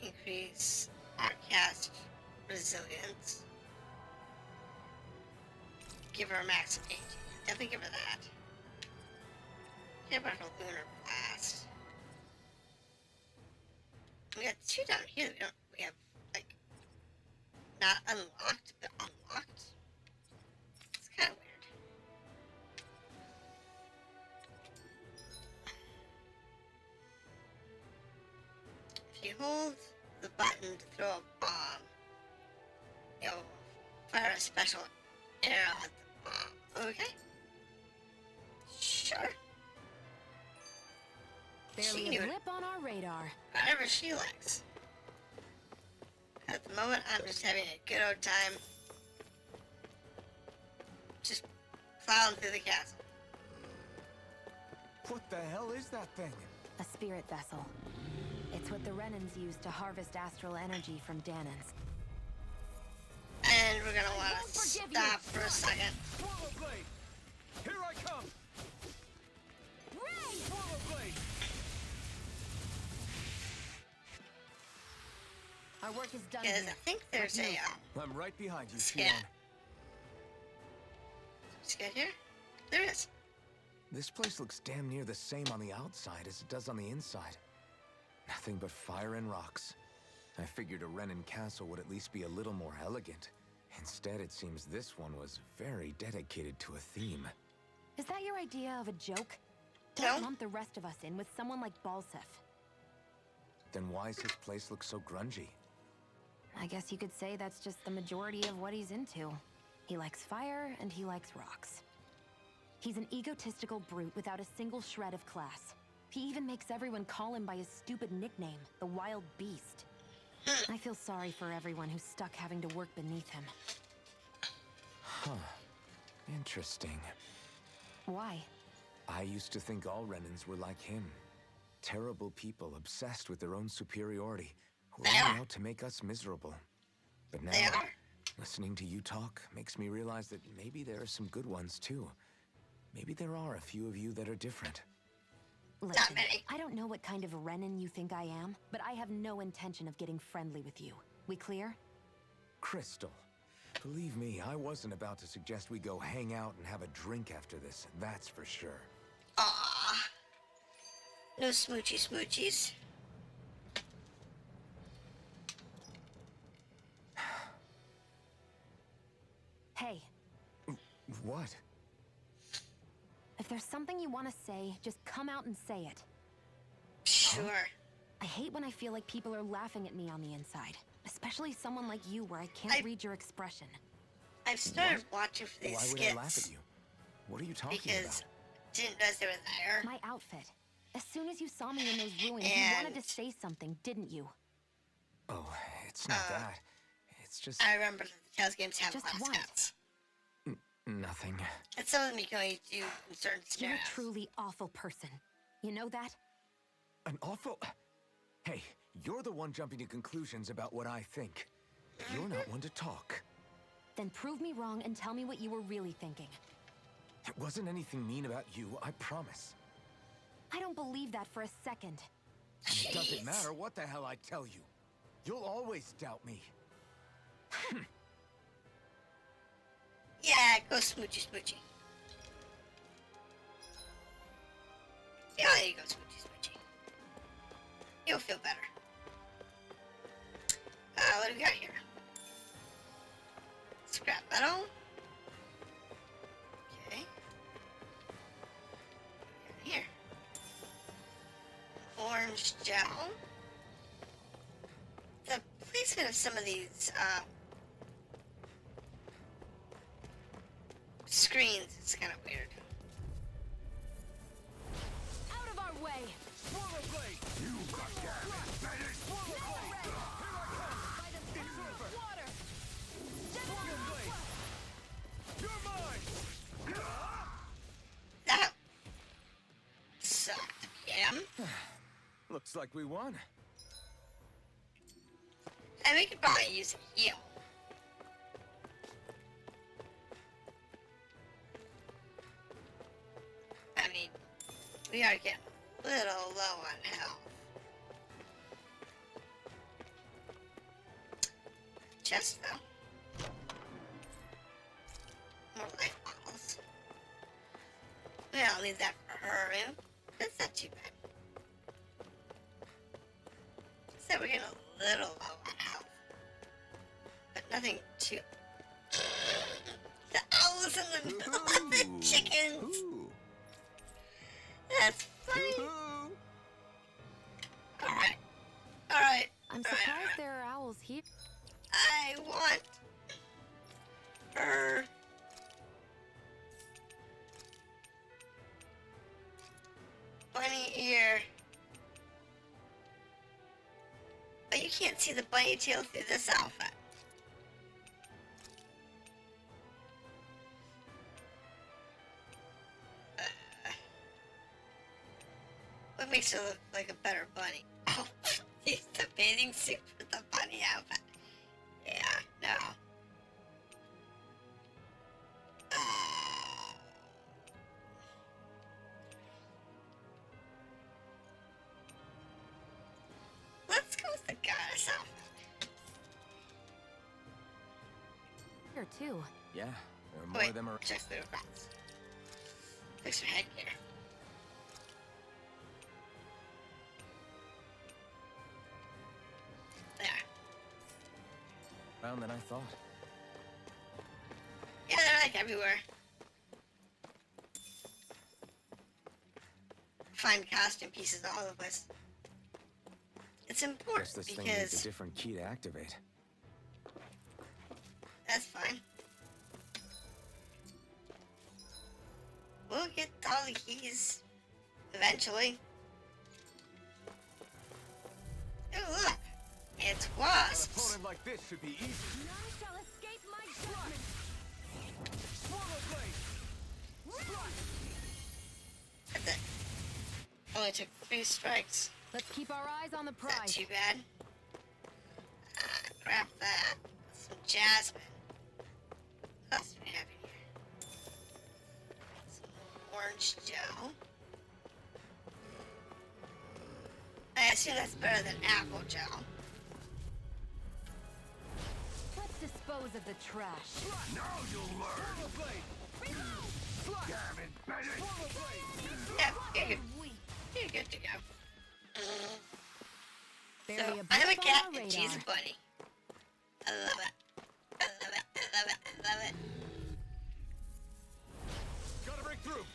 Increase arcast resilience. Give her a max of 8. Definitely give her that. Give her a lunar blast. We got 2 down here. We have like not unlocked, but unlocked. It's kind of weird. If you hold the button to throw a bomb, you'll fire a special arrow at the bomb. Okay? Sure. Barely a blip on our radar. Whatever she likes. At the moment, I'm just having a good old time. Just plowing through the castle. What the hell is that thing? A spirit vessel. It's what the Renans use to harvest astral energy from Danans. And we're gonna want to stop for a second. Swallow blade! Here I come! Ray! Swallow blade! Our work is done Because here. I think there's a I'm right behind you, Yeah. Fiona. let's get here. There is. This place looks damn near the same on the outside as it does on the inside. Nothing but fire and rocks. I figured a Renan castle would at least be a little more elegant. Instead, it seems this one was very dedicated to a theme. Is that your idea of a joke? No. Don't lump the rest of us in with someone like Balsef. Then why's his place look so grungy? I guess you could say that's just the majority of what he's into. He likes fire and he likes rocks. He's an egotistical brute without a single shred of class. He even makes everyone call him by his stupid nickname, the Wild Beast. I feel sorry for everyone who's stuck having to work beneath him. Huh. Interesting. Why? I used to think all Renans were like him. Terrible people obsessed with their own superiority, who are only out to make us miserable. But now, They are. listening to you talk makes me realize that maybe there are some good ones too. Maybe there are a few of you that are different. Listen, many. I don't know what kind of Renan you think I am, but I have no intention of getting friendly with you. We clear? Crystal, believe me, I wasn't about to suggest we go hang out and have a drink after this, that's for sure. Aww. No smoochy smoochies. Hey, What? if there's something you want to say, just come out and say it. Sure. I hate when I feel like people are laughing at me on the inside. Especially someone like you where I can't read your expression. I've started watching for these Why would skits. I laugh at you? What are you talking Because about? didn't realize they were there. My outfit. As soon as you saw me in those ruins, you wanted to say something, didn't you? Oh, it's not that. It's just I remember that the Tales games have Just a lot of what? skits. nothing. And some of them you can only do in certain You're scenarios. a truly awful person. You know that? An awful... Hey, you're the one jumping to conclusions about what I think. You're not one to talk. Then prove me wrong and tell me what you were really thinking. It wasn't anything mean about you, I promise. I don't believe that for a second. And it doesn't Jeez. matter what the hell I tell you. You'll always doubt me. Yeah, go smoochy smoochy. Yeah, there you go, smoochy smoochy. You'll feel better. What do we got here? Scrap metal. Okay. Here. Orange gel. The placement of some of these screens is kind of weird. Out of our way! Swallow blade! You got damage! Swallow blade! Here I come! It's over! Water! Swallow blade! You're mine! That sucked. Yeah. Looks like we won. And we could probably use a heal. I mean, we are getting a little low on health. Chest, though. More life bottles. We don't need that for her room. That's not too bad. So we're getting a little low on health. But nothing too... The owls in the middle of the chickens! Ooh. That's funny. Ooh. Alright. Alright. I'm surprised there are owls here. I want her. Bunny ear. But you can't see the bunny tail through this outfit. What makes her look like a better bunny? Oh, it's the bathing suit with the bunny outfit. Yeah, no. Let's go with the goddess outfit. Here too. Yeah, there are more Wait, of them. check the across. Fix her headgear. There. Around than I thought. Yeah, they're like everywhere. Find costume pieces all over the place. It's Guess important this thing needs a because different key to activate. that's fine. We'll get all the keys eventually. Oh look, it's An wasps. opponent like this should be easy. None shall escape my judgment! Swallow blade! That's it. Only took 3 strikes. Let's keep our eyes on the Not prize. too bad. Grab that. Some jasmine. What else do we have in here? Some orange gel. I assume that's better than apple gel. Let's dispose of the trash. Now you'll learn! Swallow blade! Damn it, Bennett! Swallow blade! Yeah, here you go. Weak. You're good to go. Barely So, a I'm a blip on cat our and she's radar. a bunny. I love it. I love it. I love it. I love it. Gotta break through.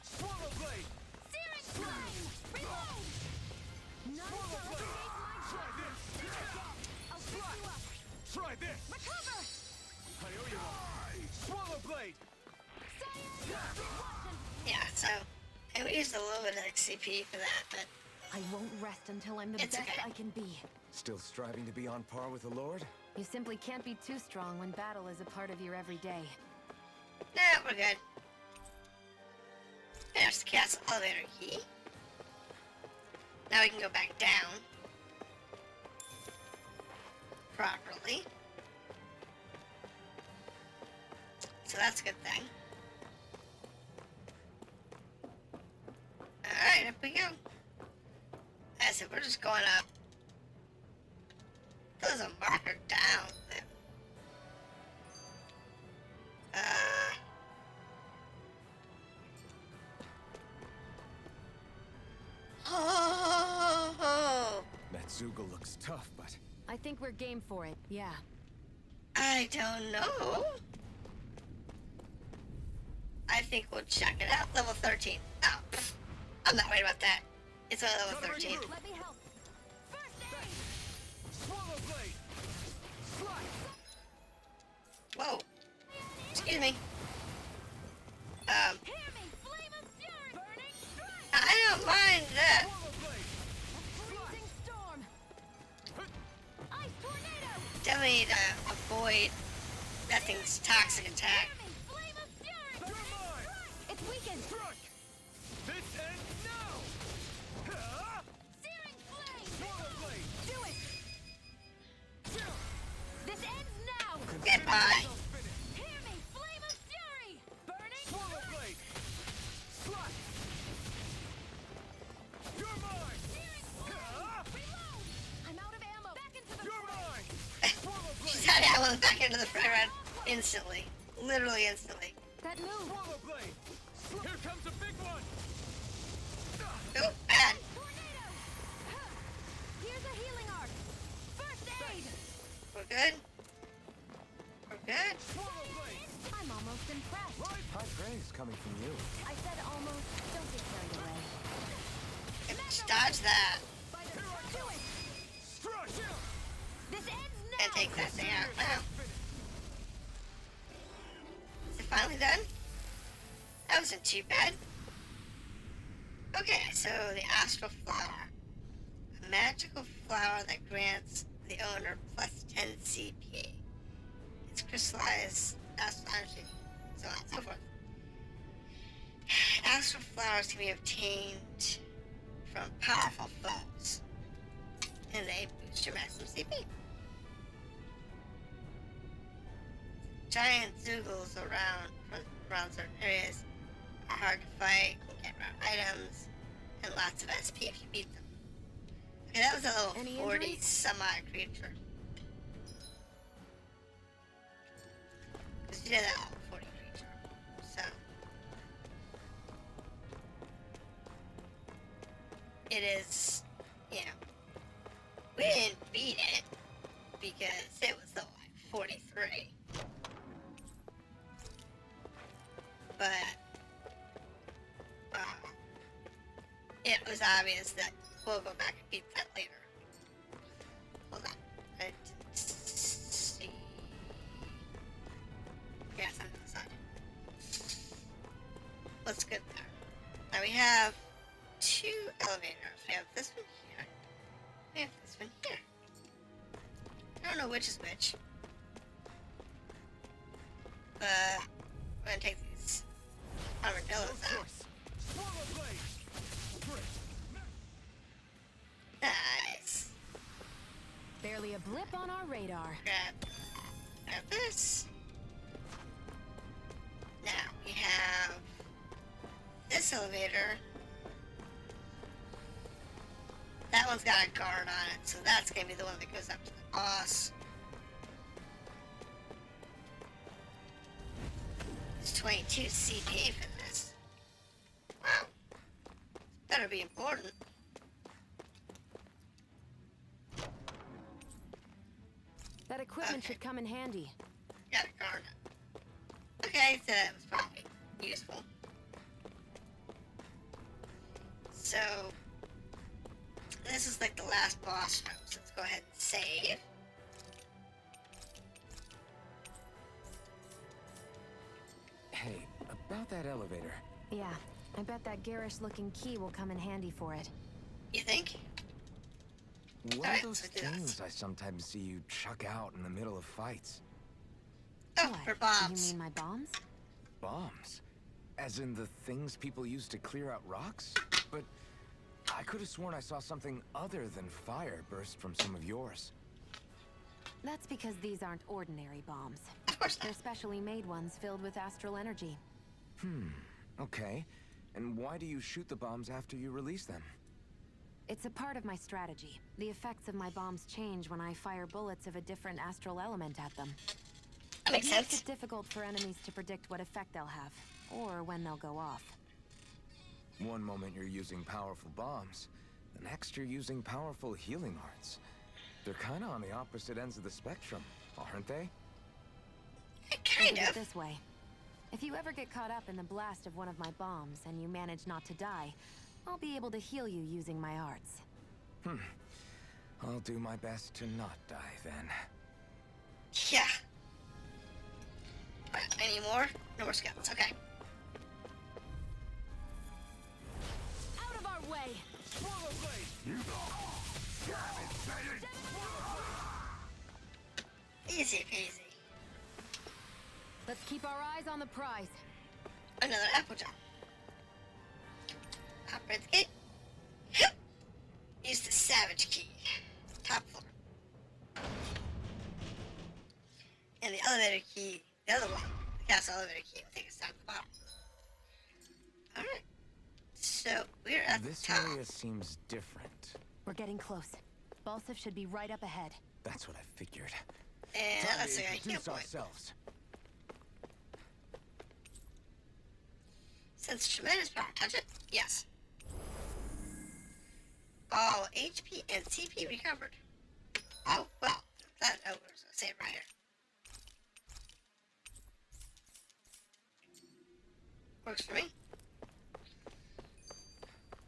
Swallow blade. Searing flame! Reload! Swallow blade. Try this. I'll pick you up. Try this. Recover! I owe you one. Swallow blade. Yeah, so I used a little bit of XCP for that, but I won't rest until I'm the It's best okay. I can be. Still striving to be on par with the Lord? You simply can't be too strong when battle is a part of your everyday. nah, we're good. There's the castle elevator key. Now we can go back down properly. So that's a good thing. Alright, up we go. I said we're just going up. There's a marker down there. Oh, That Zoogle looks tough, but I think we're game for it, yeah. I don't know. I think we'll check it out. Level 13. Oh, pfft. I'm not worried about that. It's only level 13. Let me help. First aid! Swallow blade. Slice. Whoa. Excuse me. Hear me! Flame of fury! Burning strike! I don't mind that. Swallow blade. Freezing storm! Ice tornado! Definitely need to avoid that thing's toxic attack. Hear me! Flame of fury! You're mine. It's weakened! Strike. This ends now. Ah! Searing flame! Swallow blade. Do it! This ends now! Goodbye. Finish. Hear me! Flame of fury! Burning Swallow blade. Slice. You're mine. Searing flame! Ah! Reload! I'm out of ammo! Back into the You're fray! mine. Swallow She's blade. had that one back into the fray run instantly. Literally instantly. That move! Swallow blade. Here comes a big one. Oh, bad. Tornado! Here's a healing arc! First aid! We're good. We're good. Swallow blade. I'm almost impressed. Right. high praise coming from you. I said almost. Don't get carried away. Just dodge that. By the do it! Strike. This ends now! And take that thing out now. Finish. Is it finally done? That wasn't too bad. Okay, so the astral flower. A magical flower that grants the owner plus 10 CP. It's crystallized astral energy, so on and so forth. Astral flowers can be obtained from powerful foes, and they boost your maximum CP. Giant zoogles around certain areas are hard to fight, get around items, and lots of SP if you beat them. Okay, that was a level Any 40 injuries? semi creature. Because you did that level 40 creature. So. It is, you know, we didn't beat it because it was level 43. But it was obvious that we'll go back and beat that later. Hold on. I didn't see. Yes, I'm on the side. Let's get there. Now we have 2 elevators. We have this one here. We have this one here. I don't know which is which. But we're gonna take these armadillos out. Swallow blade. Nice. Barely a blip on our radar. Grab this. Now we have this elevator. That one's got a guard on it, so that's gonna be the one that goes up to the boss. It's 22 CP for this. Wow. better be important. That equipment should come in handy. Got a card. Okay, so that was probably useful. So, this is like the last boss room, so let's go ahead and save. Hey, about that elevator. Yeah, I bet that garish-looking key will come in handy for it. You think? What Alright, are those so do that. things I sometimes see you chuck out in the middle of fights? Oh, What? for You bombs. mean my bombs? Bombs? As in the things people use to clear out rocks? But I could have sworn I saw something other than fire burst from some of yours. That's because these aren't ordinary bombs. Of course They're not. specially made ones filled with astral energy. Okay. And why do you shoot the bombs after you release them? It's a part of my strategy. The effects of my bombs change when I fire bullets of a different astral element at them. That makes It makes sense. it difficult for enemies to predict what effect they'll have, or when they'll go off. One moment you're using powerful bombs, the next you're using powerful healing arts. They're kind of on the opposite ends of the spectrum, aren't they? Kind Think of of. it this way. If you ever get caught up in the blast of one of my bombs and you manage not to die, I'll be able to heal you using my arts. I'll do my best to not die then. Yeah. Alright, any more? No more scouts. Okay. Out of our way! Swallow blade! Easy peasy. Let's keep our eyes on the prize. Another apple jar. Operate the gate. Use the savage key. Top floor. And the elevator key, the other one, the castle elevator key, will take us down to the bottom. Alright. So, we're at This the top. area seems different. We're getting close. Balsif should be right up ahead. That's what I figured. And Time that's to a heal introduce point. ourselves. Since tremendous power, touch it? Yes. All HP and CP recovered. Oh, well. That over, so say it right here. Works for me.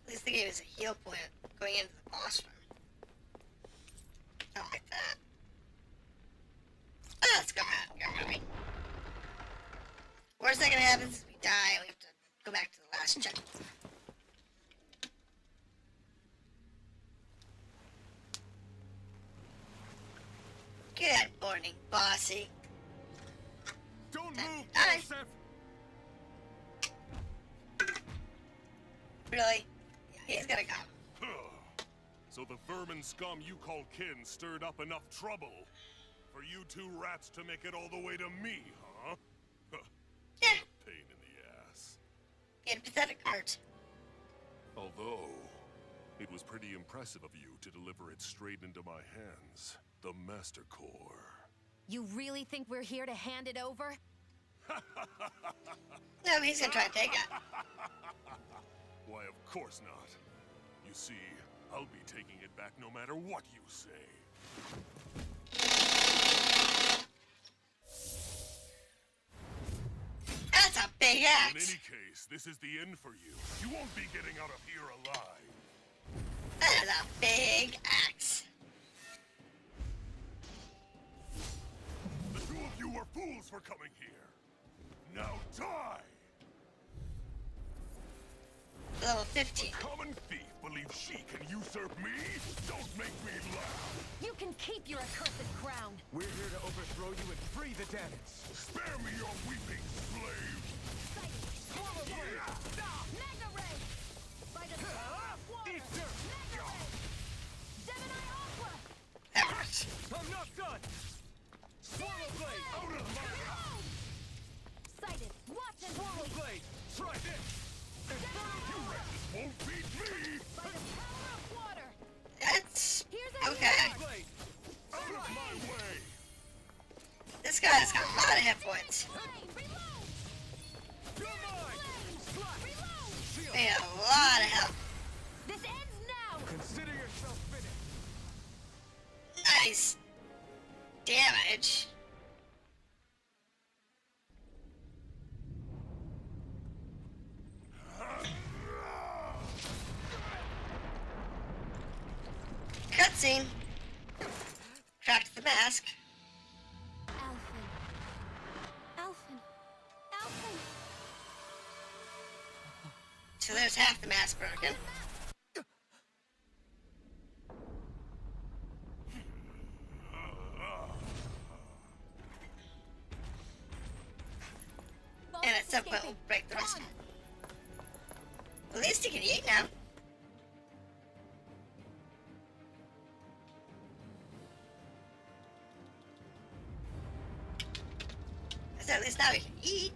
At least they gave us a heal point going into the boss room. I like that. Oh, let's go ahead. Worst thing that happens is we die and we have to go back to the last check. Good morning, bossy. Don't move, Aye. Balsef! Really? Yeah, he's gonna go. So the vermin scum you call kin stirred up enough trouble for you two rats to make it all the way to me, huh? Yeah, Pain in the ass. he had a pathetic heart. Although, it was pretty impressive of you to deliver it straight into my hands. The Master Core. You really think we're here to hand it over? No, he's gonna try and take it. Why, of course not. You see, I'll be taking it back no matter what you say. That's a big In axe. any case, this is the end for you. You won't be getting out of here alive. That is a big axe. The two of you were fools for coming here. Now die! Level 15. Common thief believes she can usurp me? Don't make me laugh! You can keep your accursed crown. We're here to overthrow you and free the Danits. Spare me your weeping, slave! Mega Ray! By the power of water! Mega Ray! Gemini Aqua! That hurts. I'm not done! Swallow blade! Out of my way! Sighted! Watch and Swallow blade! Try this! You wretches won't beat me! By the power of water! That's Here's a okay. Blade! Out of my way! This guy's got a lot of hit points. Flame! Reload! You're mine! Reload! He had a lot of health. Cutscene. Cracked the mask. Alphen. Alphen. So there's half the mask broken. And at some point we'll break the rest. At least he can eat now. So at least now he can eat.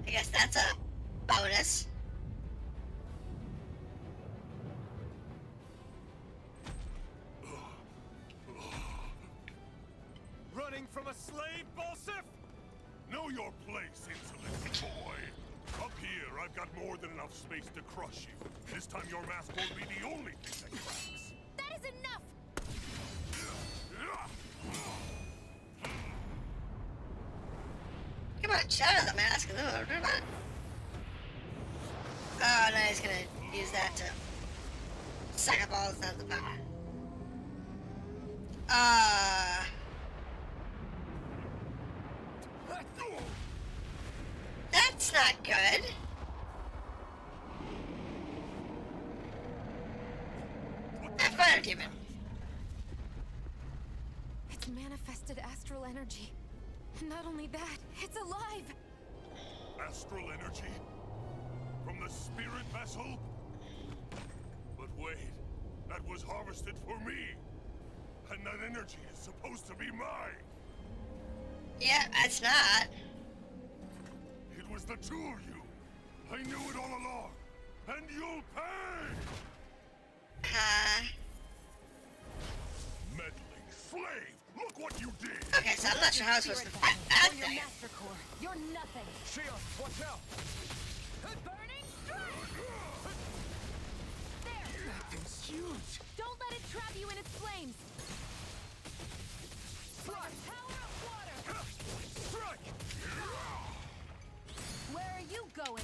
I guess that's a bonus. Running from a slave, Balsif? Know your place, insolent boy. Up here, I've got more than enough space to crush you. This time your mask won't be the only thing that cracks. That is enough! Come on, shatter the mask. Oh, come on. Oh, now he's gonna use that to suck up all the power. That's not good. That fire demon. It's manifested astral energy. Not only that, it's alive! Astral energy? From the spirit vessel? But wait, that was harvested for me. And that energy is supposed to be mine. Yeah, it's not. It was the two of you. I knew it all along. And you'll pay! Meddling slave! Look what you did! Okay, so I'm not sure how I was supposed to fight that Or your thing. master core. You're nothing. Shia, watch out! Burning strike! There! That thing's huge! Don't let it trap you in its flames! Strike! Power of water! Strike! Where are you going?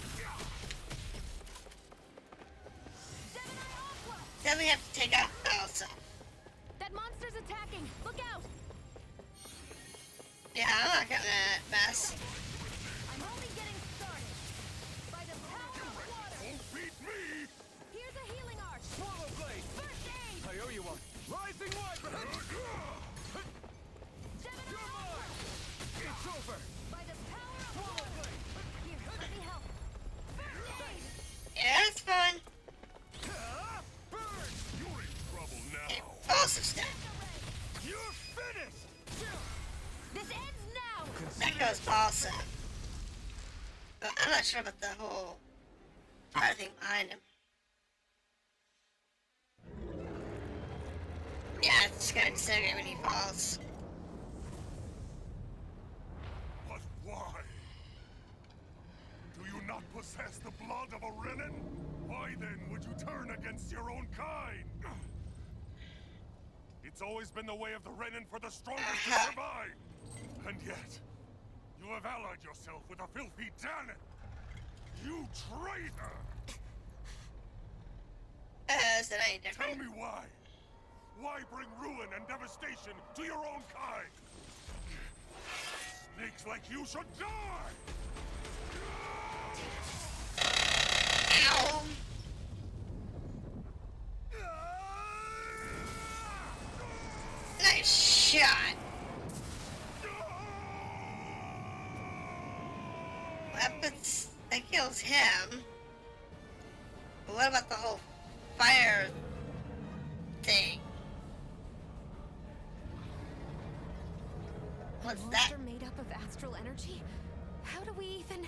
Then we have to take out Elsa. That monster's attacking! Look out! Yeah, I'm not getting that mess. I'm only getting started. By the power of water! Won't beat me! Here's a healing arch! Swallow blade! First aid! I owe you one. Rising wyvern! You're mine! It's over! By the power of Swallow water! blade! Here, let me help. First aid! Yeah, it's fun. Burn! You're in trouble Hey, now! awesome stuff. You're finished! This ends now! That goes awesome. But I'm not sure about the whole fire thing behind him. Yeah, it's just gonna disintegrate when he falls. But why? Do you not possess the blood of a Renin? Why then would you turn against your own kind? It's always been the way of the Renin for the strongest to survive. And yet, you have allied yourself with a filthy Danon. You traitor! Is that any Tell different? me why. Why bring ruin and devastation to your own kind? Snakes like you should die! Ow! Nice shot. Weapons that kills him. But what about the whole fire thing? What's that? Monster made up of astral energy? How do we even...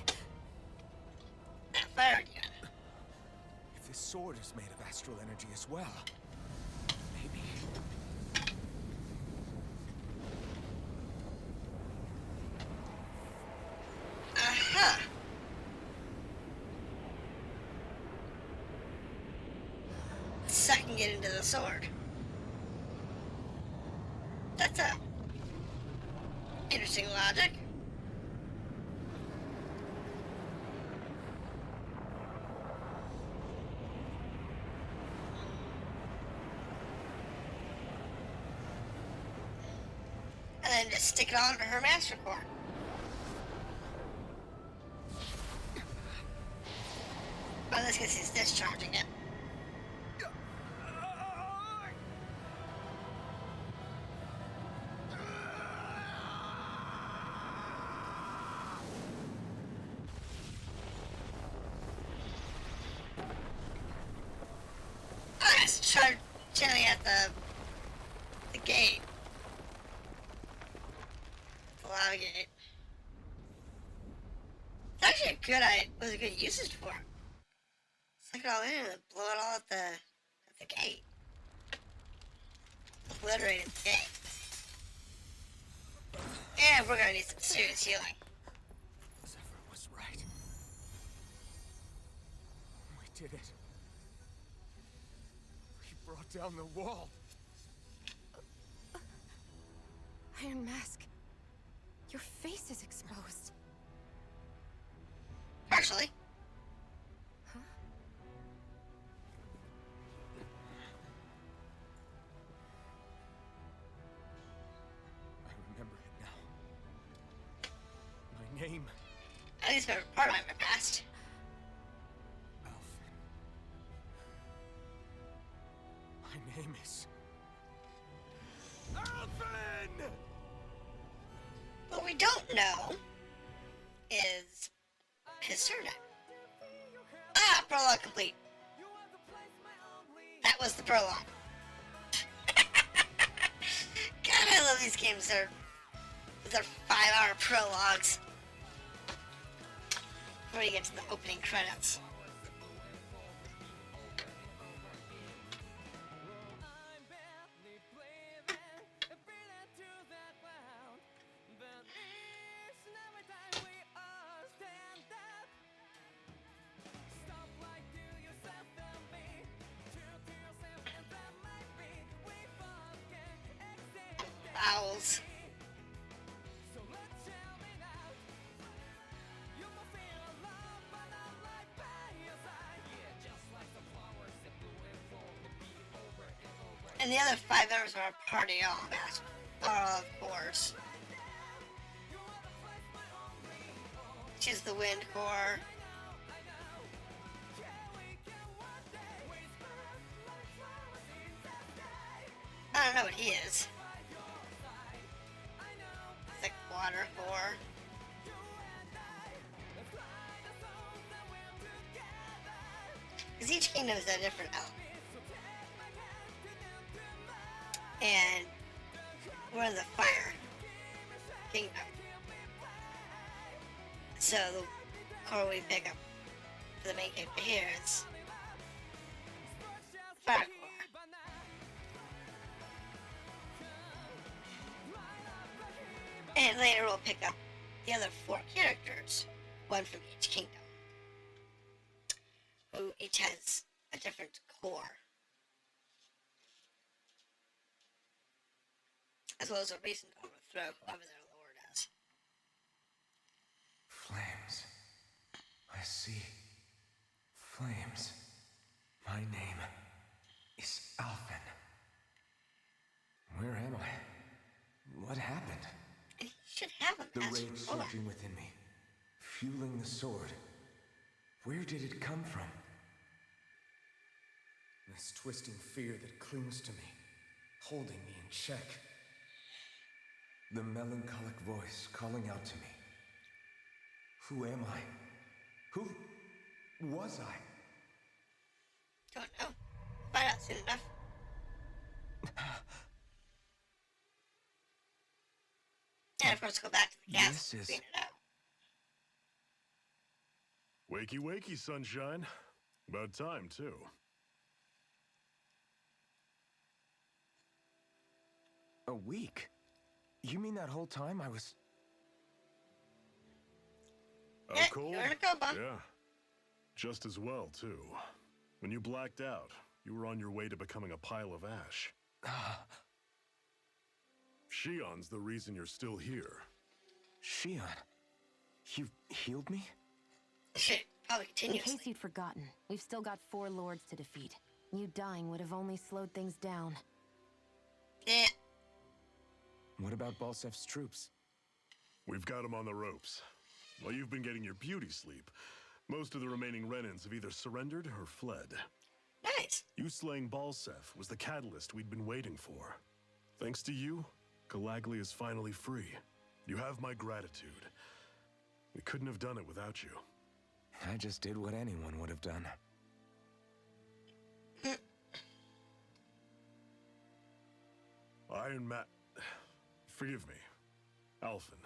That fire again. If this sword is made of astral energy as well, maybe... Aha! Sucking it into the sword. That's a interesting logic. to stick it all into her master core. Well, let's get he's discharging it. Let's try chilling at the gate. The lava gate. It's actually a good was a good usage for it. Stick it all in and blow it all at the gate. Obliterated the gate. And we're gonna need some serious healing. Zephyr was right. We did it. We brought down the wall. Iron Mask, your face is exposed. Partially. Huh? I remember it now. My name, At least for part of my past. Alphen. My name is Alphen! What we don't know is his surname. Ah, prologue complete. That was the prologue. God, I love these games. They're 5-hour prologues. Before you get to the opening credits. Owls. And the other 5 members of our party are, of course. She's the Wind Core. I don't know what he is. It's like Water Core. Because each kingdom is a different element. And we're in the Fire Kingdom. So the core we pick up for the main character here is Fire Core. And later we'll pick up the other 4 characters, one from each kingdom, who each has a different core. As well as a reason to overthrow whoever their lord is. Flames. I see. Flames. My name is Alphen. Where am I? What happened? And he should have a The master rage core. surging within me, fueling the sword. Where did it come from? this twisting fear that clings to me, holding me in check. The melancholic voice calling out to me. Who am I? Who was I? Don't know. Find out soon enough. And of course go back to the castle This and is- clean it out. Wakey, wakey, sunshine. About time, too. A week? You mean that whole time I was... Out Yeah, cold? you're in a coma. Yeah. Just as well, too. When you blacked out, you were on your way to becoming a pile of ash. Shion's the reason you're still here. Shion, you healed me? Shit, probably In continuously. case you'd forgotten, we've still got 4 lords to defeat. You dying would have only slowed things down. Yeah. What about Balsef's troops? We've got them on the ropes. While you've been getting your beauty sleep, most of the remaining Renans have either surrendered or fled. Nice. You slaying Balsef was the catalyst we'd been waiting for. Thanks to you, Galagly is finally free. You have my gratitude. We couldn't have done it without you. I just did what anyone would have done. Iron Matt... Forgive me. Alphen.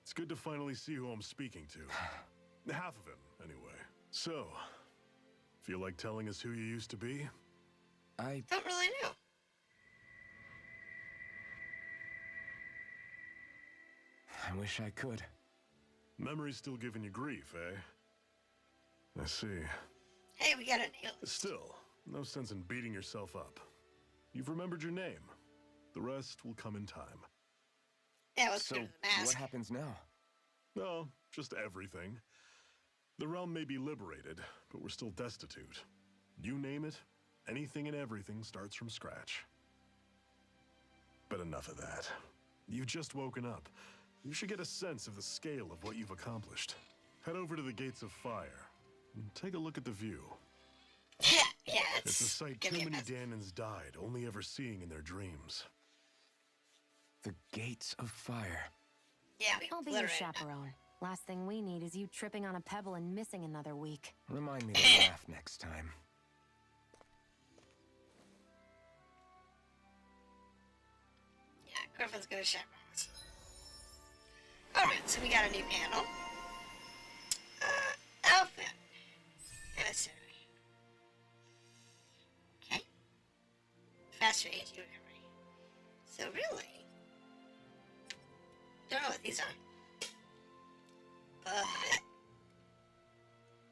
It's good to finally see who I'm speaking to. Half of him, anyway. So, feel like telling us who you used to be? I don't really know. I wish I could. Memory's still giving you grief, eh? I see. Hey, we got a nail. Still, no sense in beating yourself up. You've remembered your name. The rest will come in time. Yeah, let's So, go to the mask. what happens now? No, just everything. The realm may be liberated, but we're still destitute. You name it, anything and everything starts from scratch. But enough of that. You've just woken up. You should get a sense of the scale of what you've accomplished. Head over to the Gates of Fire and take a look at the view. Yeah, It's a sight too give me a many message. Danans died only ever seeing in their dreams. The Gates of Fire. Yeah, we I'll be your obliterated it. chaperone. Last thing we need is you tripping on a pebble and missing another week. Remind me to laugh next time. Yeah, Griffin's gonna chaperone us. Alright, so we got a new panel. Outfit. Emissary. Okay. Faster age recovery. So really, don't know what these are. But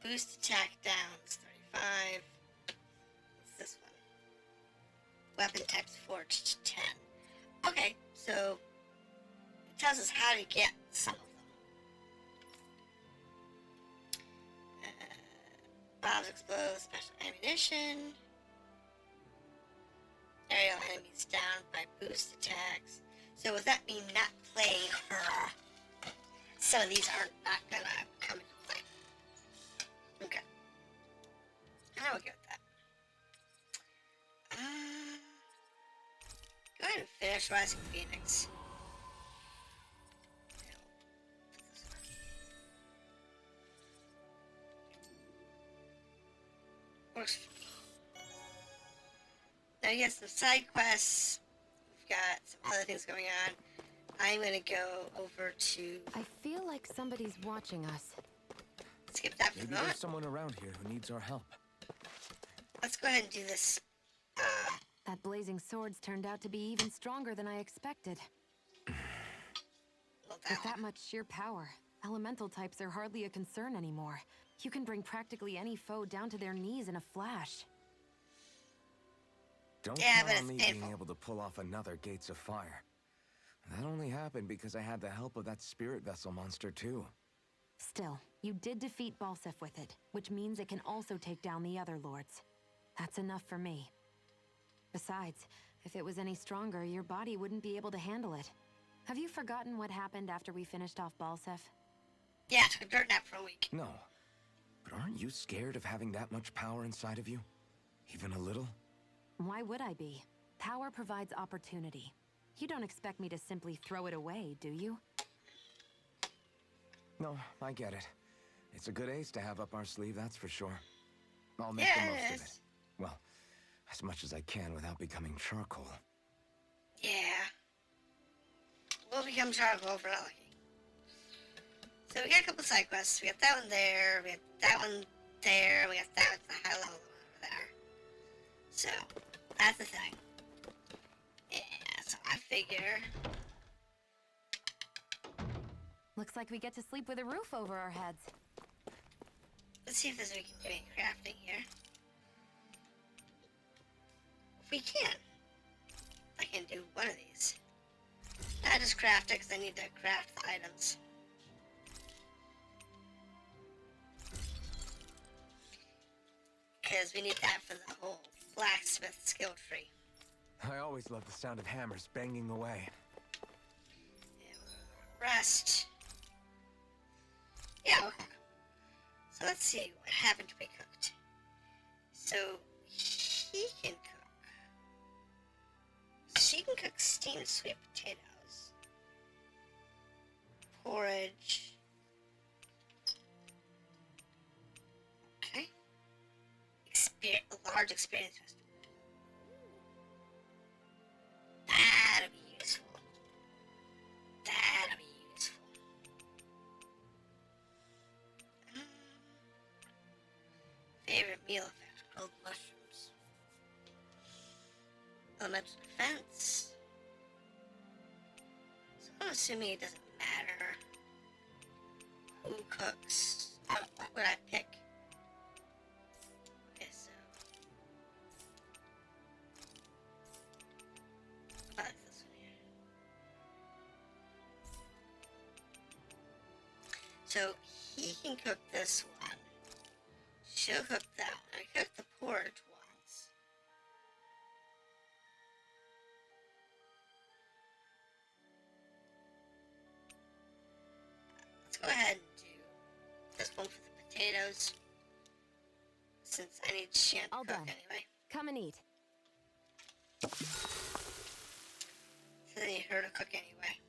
boost attack down is 35. What's this one? Weapon types forged 10. Okay, so it tells us how to get some of them. Bombs explode, special ammunition. Aerial enemies down by boost attacks. So would that mean not playing her? Some of these are not gonna come into play. Okay. Now we'll go with that. Go ahead and finish Rising Phoenix. Works for me. Now, yes, some side quests. We've got some other things going on. I'm gonna go over to I feel like somebody's watching us. skip that for the Maybe moment. there's someone around here who needs our help. Let's go ahead and do this. That blazing sword's turned out to be even stronger than I expected. Well, With that much sheer power, elemental types are hardly a concern anymore. You can bring practically any foe down to their knees in a flash. Don't Yeah, count but on it's me painful. being able to pull off another Gates of Fire. That only happened because I had the help of that spirit vessel monster too. Still, you did defeat Balsef with it, which means it can also take down the other lords. That's enough for me. Besides, if it was any stronger, your body wouldn't be able to handle it. Have you forgotten what happened after we finished off Balsef? Yeah, took a dirt nap for a week. No. But aren't you scared of having that much power inside of you? Even a little? Why would I be? Power provides opportunity. You don't expect me to simply throw it away, do you? No, I get it. It's a good ace to have up our sleeve, that's for sure. I'll make Yeah, the it most of it. is. Well, as much as I can without becoming charcoal. Yeah. We'll become charcoal for not lucky. So we got a couple side quests. We got that one there. We got that one there. We got that one, the high level one over there. So that's the thing. Yeah. So I figure. Looks like we get to sleep with a roof over our heads. Let's see if there's we can do any crafting here. If we can, I can do one of these. Not just craft it because I need to craft the items. Because we need that for the whole blacksmith skill tree. I always love the sound of hammers banging away. rest. Yeah, okay. So let's see, what haven't we cooked? So, he can cook. She can cook steamed sweet potatoes. Porridge. Okay. A large experience restaurant. That'll be useful. That'll be useful. Favorite meal effect, grilled mushrooms. Elemental defense. So I'm assuming it doesn't matter who cooks. What would I pick? Okay, so I like this one here. So he can cook this one. She'll cook that one. I cooked the porridge once. Let's go ahead and do this one for the potatoes. Since I need Shan to All cook done. anyway. Come and eat. So I need her to cook anyway.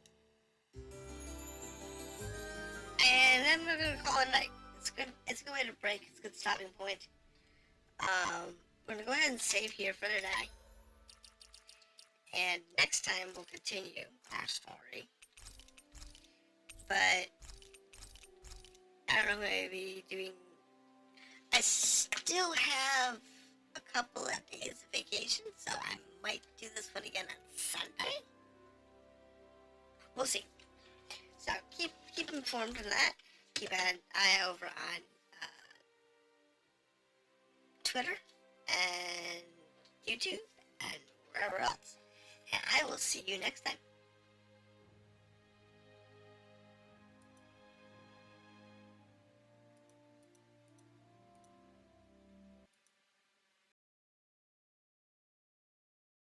And then we're gonna call it night. It's good. It's a good way to break. It's a good stopping point. We're gonna go ahead and save here for today. And next time we'll continue our story. But I don't know, maybe doing. I still have a couple of days of vacation, so I might do this one again on Sunday. We'll see. So keep informed on that. Keep an eye over on Twitter and YouTube and wherever else. And I will see you next time.